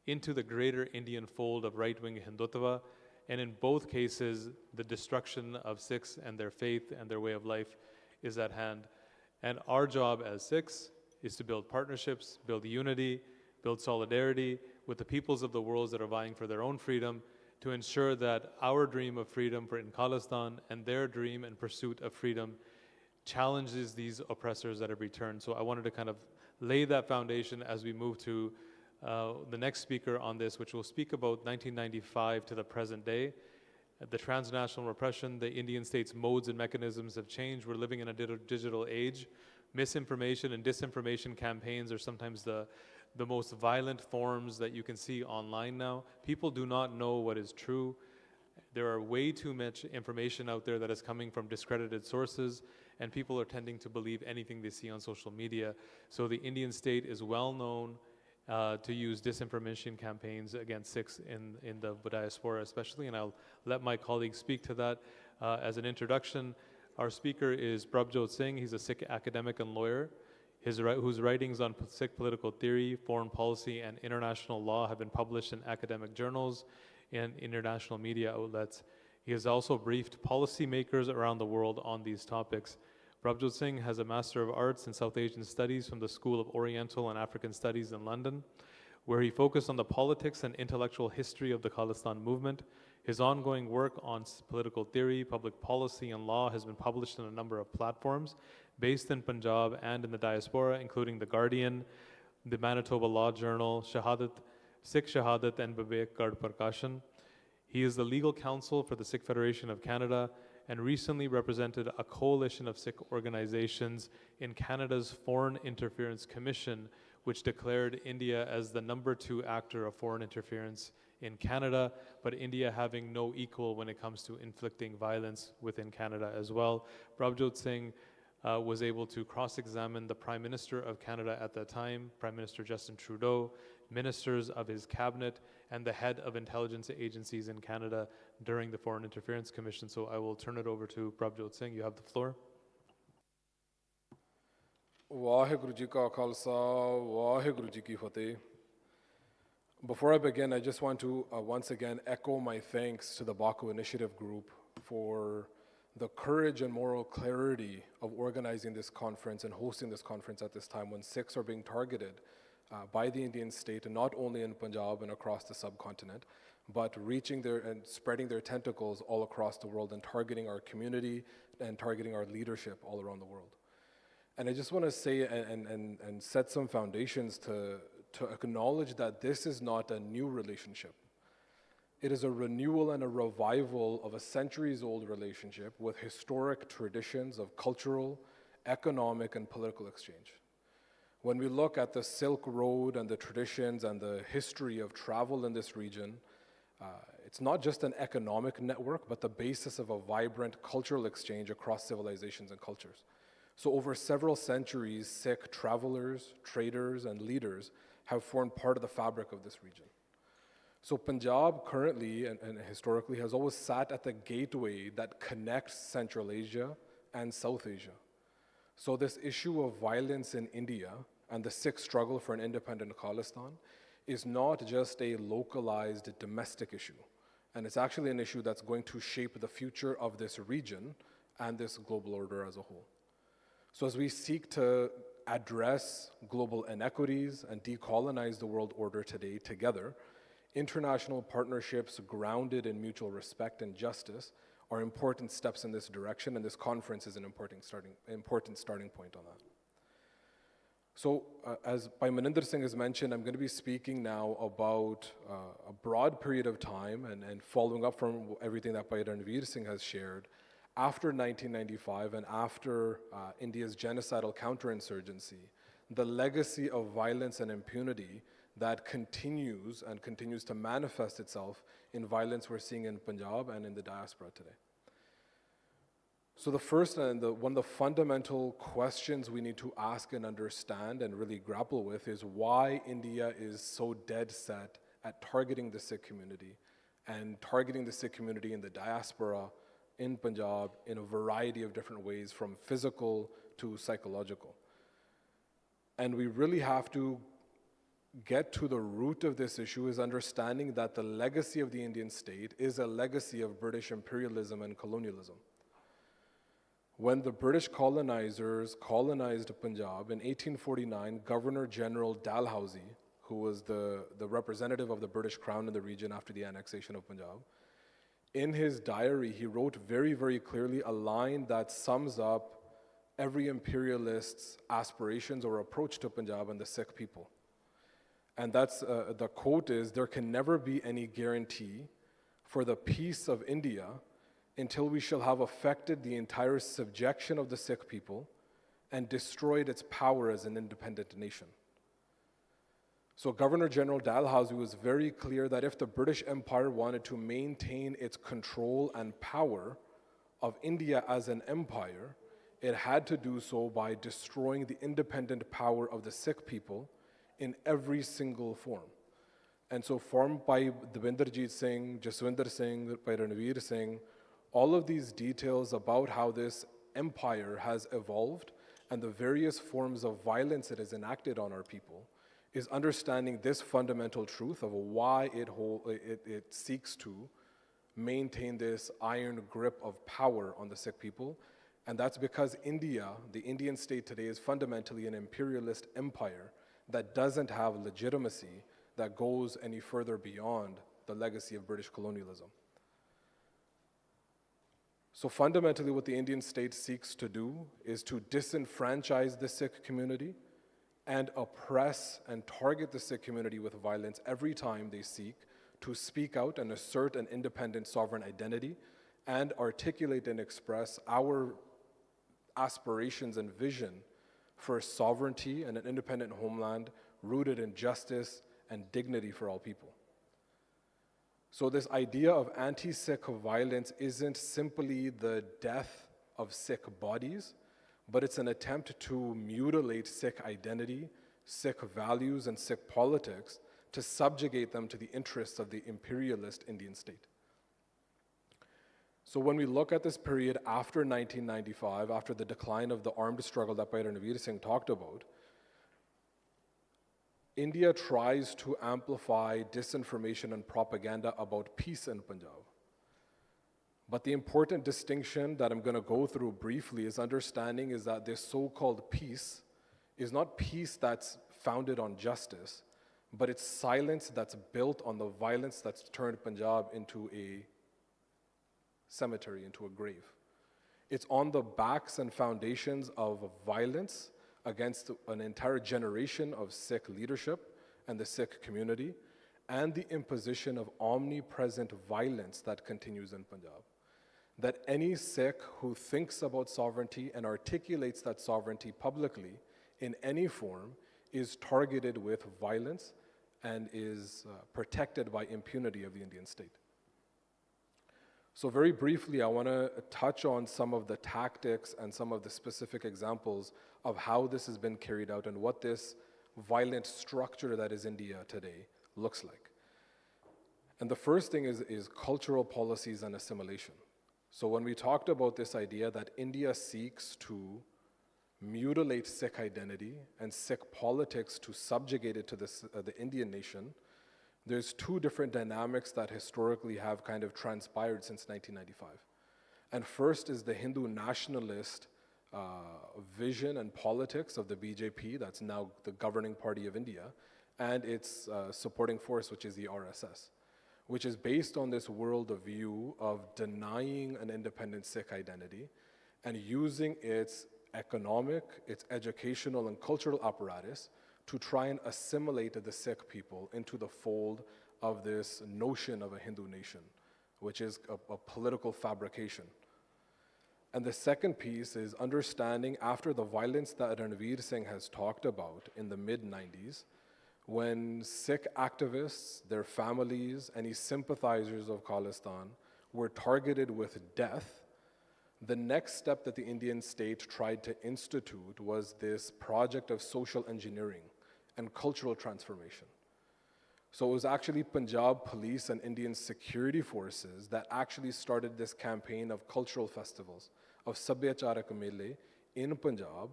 into the greater Indian fold of right-wing Hindutva. And in both cases, the destruction of Sikhs and their faith and their way of life is at hand. And our job as Sikhs is to build partnerships, build unity, build solidarity with the peoples of the world that are vying for their own freedom, to ensure that our dream of freedom for in Khalistan and their dream and pursuit of freedom challenges these oppressors that have returned. So I wanted to kind of lay that foundation as we move to the next speaker on this, which will speak about 1995 to the present day. The transnational repression, the Indian state's modes and mechanisms have changed. We're living in a digital age. Misinformation and disinformation campaigns are sometimes the most violent forms that you can see online now. People do not know what is true. There are way too much information out there that is coming from discredited sources, and people are tending to believe anything they see on social media. So the Indian state is well known to use disinformation campaigns against Sikhs in the diaspora especially, and I'll let my colleagues speak to that as an introduction. Our speaker is Prabjot Singh. He's a Sikh academic and lawyer, whose writings on Sikh political theory, foreign policy, and international law have been published in academic journals and international media outlets. He has also briefed policymakers around the world on these topics. Prabjot Singh has a Master of Arts in South Asian Studies from the School of Oriental and African Studies in London, where he focused on the politics and intellectual history of the Khalistan movement. His ongoing work on political theory, public policy, and law has been published on a number of platforms based in Punjab and in the diaspora, including The Guardian, the Manitoba Law Journal, Shahadat, Sikh Shahadat, and Vivek Gad Prakashan. He is the legal counsel for the Sikh Federation of Canada and recently represented a coalition of Sikh organizations in Canada's Foreign Interference Commission, which declared India as the #2 actor of foreign interference in Canada, but India having no equal when it comes to inflicting violence within Canada as well. Prabjot Singh was able to cross-examine the Prime Minister of Canada at that time, Prime Minister Justin Trudeau, ministers of his cabinet, and the head of intelligence agencies in Canada during the Foreign Interference Commission. So I will turn it over to Prabjot Singh. You have the floor. Vaheguru Ji Ka Khalsa, Vaheguru Ji Ki Fateh. Before I begin, I just want to once again echo my thanks to the Baku Initiative Group for the courage and moral clarity of organizing this conference and hosting this conference at this time when Sikhs are being targeted by the Indian state, and not only in Punjab and across the subcontinent, but reaching their and spreading their tentacles all across the world and targeting our community and targeting our leadership all around the world. And I just want to say and set some foundations to acknowledge that this is not a new relationship. It is a renewal and a revival of a centuries-old relationship with historic traditions of cultural, economic, and political exchange. When we look at the Silk Road and the traditions and the history of travel in this region, it's not just an economic network, but the basis of a vibrant cultural exchange across civilizations and cultures. So over several centuries, Sikh travelers, traders, and leaders have formed part of the fabric of this region. So Punjab currently and historically has always sat at the gateway that connects Central Asia and South Asia. So this issue of violence in India and the Sikh struggle for an independent Khalistan is not just a localized domestic issue, and it's actually an issue that's going to shape the future of this region and this global order as a whole. So as we seek to address global inequities and decolonize the world order today together, international partnerships grounded in mutual respect and justice are important steps in this direction, and this conference is an important starting point on that. So as Bhai Maninder Singh has mentioned, I'm going to be speaking now about a broad period of time and following up from everything that Bhai Ranveer Singh has shared. After 1995 and after India's genocidal counterinsurgency, the legacy of violence and impunity that continues to manifest itself in violence we're seeing in Punjab and in the diaspora today. So the first and one of the fundamental questions we need to ask and understand and really grapple with is why India is so dead set at targeting the Sikh community and targeting the Sikh community in the diaspora in Punjab in a variety of different ways, from physical to psychological. And we really have to get to the root of this issue, is understanding that the legacy of the Indian state is a legacy of British imperialism and colonialism. When the British colonizers colonized Punjab in 1849, Governor General Dalhousie, who was the representative of the British Crown in the region after the annexation of Punjab, in his diary, he wrote very, very clearly a line that sums up every imperialist's aspirations or approach to Punjab and the Sikh people. And that's, the quote is, "There can never be any guarantee for the peace of India until we shall have affected the entire subjection of the Sikh people and destroyed its power as an independent nation." So Governor General Dalhousie was very clear that if the British Empire wanted to maintain its control and power of India as an empire, it had to do so by destroying the independent power of the Sikh people in every single form. And so formed by Devinderjeet Singh, Jaswinder Singh, by Ranveer Singh, all of these details about how this empire has evolved and the various forms of violence it has enacted on our people is understanding this fundamental truth of why it seeks to maintain this iron grip of power on the Sikh people. And that's because India, the Indian state today, is fundamentally an imperialist empire that doesn't have legitimacy that goes any further beyond the legacy of British colonialism. So fundamentally what the Indian state seeks to do is to disenfranchise the Sikh community and oppress and target the Sikh community with violence every time they seek to speak out and assert an independent sovereign identity and articulate and express our aspirations and vision for sovereignty and an independent homeland rooted in justice and dignity for all people. So this idea of anti-Sikh violence isn't simply the death of Sikh bodies, but it's an attempt to mutilate Sikh identity, Sikh values, and Sikh politics to subjugate them to the interests of the imperialist Indian state. So when we look at this period after 1995, after the decline of the armed struggle that Bhai Ranveer Singh talked about, India tries to amplify disinformation and propaganda about peace in Punjab. But the important distinction that I'm going to go through briefly is understanding is that this so-called peace is not peace that's founded on justice, but it's silence that's built on the violence that's turned Punjab into a cemetery, into a grave. It's on the backs and foundations of violence against an entire generation of Sikh leadership and the Sikh community, and the imposition of omnipresent violence that continues in Punjab. That any Sikh who thinks about sovereignty and articulates that sovereignty publicly in any form is targeted with violence and is protected by impunity of the Indian state. So very briefly, I want to touch on some of the tactics and some of the specific examples of how this has been carried out and what this violent structure that is India today looks like. And the first thing is cultural policies and assimilation. So when we talked about this idea that India seeks to mutilate Sikh identity and Sikh politics to subjugate it to the Indian nation, there's two different dynamics that historically have kind of transpired since 1995. And first is the Hindu nationalist vision and politics of the BJP, that's now the governing party of India, and its supporting force, which is the RSS, which is based on this worldview of denying an independent Sikh identity and using its economic, its educational and cultural apparatus to try and assimilate the Sikh people into the fold of this notion of a Hindu nation, which is a political fabrication. And the second piece is understanding after the violence that Ranveer Singh has talked about in the mid-90s, when Sikh activists, their families, any sympathizers of Khalistan were targeted with death, the next step that the Indian state tried to institute was this project of social engineering and cultural transformation. So it was actually Punjab police and Indian security forces that actually started this campaign of cultural festivals, of Sabyacharak Mele in Punjab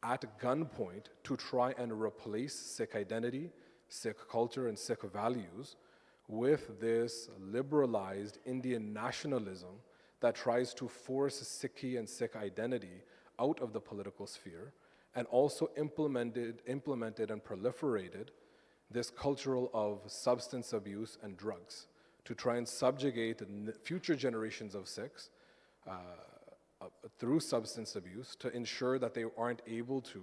at gunpoint to try and replace Sikh identity, Sikh culture, and Sikh values with this liberalized Indian nationalism that tries to force Sikhi and Sikh identity out of the political sphere, and also implemented and proliferated this cultural of substance abuse and drugs to try and subjugate future generations of Sikhs through substance abuse to ensure that they aren't able to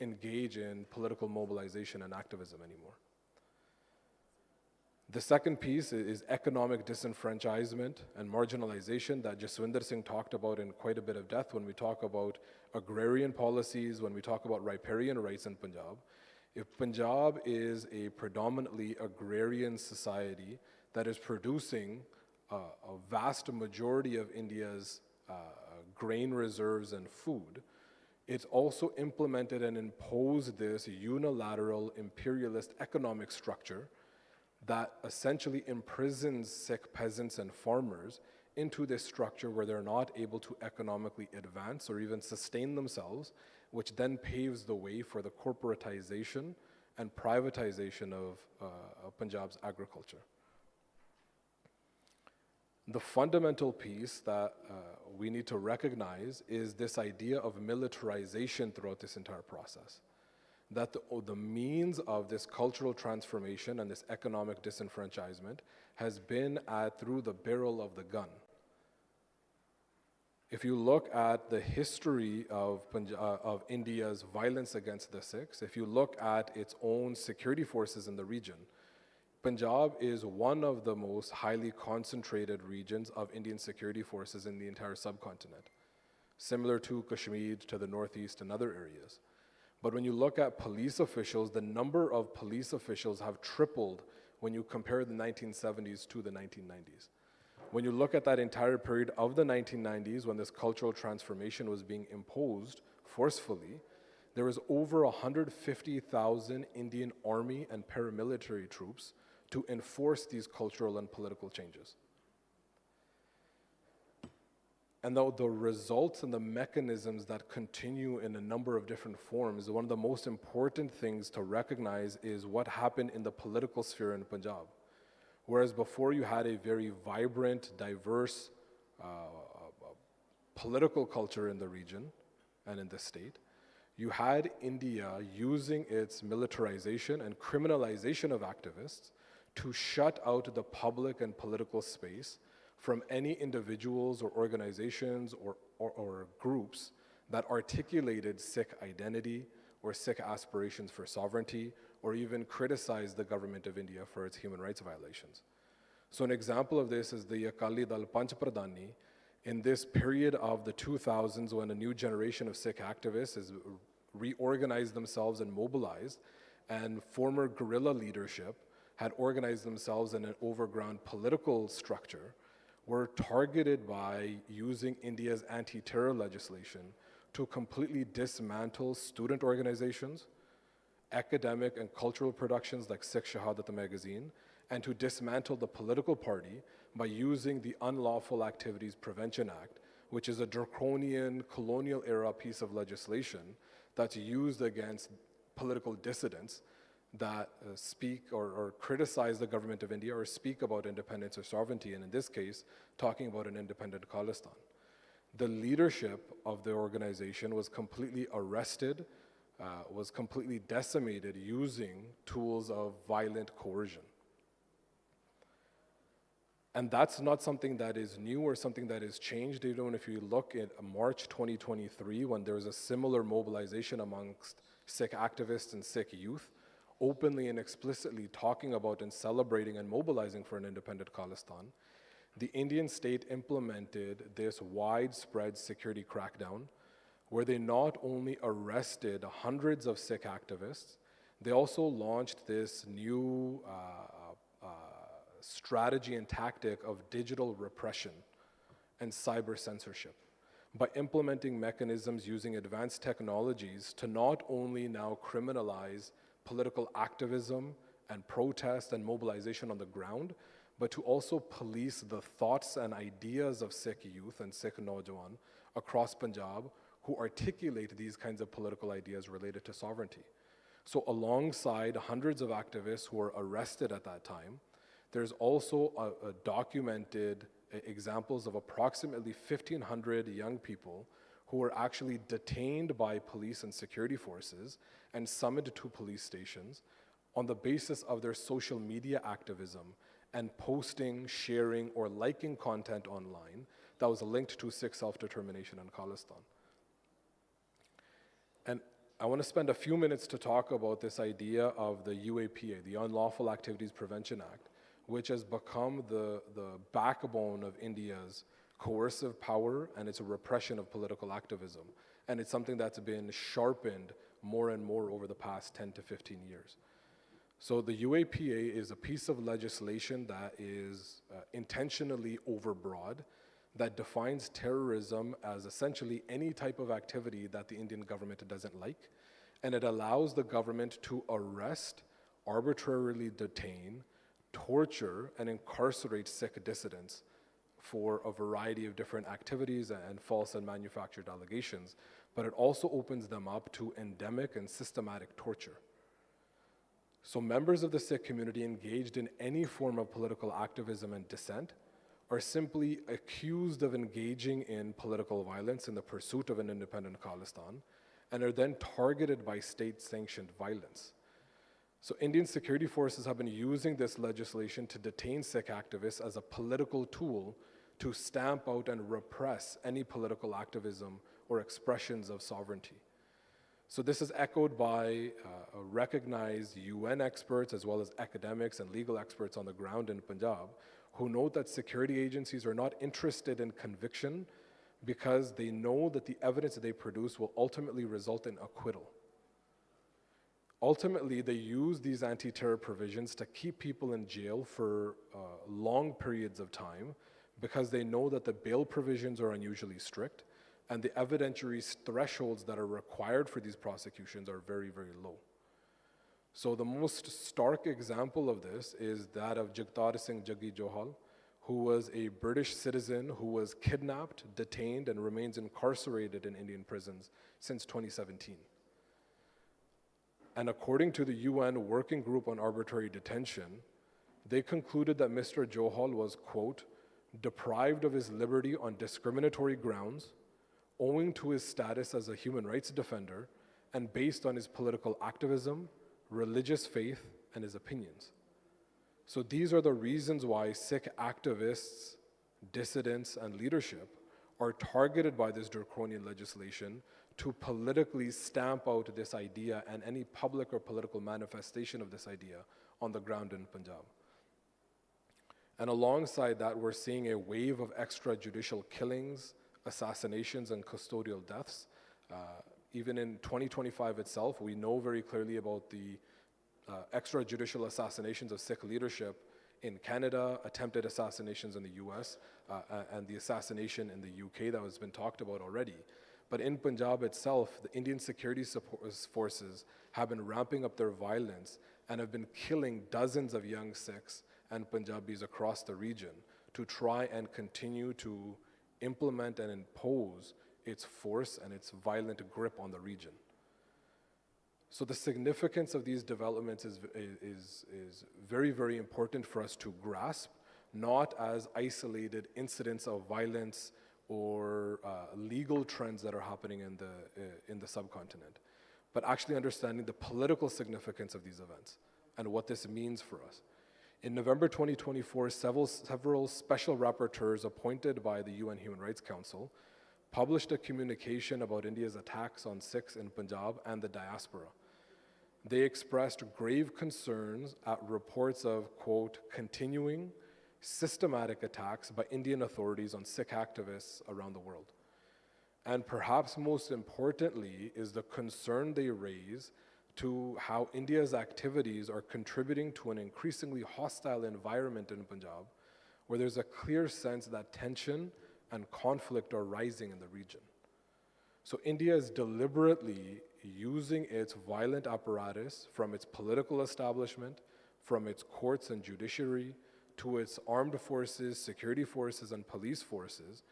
engage in political mobilization and activism anymore. The second piece is economic disenfranchisement and marginalization that Jaswinder Singh talked about in quite a bit of depth when we talk about agrarian policies, when we talk about riparian rights in Punjab. If Punjab is a predominantly agrarian society that is producing a vast majority of India's grain reserves and food, it's also implemented and imposed this unilateral imperialist economic structure that essentially imprisons Sikh peasants and farmers into this structure where they're not able to economically advance or even sustain themselves, which then paves the way for the corporatization and privatization of Punjab's agriculture. The fundamental piece that we need to recognize is this idea of militarization throughout this entire process. That the means of this cultural transformation and this economic disenfranchisement has been through the barrel of the gun. If you look at the history of India's violence against the Sikhs, if you look at its own security forces in the region, Punjab is one of the most highly concentrated regions of Indian security forces in the entire subcontinent, similar to Kashmir, to the northeast and other areas. But when you look at police officials, the number of police officials have tripled when you compare the 1970s to the 1990s. When you look at that entire period of the 1990s, when this cultural transformation was being imposed forcefully, there was over 150,000 Indian army and paramilitary troops to enforce these cultural and political changes. And though the results and the mechanisms that continue in a number of different forms, one of the most important things to recognize is what happened in the political sphere in Punjab. Whereas before you had a very vibrant, diverse political culture in the region and in the state, you had India using its militarization and criminalization of activists to shut out the public and political space from any individuals or organizations or groups that articulated Sikh identity or Sikh aspirations for sovereignty, or even criticized the government of India for its human rights violations. So an example of this is the Akali Dal Panch Pradhani. In this period of the 2000s, when a new generation of Sikh activists has reorganized themselves and mobilized, and former guerrilla leadership had organized themselves in an overground political structure, were targeted by using India's anti-terror legislation to completely dismantle student organizations, academic and cultural productions like Sikh Shahadat the magazine, and to dismantle the political party by using the Unlawful Activities Prevention Act, which is a draconian colonial-era piece of legislation that's used against political dissidents that speak or criticize the government of India or speak about independence or sovereignty, and in this case, talking about an independent Khalistan. The leadership of the organization was completely arrested, was completely decimated using tools of violent coercion. And that's not something that is new or something that is changed. Even if you look at March 2023, when there was a similar mobilization amongst Sikh activists and Sikh youth, openly and explicitly talking about and celebrating and mobilizing for an independent Khalistan, the Indian state implemented this widespread security crackdown where they not only arrested hundreds of Sikh activists, they also launched this new strategy and tactic of digital repression and cyber censorship by implementing mechanisms using advanced technologies to not only now criminalize political activism and protest and mobilization on the ground, but to also police the thoughts and ideas of Sikh youth and Sikh Naujawan across Punjab who articulate these kinds of political ideas related to sovereignty. So alongside hundreds of activists who were arrested at that time, there's also a documented examples of approximately 1,500 young people who were actually detained by police and security forces and summoned to police stations on the basis of their social media activism and posting, sharing, or liking content online that was linked to Sikh self-determination and Khalistan. And I want to spend a few minutes to talk about this idea of the UAPA, the Unlawful Activities Prevention Act, which has become the backbone of India's coercive power and its repression of political activism. And it's something that's been sharpened more and more over the past 10 to 15 years. So the UAPA is a piece of legislation that is intentionally overbroad, that defines terrorism as essentially any type of activity that the Indian government doesn't like, and it allows the government to arrest, arbitrarily detain, torture, and incarcerate Sikh dissidents for a variety of different activities and false and manufactured allegations, but it also opens them up to endemic and systematic torture. So members of the Sikh community engaged in any form of political activism and dissent are simply accused of engaging in political violence in the pursuit of an independent Khalistan, and are then targeted by state-sanctioned violence. So Indian security forces have been using this legislation to detain Sikh activists as a political tool to stamp out and repress any political activism or expressions of sovereignty. So this is echoed by recognized UN experts as well as academics and legal experts on the ground in Punjab, who note that security agencies are not interested in conviction because they know that the evidence that they produce will ultimately result in acquittal. Ultimately, they use these anti-terror provisions to keep people in jail for long periods of time because they know that the bail provisions are unusually strict and the evidentiary thresholds that are required for these prosecutions are very, very low. So the most stark example of this is that of Jagtar Singh Jaggi Johal, who was a British citizen who was kidnapped, detained, and remains incarcerated in Indian prisons since 2017. And according to the UN Working Group on Arbitrary Detention, they concluded that Mr. Johal was, quote, deprived of his liberty on discriminatory grounds, owing to his status as a human rights defender and based on his political activism, religious faith, and his opinions. So these are the reasons why Sikh activists, dissidents, and leadership are targeted by this draconian legislation to politically stamp out this idea and any public or political manifestation of this idea on the ground in Punjab. And alongside that, we're seeing a wave of extrajudicial killings, assassinations, and custodial deaths. Even in 2025 itself, we know very clearly about the extrajudicial assassinations of Sikh leadership in Canada, attempted assassinations in the US, and the assassination in the UK that has been talked about already. But in Punjab itself, the Indian security forces have been ramping up their violence and have been killing dozens of young Sikhs and Punjabis across the region to try and continue to implement and impose its force and its violent grip on the region. So the significance of these developments is very, very important for us to grasp, not as isolated incidents of violence or legal trends that are happening in the subcontinent, but actually understanding the political significance of these events and what this means for us. In November 2024, several special rapporteurs appointed by the UN Human Rights Council published a communication about India's attacks on Sikhs in Punjab and the diaspora. They expressed grave concerns at reports of, quote, continuing systematic attacks by Indian authorities on Sikh activists around the world. And perhaps most importantly is the concern they raise to how India's activities are contributing to an increasingly hostile environment in Punjab, where there's a clear sense that tension and conflict are rising in the region. So India is deliberately using its violent apparatus, from its political establishment, from its courts and judiciary, to its armed forces, security forces, and police forces,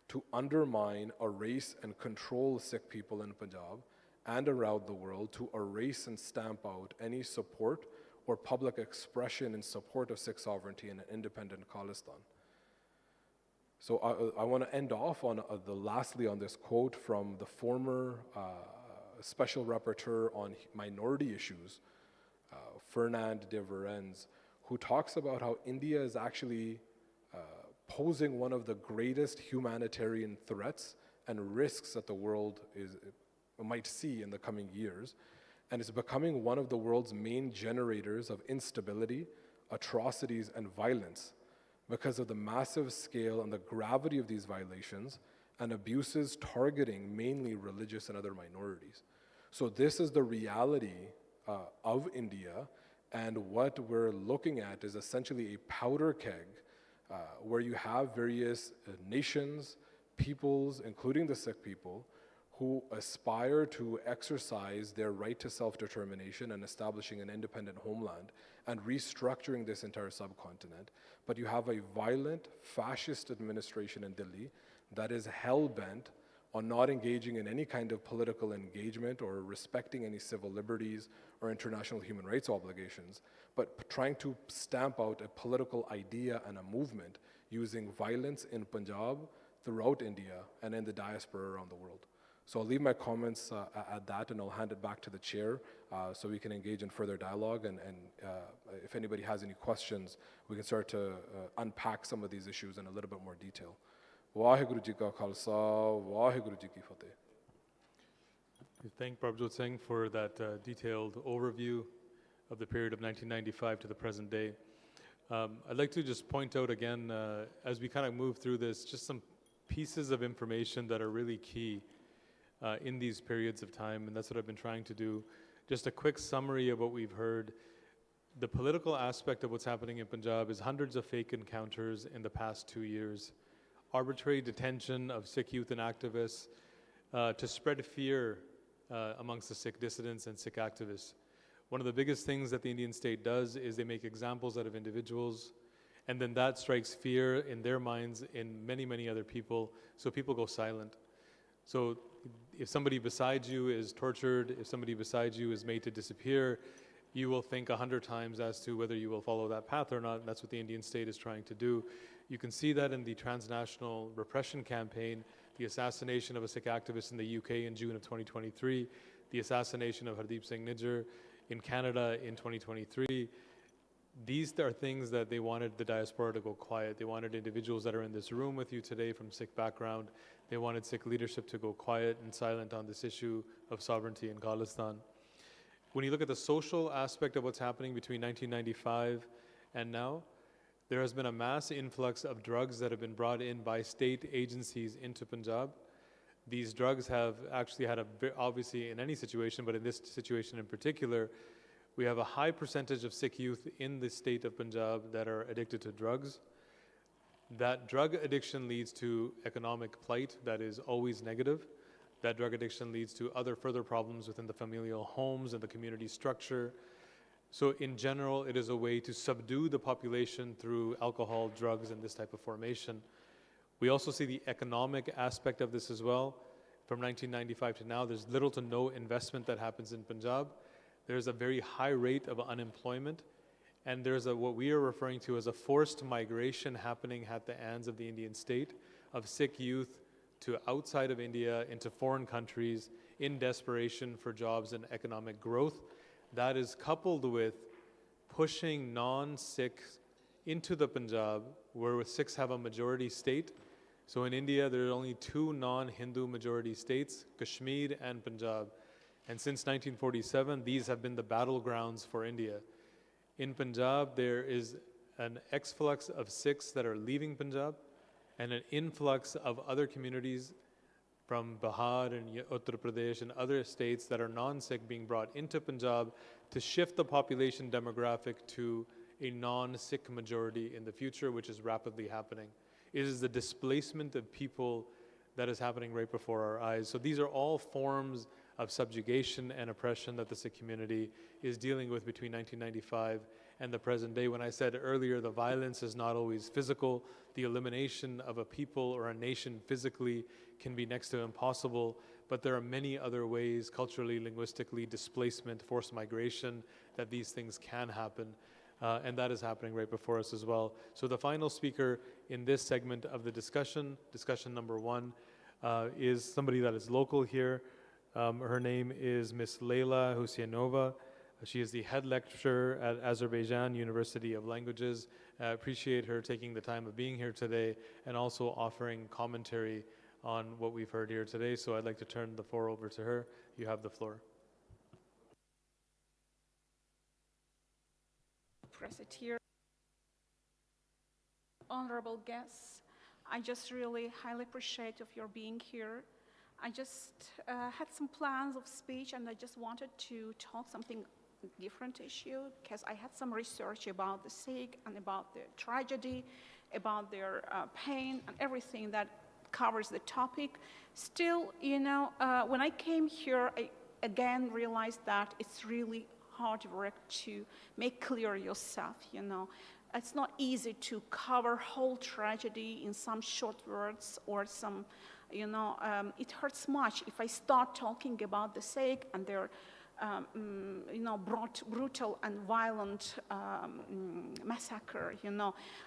to undermine, erase, and control Sikh people in Punjab and around the world, to erase and stamp out any support or public expression in support of Sikh sovereignty and an independent Khalistan. So I want to end off on lastly on this quote from the former Special Rapporteur on Minority Issues, Fernand de Verens, who talks about how India is actually posing one of the greatest humanitarian threats and risks that the world might see in the coming years, and is becoming one of the world's main generators of instability, atrocities, and violence because of the massive scale and the gravity of these violations and abuses targeting mainly religious and other minorities. So this is the reality of India, and what we're looking at is essentially a powder keg where you have various nations, peoples, including the Sikh people, who aspire to exercise their right to self-determination and establishing an independent homeland and restructuring this entire subcontinent. But you have a violent fascist administration in Delhi that is hell-bent on not engaging in any kind of political engagement or respecting any civil liberties or international human rights obligations, but trying to stamp out a political idea and a movement using violence in Punjab, throughout India, and in the diaspora around the world. So I'll leave my comments at that, and I'll hand it back to the chair so we can engage in further dialogue, and if anybody has any questions, we can start to unpack some of these issues in a little bit more detail. Waheguru Ji Ka Khalsa, Waheguru Ji Ki Fateh. We thank Prabhjot Singh for that detailed overview of the period of 1995 to the present day. I'd like to just point out again, as we kind of move through this, just some pieces of information that are really key in these periods of time, and that's what I've been trying to do. Just a quick summary of what we've heard. The political aspect of what's happening in Punjab is hundreds of fake encounters in the past 2 years. Arbitrary detention of Sikh youth and activists to spread fear amongst the Sikh dissidents and Sikh activists. One of the biggest things that the Indian state does is they make examples out of individuals, and then that strikes fear in their minds in many, many other people, so people go silent. So if somebody beside you is tortured, if somebody beside you is made to disappear, you will think 100 times as to whether you will follow that path or not, and that's what the Indian state is trying to do. You can see that in the transnational repression campaign, the assassination of a Sikh activist in the UK in June of 2023, the assassination of Hardeep Singh Nijjar in Canada in 2023. These are things that they wanted the diaspora to go quiet. They wanted individuals that are in this room with you today from Sikh background. They wanted Sikh leadership to go quiet and silent on this issue of sovereignty in Khalistan. When you look at the social aspect of what's happening between 1995 and now, there has been a mass influx of drugs that have been brought in by state agencies into Punjab. These drugs have actually had obviously in any situation, but in this situation in particular, we have a high percentage of Sikh youth in the state of Punjab that are addicted to drugs. That drug addiction leads to economic plight that is always negative. That drug addiction leads to other further problems within the familial homes and the community structure. So in general, it is a way to subdue the population through alcohol, drugs, and this type of formation. We also see the economic aspect of this as well. From 1995 to now, there's little to no investment that happens in Punjab. There's a very high rate of unemployment, and there's what we are referring to as a forced migration happening at the hands of the Indian state of Sikh youth to outside of India into foreign countries in desperation for jobs and economic growth. That is coupled with pushing non-Sikhs into the Punjab, where Sikhs have a majority state. So in India, there are only 2 non-Hindu majority states, Kashmir and Punjab. And since 1947, these have been the battlegrounds for India. In Punjab, there is an exflux of Sikhs that are leaving Punjab and an influx of other communities from Bihar and Uttar Pradesh and other states that are non-Sikh being brought into Punjab to shift the population demographic to a non-Sikh majority in the future, which is rapidly happening. It is the displacement of people that is happening right before our eyes. So these are all forms of subjugation and oppression that the Sikh community is dealing with between 1995 and the present day. When I said earlier, the violence is not always physical. The elimination of a people or a nation physically can be next to impossible, but there are many other ways, culturally, linguistically, displacement, forced migration, that these things can happen. And that is happening right before us as well. So the final speaker in this segment of the discussion number 1, is somebody that is local here. Her name is Miss Leila Husainova. She is the head lecturer at Azerbaijan University of Languages. I appreciate her taking the time of being here today and also offering commentary on what we've heard here today. So I'd like to turn the floor over to her. You have the floor. Press it here. Honorable guests, I just really highly appreciate of your being here. I just had some plans of speech, and I just wanted to talk something different issue, because I had some research about the Sikh and about their tragedy, about their pain and everything that covers the topic. Still, when I came here, I again realized that it's really hard work to make clear yourself, It's not easy to cover whole tragedy in some short words or some, it hurts much if I start talking about the Sikh and their, brutal and violent massacre,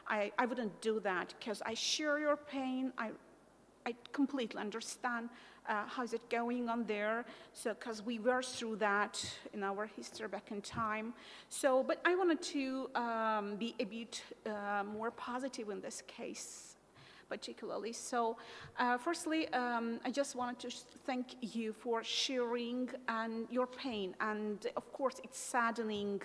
I wouldn't do that because I share your pain. I completely understand how's it going on there. So, because we were through that in our history back in time. So, but I wanted to be a bit more positive in this case, particularly. So, firstly, I just wanted to thank you for sharing and your pain. And of course, it's saddening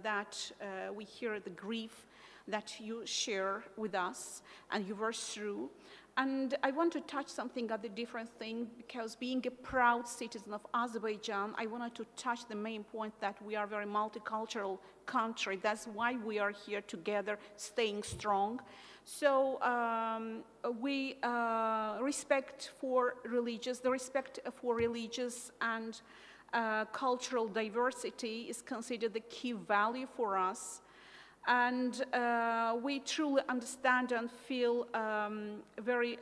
that we hear the grief that you share with us and you were through. And I want to touch something at the different thing, because being a proud citizen of Azerbaijan, I wanted to touch the main point that we are a very multicultural country. That's why we are here together, staying strong. So we respect for religious and cultural diversity is considered the key value for us. And we truly understand and feel very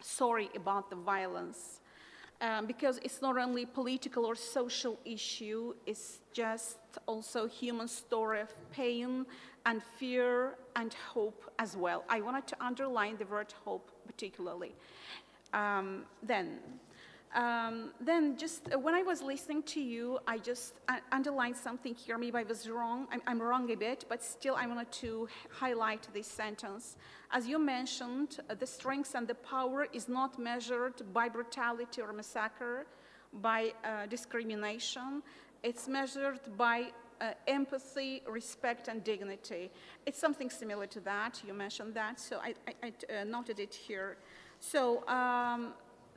sorry about the violence, because it's not only political or social issue, it's just also human story of pain and fear and hope as well. I wanted to underline the word hope particularly. Then just when I was listening to you, I just underlined something here. Maybe I was wrong. I'm wrong a bit, but still I wanted to highlight this sentence. As you mentioned, the strength and the power is not measured by brutality or massacre, by discrimination. It's measured by empathy, respect, and dignity. It's something similar to that. You mentioned that, so I noted it here. So,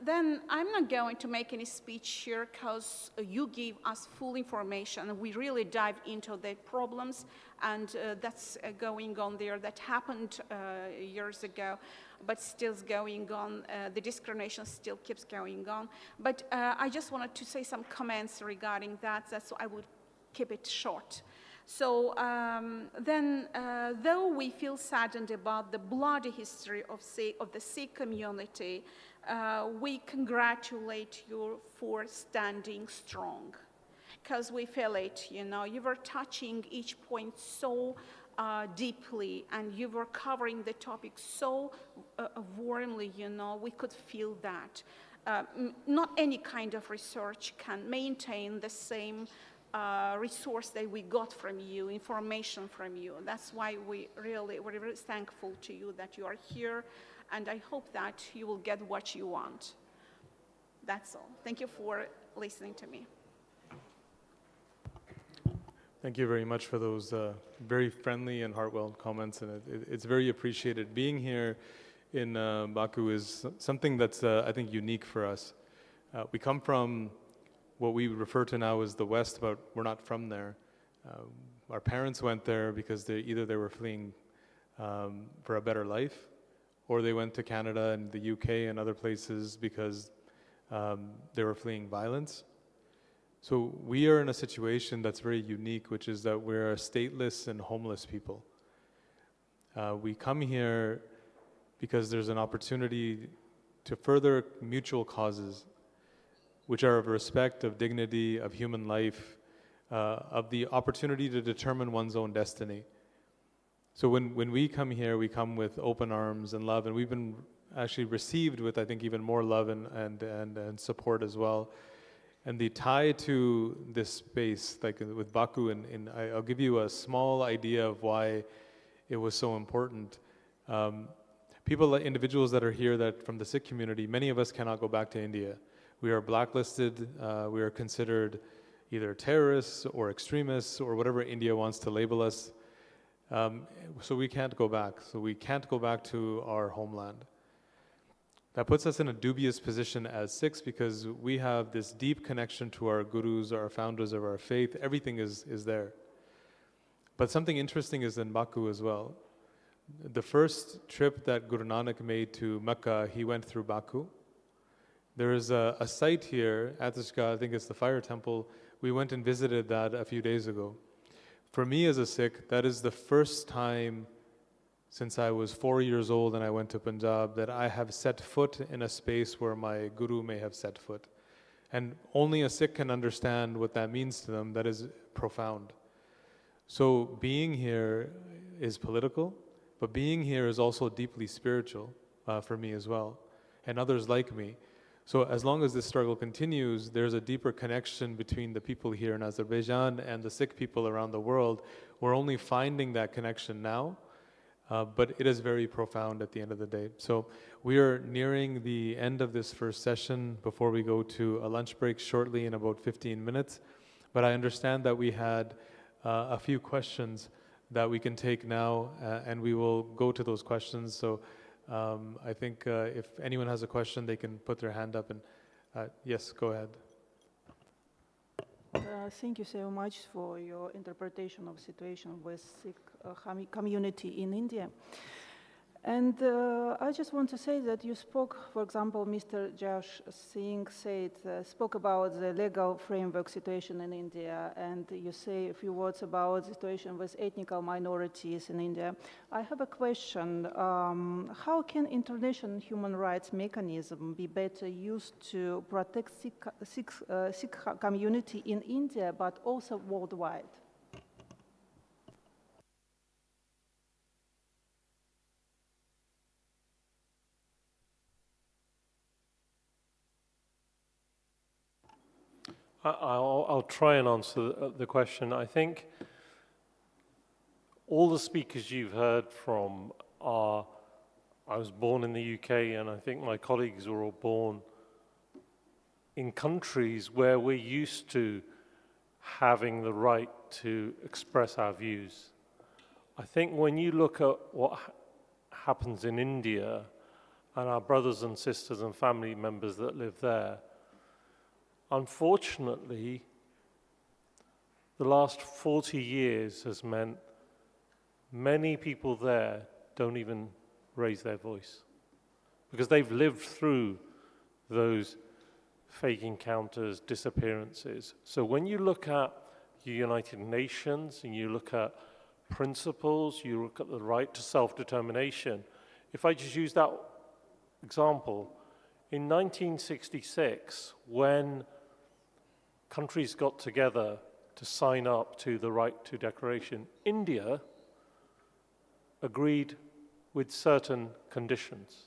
then I'm not going to make any speech here because you gave us full information. We really dive into the problems, and that's going on there. That happened years ago, but still going on. The discrimination still keeps going on. But I just wanted to say some comments regarding that. That's why I would keep it short. So though we feel saddened about the bloody history of the Sikh community, we congratulate you for standing strong, because we feel it, you were touching each point so deeply, and you were covering the topic so warmly, we could feel that. Not any kind of research can maintain the same resource that we got from you, information from you. That's why we're really thankful to you that you are here, and I hope that you will get what you want. That's all. Thank you for listening to me. Thank you very much for those very friendly and heartfelt comments, and it's very appreciated. Being here in Baku is something that's, I think, unique for us. We come from what we refer to now as the West, but we're not from there. Our parents went there because either they were fleeing for a better life, or they went to Canada and the UK and other places because they were fleeing violence. So we are in a situation that's very unique, which is that we're a stateless and homeless people. We come here because there's an opportunity to further mutual causes, which are of respect, of dignity, of human life, of the opportunity to determine one's own destiny. So when we come here, we come with open arms and love, and we've been actually received with, I think, even more love and support as well. And the tie to this space, like with Baku, I'll give you a small idea of why it was so important. Individuals that are here from the Sikh community, many of us cannot go back to India. We are blacklisted, we are considered either terrorists or extremists or whatever India wants to label us. So we can't go back. So we can't go back to our homeland. That puts us in a dubious position as Sikhs because we have this deep connection to our gurus, our founders of our faith. Everything is there. But something interesting is in Baku as well. The first trip that Guru Nanak made to Mecca, he went through Baku. There is a site here, Atishka, I think it's the fire temple. We went and visited that a few days ago. For me as a Sikh, that is the first time since I was 4 years old and I went to Punjab that I have set foot in a space where my Guru may have set foot. And only a Sikh can understand what that means to them. That is profound. So being here is political, but being here is also deeply spiritual for me as well, and others like me. So as long as this struggle continues, there's a deeper connection between the people here in Azerbaijan and the Sikh people around the world. We're only finding that connection now, but it is very profound at the end of the day. So we are nearing the end of this first session before we go to a lunch break shortly in about 15 minutes. But I understand that we had a few questions that we can take now, and we will go to those questions. So I think if anyone has a question, they can put their hand up. And yes, go ahead. Thank you so much for your interpretation of situation with Sikh community in India. And I just want to say that you spoke, for example, Mr. Josh Singh spoke about the legal framework situation in India, and you say a few words about the situation with ethnic minorities in India. I have a question. How can international human rights mechanism be better used to protect Sikh community in India, but also worldwide? I'll try and answer the question. I think all the speakers you've heard from are, I was born in the UK, and I think my colleagues were all born in countries where we're used to having the right to express our views. I think when you look at what happens in India and our brothers and sisters and family members that live there, unfortunately, the last 40 years has meant many people there don't even raise their voice because they've lived through those fake encounters, disappearances. So when you look at the United Nations and you look at principles, you look at the right to self-determination, if I just use that example, in 1966, when countries got together to sign up to the Right to Declaration, India agreed with certain conditions.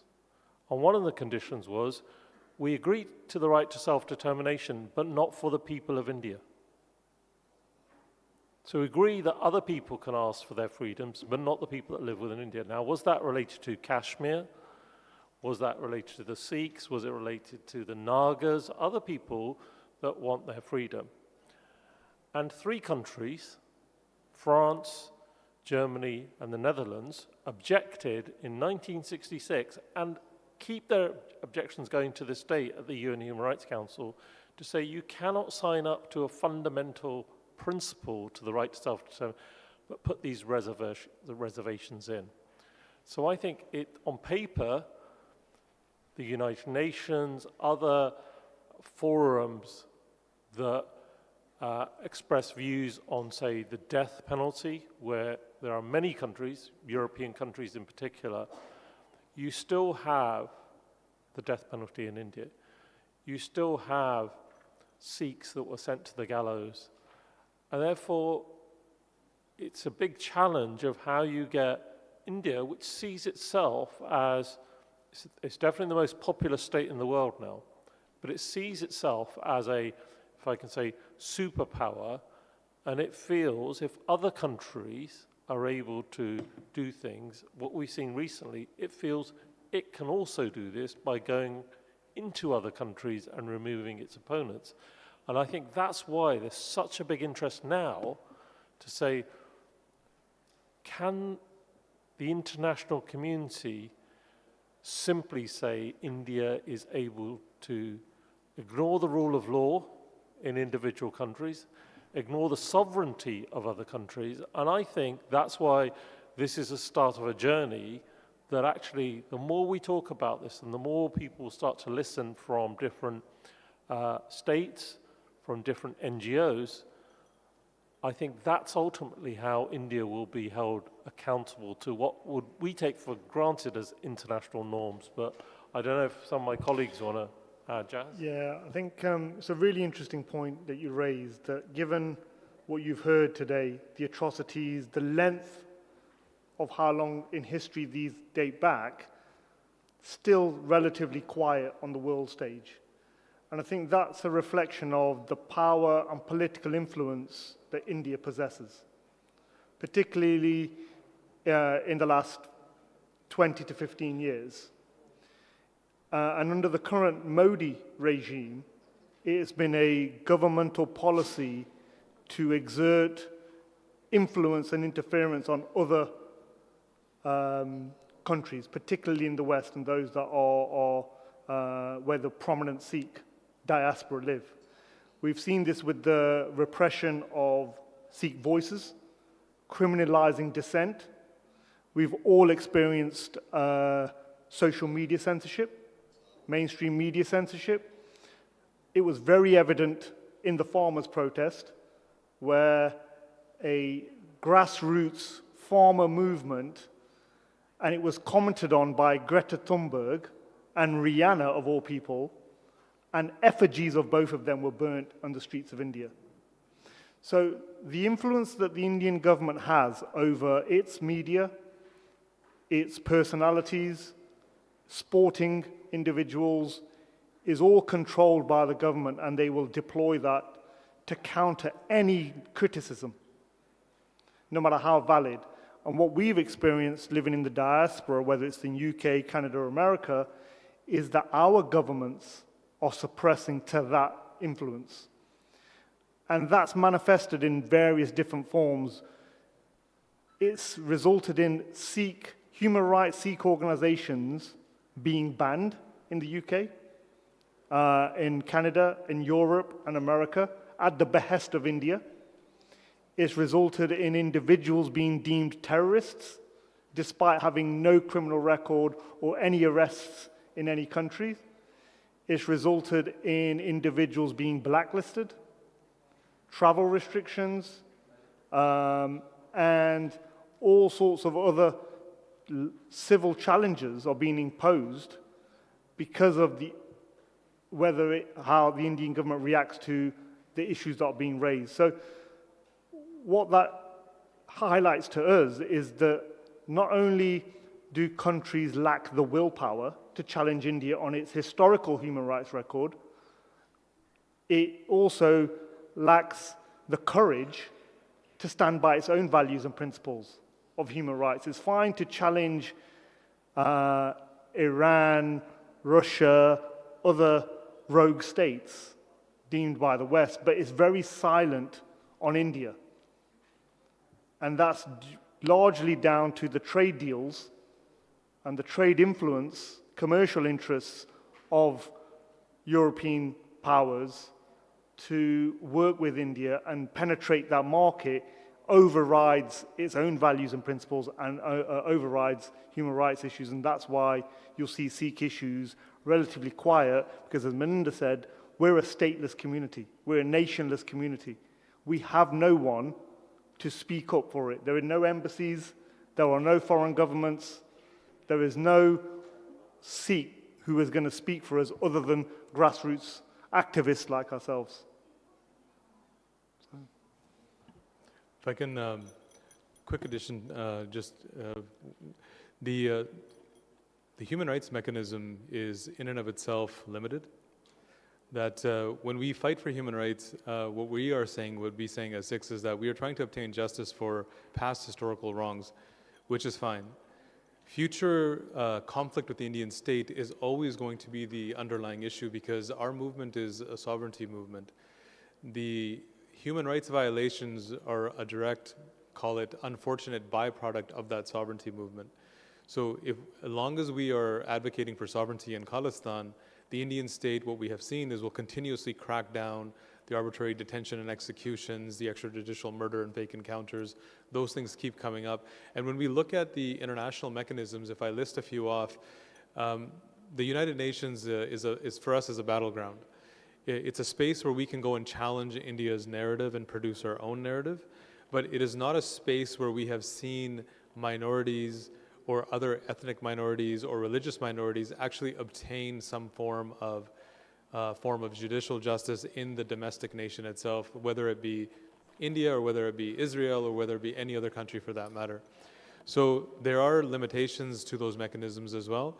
And one of the conditions was, we agreed to the right to self-determination, but not for the people of India. So we agree that other people can ask for their freedoms, but not the people that live within India. Now, was that related to Kashmir? Was that related to the Sikhs? Was it related to the Nagas? Other people that want their freedom. And 3 countries, France, Germany, and the Netherlands, objected in 1966 and keep their objections going to this day at the UN Human Rights Council to say you cannot sign up to a fundamental principle to the right to self-determination, but put these reservations in. So I think on paper, the United Nations, other forums that express views on, say, the death penalty, where there are many countries, European countries in particular, you still have the death penalty in India. You still have Sikhs that were sent to the gallows. And therefore, it's a big challenge of how you get India, which sees itself as, it's definitely the most populous state in the world now, but it sees itself as a, if I can say, superpower, and it feels if other countries are able to do things, what we've seen recently, it feels it can also do this by going into other countries and removing its opponents. And I think that's why there's such a big interest now to say, can the international community simply say India is able to ignore the rule of law in individual countries, ignore the sovereignty of other countries, and I think that's why this is a start of a journey that actually, the more we talk about this and the more people start to listen from different states, from different NGOs, I think that's ultimately how India will be held accountable to what would we take for granted as international norms. But I don't know if some of my colleagues want to add, Jazz? Yeah, I think it's a really interesting point that you raised, that given what you've heard today, the atrocities, the length of how long in history these date back, still relatively quiet on the world stage. And I think that's a reflection of the power and political influence that India possesses, particularly in the last 20 to 15 years. And under the current Modi regime, it's been a governmental policy to exert influence and interference on other countries, particularly in the West and those that are where the prominent Sikh diaspora live. We've seen this with the repression of Sikh voices, criminalizing dissent. We've all experienced social media censorship, mainstream media censorship. It was very evident in the farmers' protest, where a grassroots farmer movement, and it was commented on by Greta Thunberg and Rihanna, of all people, and effigies of both of them were burnt on the streets of India. So the influence that the Indian government has over its media, its personalities, sporting individuals, is all controlled by the government, and they will deploy that to counter any criticism, no matter how valid. And what we've experienced living in the diaspora, whether it's in UK, Canada, or America, is that our governments are suppressing to that influence. And that's manifested in various different forms. It's resulted in Sikh, human rights Sikh organizations being banned in the UK, in Canada, in Europe, and America, at the behest of India. It's resulted in individuals being deemed terrorists, despite having no criminal record or any arrests in any country. It's resulted in individuals being blacklisted, travel restrictions, and all sorts of other civil challenges are being imposed because of how the Indian government reacts to the issues that are being raised. So what that highlights to us is that not only do countries lack the willpower to challenge India on its historical human rights record, it also lacks the courage to stand by its own values and principles of human rights. It's fine to challenge Iran, Russia, other rogue states deemed by the West, but it's very silent on India. And that's largely down to the trade deals and the trade influence, commercial interests of European powers to work with India and penetrate that market, overrides its own values and principles and overrides human rights issues. And that's why you'll see Sikh issues relatively quiet, because as Melinda said, we're a stateless community. We're a nationless community. We have no one to speak up for it. There are no embassies. There are no foreign governments. There is no Sikh who is going to speak for us other than grassroots activists like ourselves. If I can, quick addition, the human rights mechanism is in and of itself limited. That when we fight for human rights, what we are saying, would be saying as Sikhs, is that we are trying to obtain justice for past historical wrongs, which is fine. Future conflict with the Indian state is always going to be the underlying issue, because our movement is a sovereignty movement. The human rights violations are a direct, call it unfortunate byproduct of that sovereignty movement. So as long as we are advocating for sovereignty in Khalistan, the Indian state, what we have seen is, will continuously crack down. the arbitrary detention and executions, the extrajudicial murder and fake encounters, those things keep coming up. And when we look at the international mechanisms, if I list a few off, the United Nations is for us is a battleground. It's a space where we can go and challenge India's narrative and produce our own narrative, but it is not a space where we have seen minorities or other ethnic minorities or religious minorities actually obtain some form of judicial justice in the domestic nation itself, whether it be India or whether it be Israel or whether it be any other country for that matter. So there are limitations to those mechanisms as well.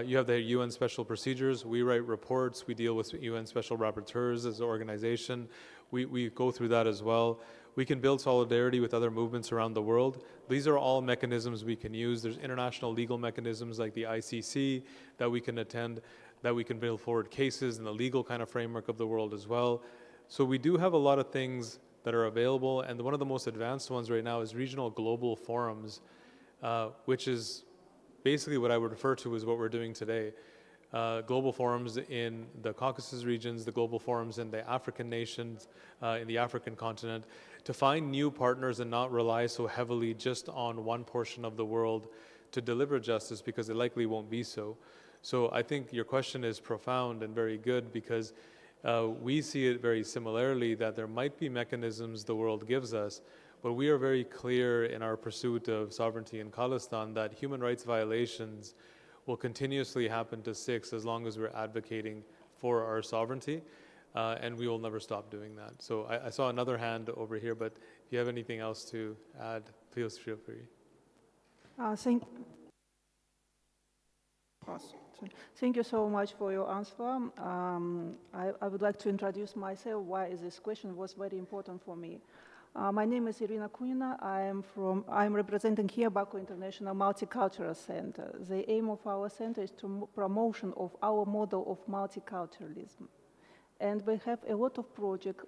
You have the UN special procedures. We write reports. We deal with UN special rapporteurs as an organization. We go through that as well. We can build solidarity with other movements around the world. These are all mechanisms we can use. There's international legal mechanisms like the ICC that we can attend, that we can build forward cases in the legal kind of framework of the world as well. So we do have a lot of things that are available, and one of the most advanced ones right now is regional global forums, which is basically what I would refer to as what we're doing today. Global forums in the Caucasus regions, the global forums in the African nations, in the African continent, to find new partners and not rely so heavily just on one portion of the world to deliver justice, because it likely won't be so. So I think your question is profound and very good, because we see it very similarly, that there might be mechanisms the world gives us, but we are very clear in our pursuit of sovereignty in Khalistan that human rights violations will continuously happen to Sikhs as long as we're advocating for our sovereignty, and we will never stop doing that. So I saw another hand over here, but if you have anything else to add, please feel free. Thank you so much for your answer. I would like to introduce myself, why this question was very important for me. My name is Irina Kunina. I'm representing here Baku International Multicultural Center. The aim of our center is to promotion of our model of multiculturalism. And we have a lot of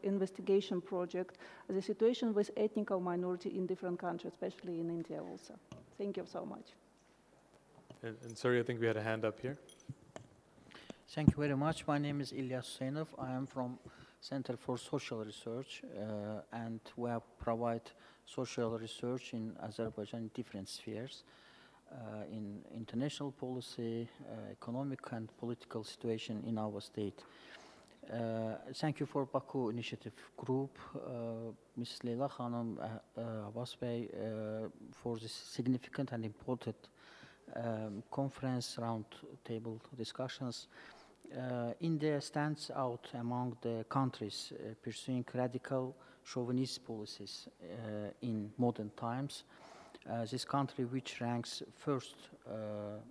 investigation project, the situation with ethnic minority in different countries, especially in India also. Thank you so much. And sorry, I think we had a hand up here. Thank you very much. My name is Ilyas Hüseyinov. I am from Center for Social Research, and we provide social research in Azerbaijan in different spheres, in international policy, economic and political situation in our state. Thank you for Baku Initiative Group, Ms. Leyla Hanım, Abbas Bey, for this significant and important conference, round table discussions. India stands out among the countries pursuing radical chauvinist policies in modern times. This country, which ranks first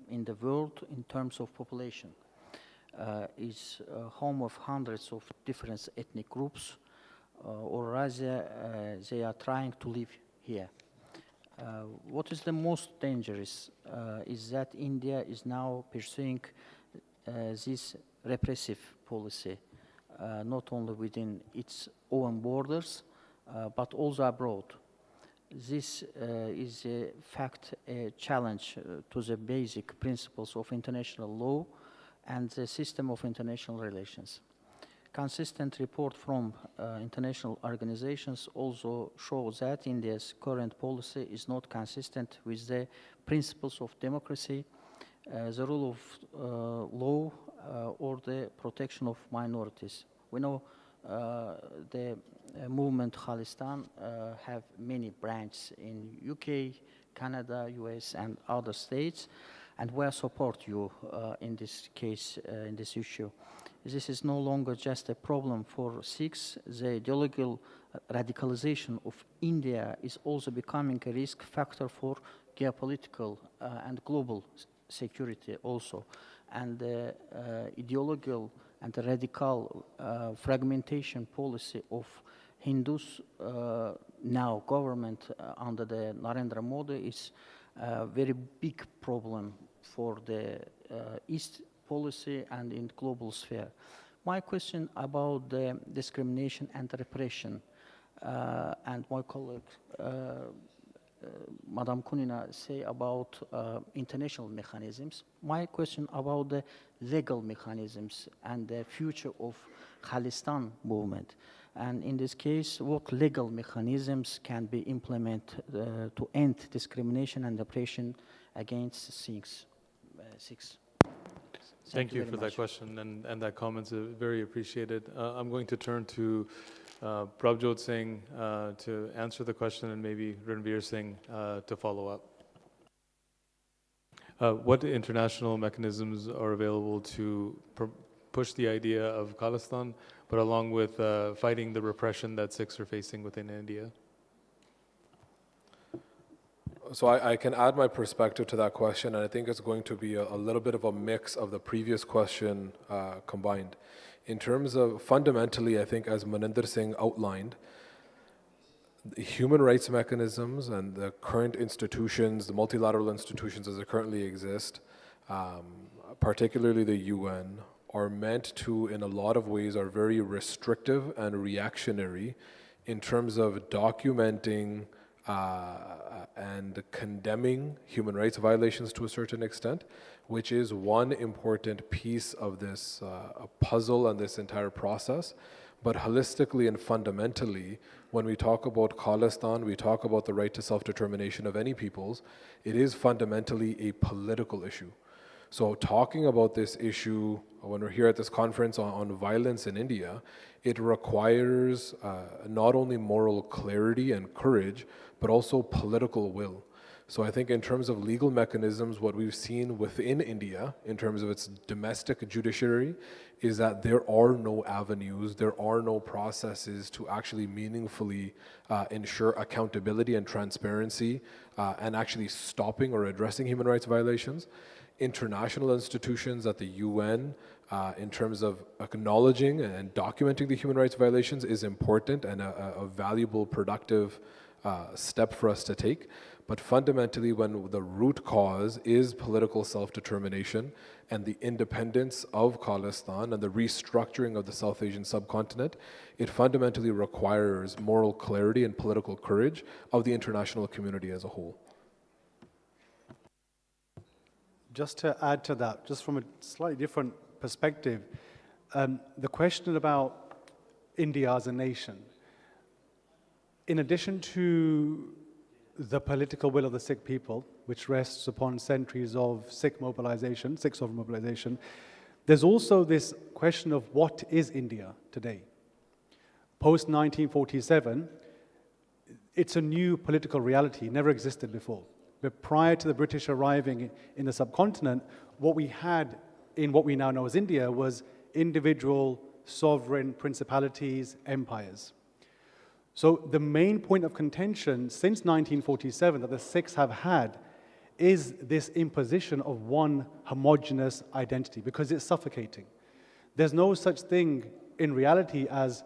in the world in terms of population, is home of hundreds of different ethnic groups, or rather they are trying to live here. What is the most dangerous is that India is now pursuing this repressive policy, not only within its own borders, but also abroad. This is in fact a challenge to the basic principles of international law and the system of international relations. Consistent report from international organizations also shows that India's current policy is not consistent with the principles of democracy, the rule of law, or the protection of minorities. We know the movement Khalistan have many branches in UK, Canada, US, and other states, and we support you in this case, in this issue. This is no longer just a problem for Sikhs. The ideological radicalization of India is also becoming a risk factor for geopolitical and global security also. And the ideological and the radical fragmentation policy of Hindus now government under the Narendra Modi is a very big problem for the East policy and in global sphere. My question about the discrimination and repression, and my colleague, Madam Kunina, say about international mechanisms. My question about the legal mechanisms and the future of Khalistan movement. And in this case, what legal mechanisms can be implemented to end discrimination and oppression against Sikhs? Thank you very for that much. question and that comment's very appreciated. I'm going to turn to Prabjot Singh to answer the question and maybe Ranveer Singh to follow up. What international mechanisms are available to push the idea of Khalistan, but along with fighting the repression that Sikhs are facing within India? So I can add my perspective to that question, and I think it's going to be a little bit of a mix of the previous question combined. In terms of fundamentally, I think as Maninder Singh outlined, the human rights mechanisms and the current institutions, the multilateral institutions as they currently exist, particularly the UN, are meant to, in a lot of ways, are very restrictive and reactionary in terms of documenting and condemning human rights violations to a certain extent, which is one important piece of this puzzle and this entire process. But holistically and fundamentally, when we talk about Khalistan, we talk about the right to self-determination of any peoples, it is fundamentally a political issue. So talking about this issue, when we're here at this conference on violence in India, it requires not only moral clarity and courage, but also political will. So I think in terms of legal mechanisms, what we've seen within India, in terms of its domestic judiciary, is that there are no avenues, there are no processes to actually meaningfully ensure accountability and transparency and actually stopping or addressing human rights violations. International institutions at the UN, in terms of acknowledging and documenting the human rights violations, is important and a valuable, productive step for us to take. But fundamentally, when the root cause is political self-determination and the independence of Khalistan and the restructuring of the South Asian subcontinent, it fundamentally requires moral clarity and political courage of the international community as a whole. Just to add to that, just from a slightly different perspective, the question about India as a nation, in addition to the political will of the Sikh people, which rests upon centuries of Sikh sovereign mobilization, there's also this question of what is India today? Post-1947, it's a new political reality, never existed before. But prior to the British arriving in the subcontinent, what we had in what we now know as India was individual sovereign principalities, empires. So the main point of contention since 1947 that the Sikhs have had is this imposition of one homogeneous identity, because it's suffocating. There's no such thing in reality as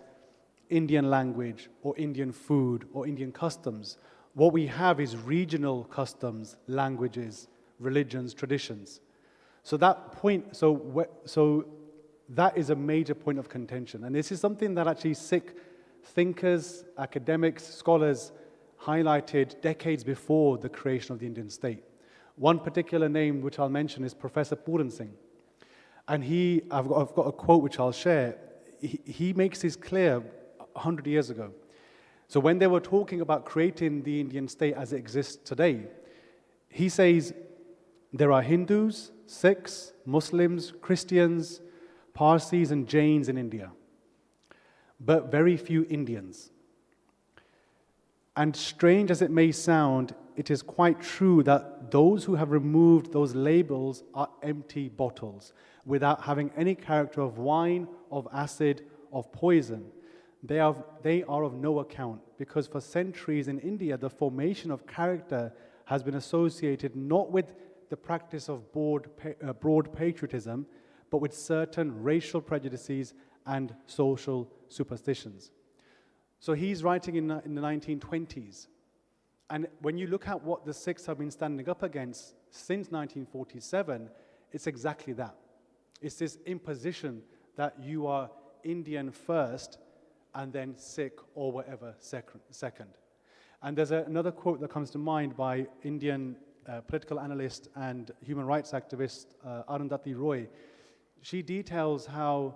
Indian language or Indian food or Indian customs. What we have is regional customs, languages, religions, traditions. So that is a major point of contention. And this is something that actually Sikh thinkers, academics, scholars highlighted decades before the creation of the Indian state. One particular name which I'll mention is Professor Puran Singh. And I've got a quote which I'll share. He makes this clear 100 years ago. So when they were talking about creating the Indian state as it exists today, he says there are Hindus, Sikhs, Muslims, Christians, Parsis and Jains in India, but very few Indians. And strange as it may sound, it is quite true that those who have removed those labels are empty bottles without having any character of wine, of acid, of poison. They are of no account, because for centuries in India, the formation of character has been associated not with the practice of broad patriotism, but with certain racial prejudices and social superstitions. So he's writing in the 1920s. And when you look at what the Sikhs have been standing up against since 1947, it's exactly that. It's this imposition that you are Indian first and then Sikh or whatever second. And there's another quote that comes to mind by Indian political analyst and human rights activist Arundhati Roy. She details how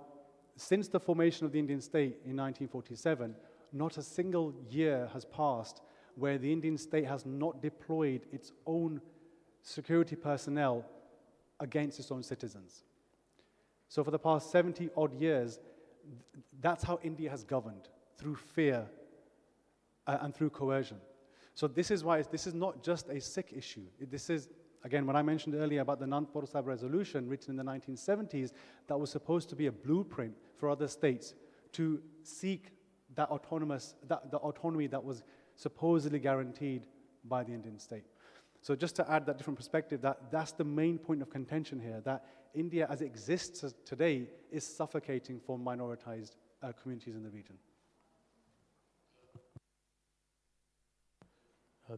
Since the formation of the Indian state in 1947, not a single year has passed where the Indian state has not deployed its own security personnel against its own citizens. So for the past 70 odd years, that's how India has governed, through fear and through coercion. So this is why this is not just a Sikh issue. This is, again, when I mentioned earlier about the Nandpur Sahib resolution written in the 1970s, that was supposed to be a blueprint for other states to seek that the autonomy that was supposedly guaranteed by the Indian state. So just to add that different perspective, that's the main point of contention here, that India as it exists today is suffocating for minoritized communities in the region.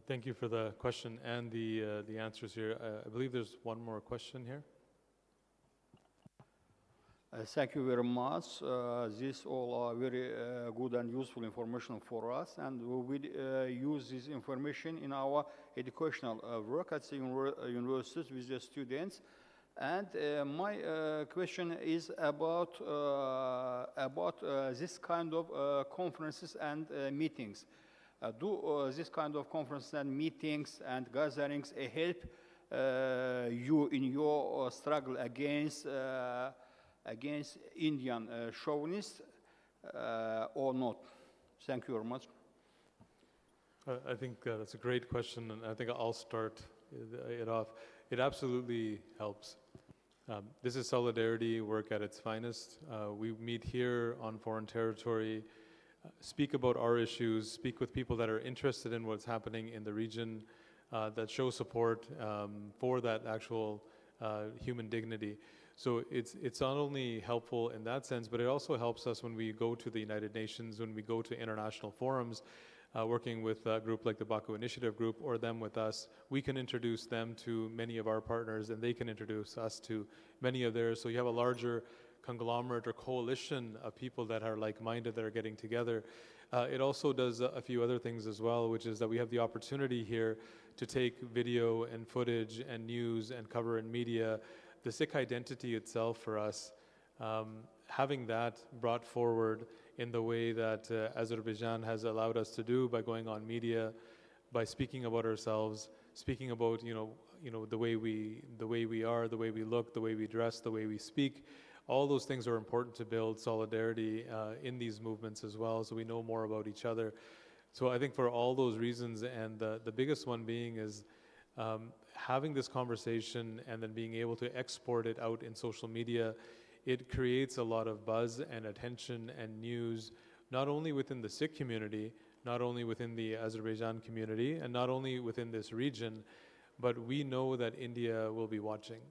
Thank you for the question and the answers here. I believe there's one more question here. Thank you very much. These all are very good and useful information for us, and we will use this information in our educational work at the universities with the students. And my question is about this kind of conferences and meetings. Do this kind of conferences and meetings and gatherings help you in your struggle against Indian chauvinists or not? Thank you very much. I think that's a great question, and I think I'll start it off. It absolutely helps. This is solidarity work at its finest. We meet here on foreign territory, speak about our issues, speak with people that are interested in what's happening in the region, that show support for that actual human dignity. So it's not only helpful in that sense, but it also helps us when we go to the United Nations, when we go to international forums, working with a group like the Baku Initiative Group or them with us. We can introduce them to many of our partners and they can introduce us to many of theirs. So you have a larger conglomerate or coalition of people that are like-minded that are getting together. It also does a few other things as well, which is that we have the opportunity here to take video and footage and news and cover in media the Sikh identity itself for us, having that brought forward in the way that Azerbaijan has allowed us to do by going on media, by speaking about ourselves, speaking about the way we are, the way we look, the way we dress, the way we speak. All those things are important to build solidarity in these movements as well, so we know more about each other. So I think for all those reasons, and the biggest one being is having this conversation and then being able to export it out in social media, it creates a lot of buzz and attention and news, not only within the Sikh community, not only within the Azerbaijan community, and not only within this region, but we know that India will be watching.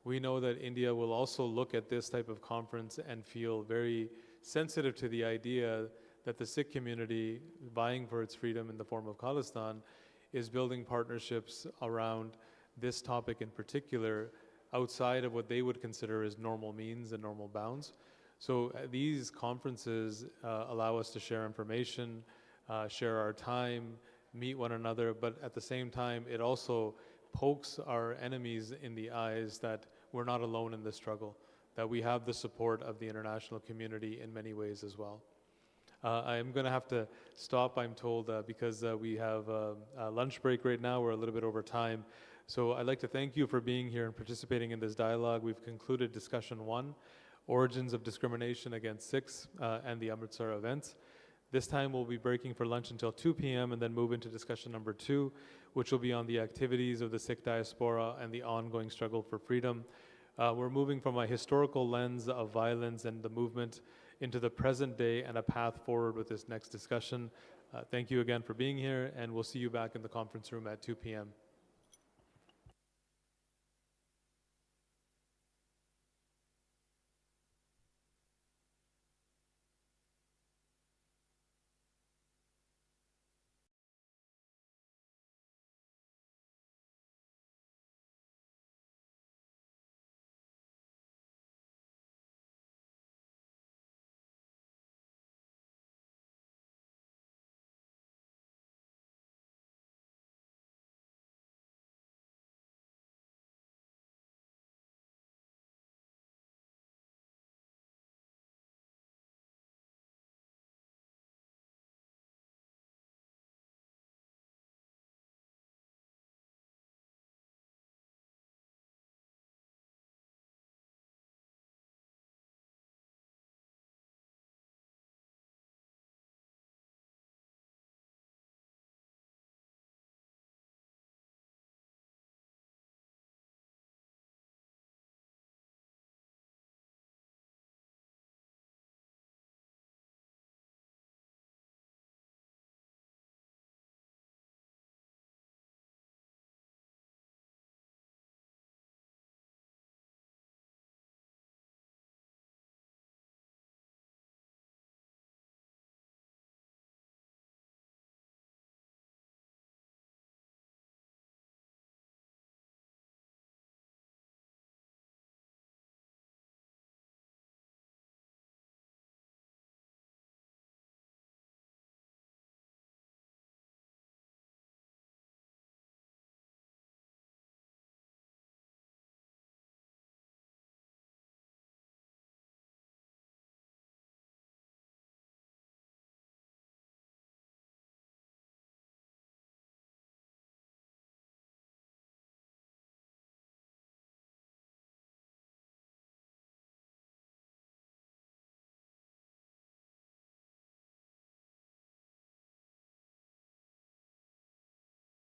We know that India will also look at this type of conference and feel very sensitive to the idea that the Sikh community, vying for its freedom in the form of Khalistan, is building partnerships around this topic in particular, outside of what they would consider as normal means and normal bounds. So these conferences allow us to share information, share our time, meet one another, but at the same time, it also pokes our enemies in the eyes that we're not alone in this struggle, that we have the support of the international community in many ways as well. I'm going to have to stop, I'm told, because we have a lunch break right now. We're a little bit over time. So I'd like to thank you for being here and participating in this dialogue. We've concluded discussion 1, Origins of Discrimination Against Sikhs and the Amritsar events. This time we'll be breaking for lunch until 2 p.m. and then move into discussion number 2, which will be on the activities of the Sikh diaspora and the ongoing struggle for freedom. We're moving from a historical lens of violence and the movement into the present day and a path forward with this next discussion. Thank you again for being here, and we'll see you back in the conference room at 2 p.m.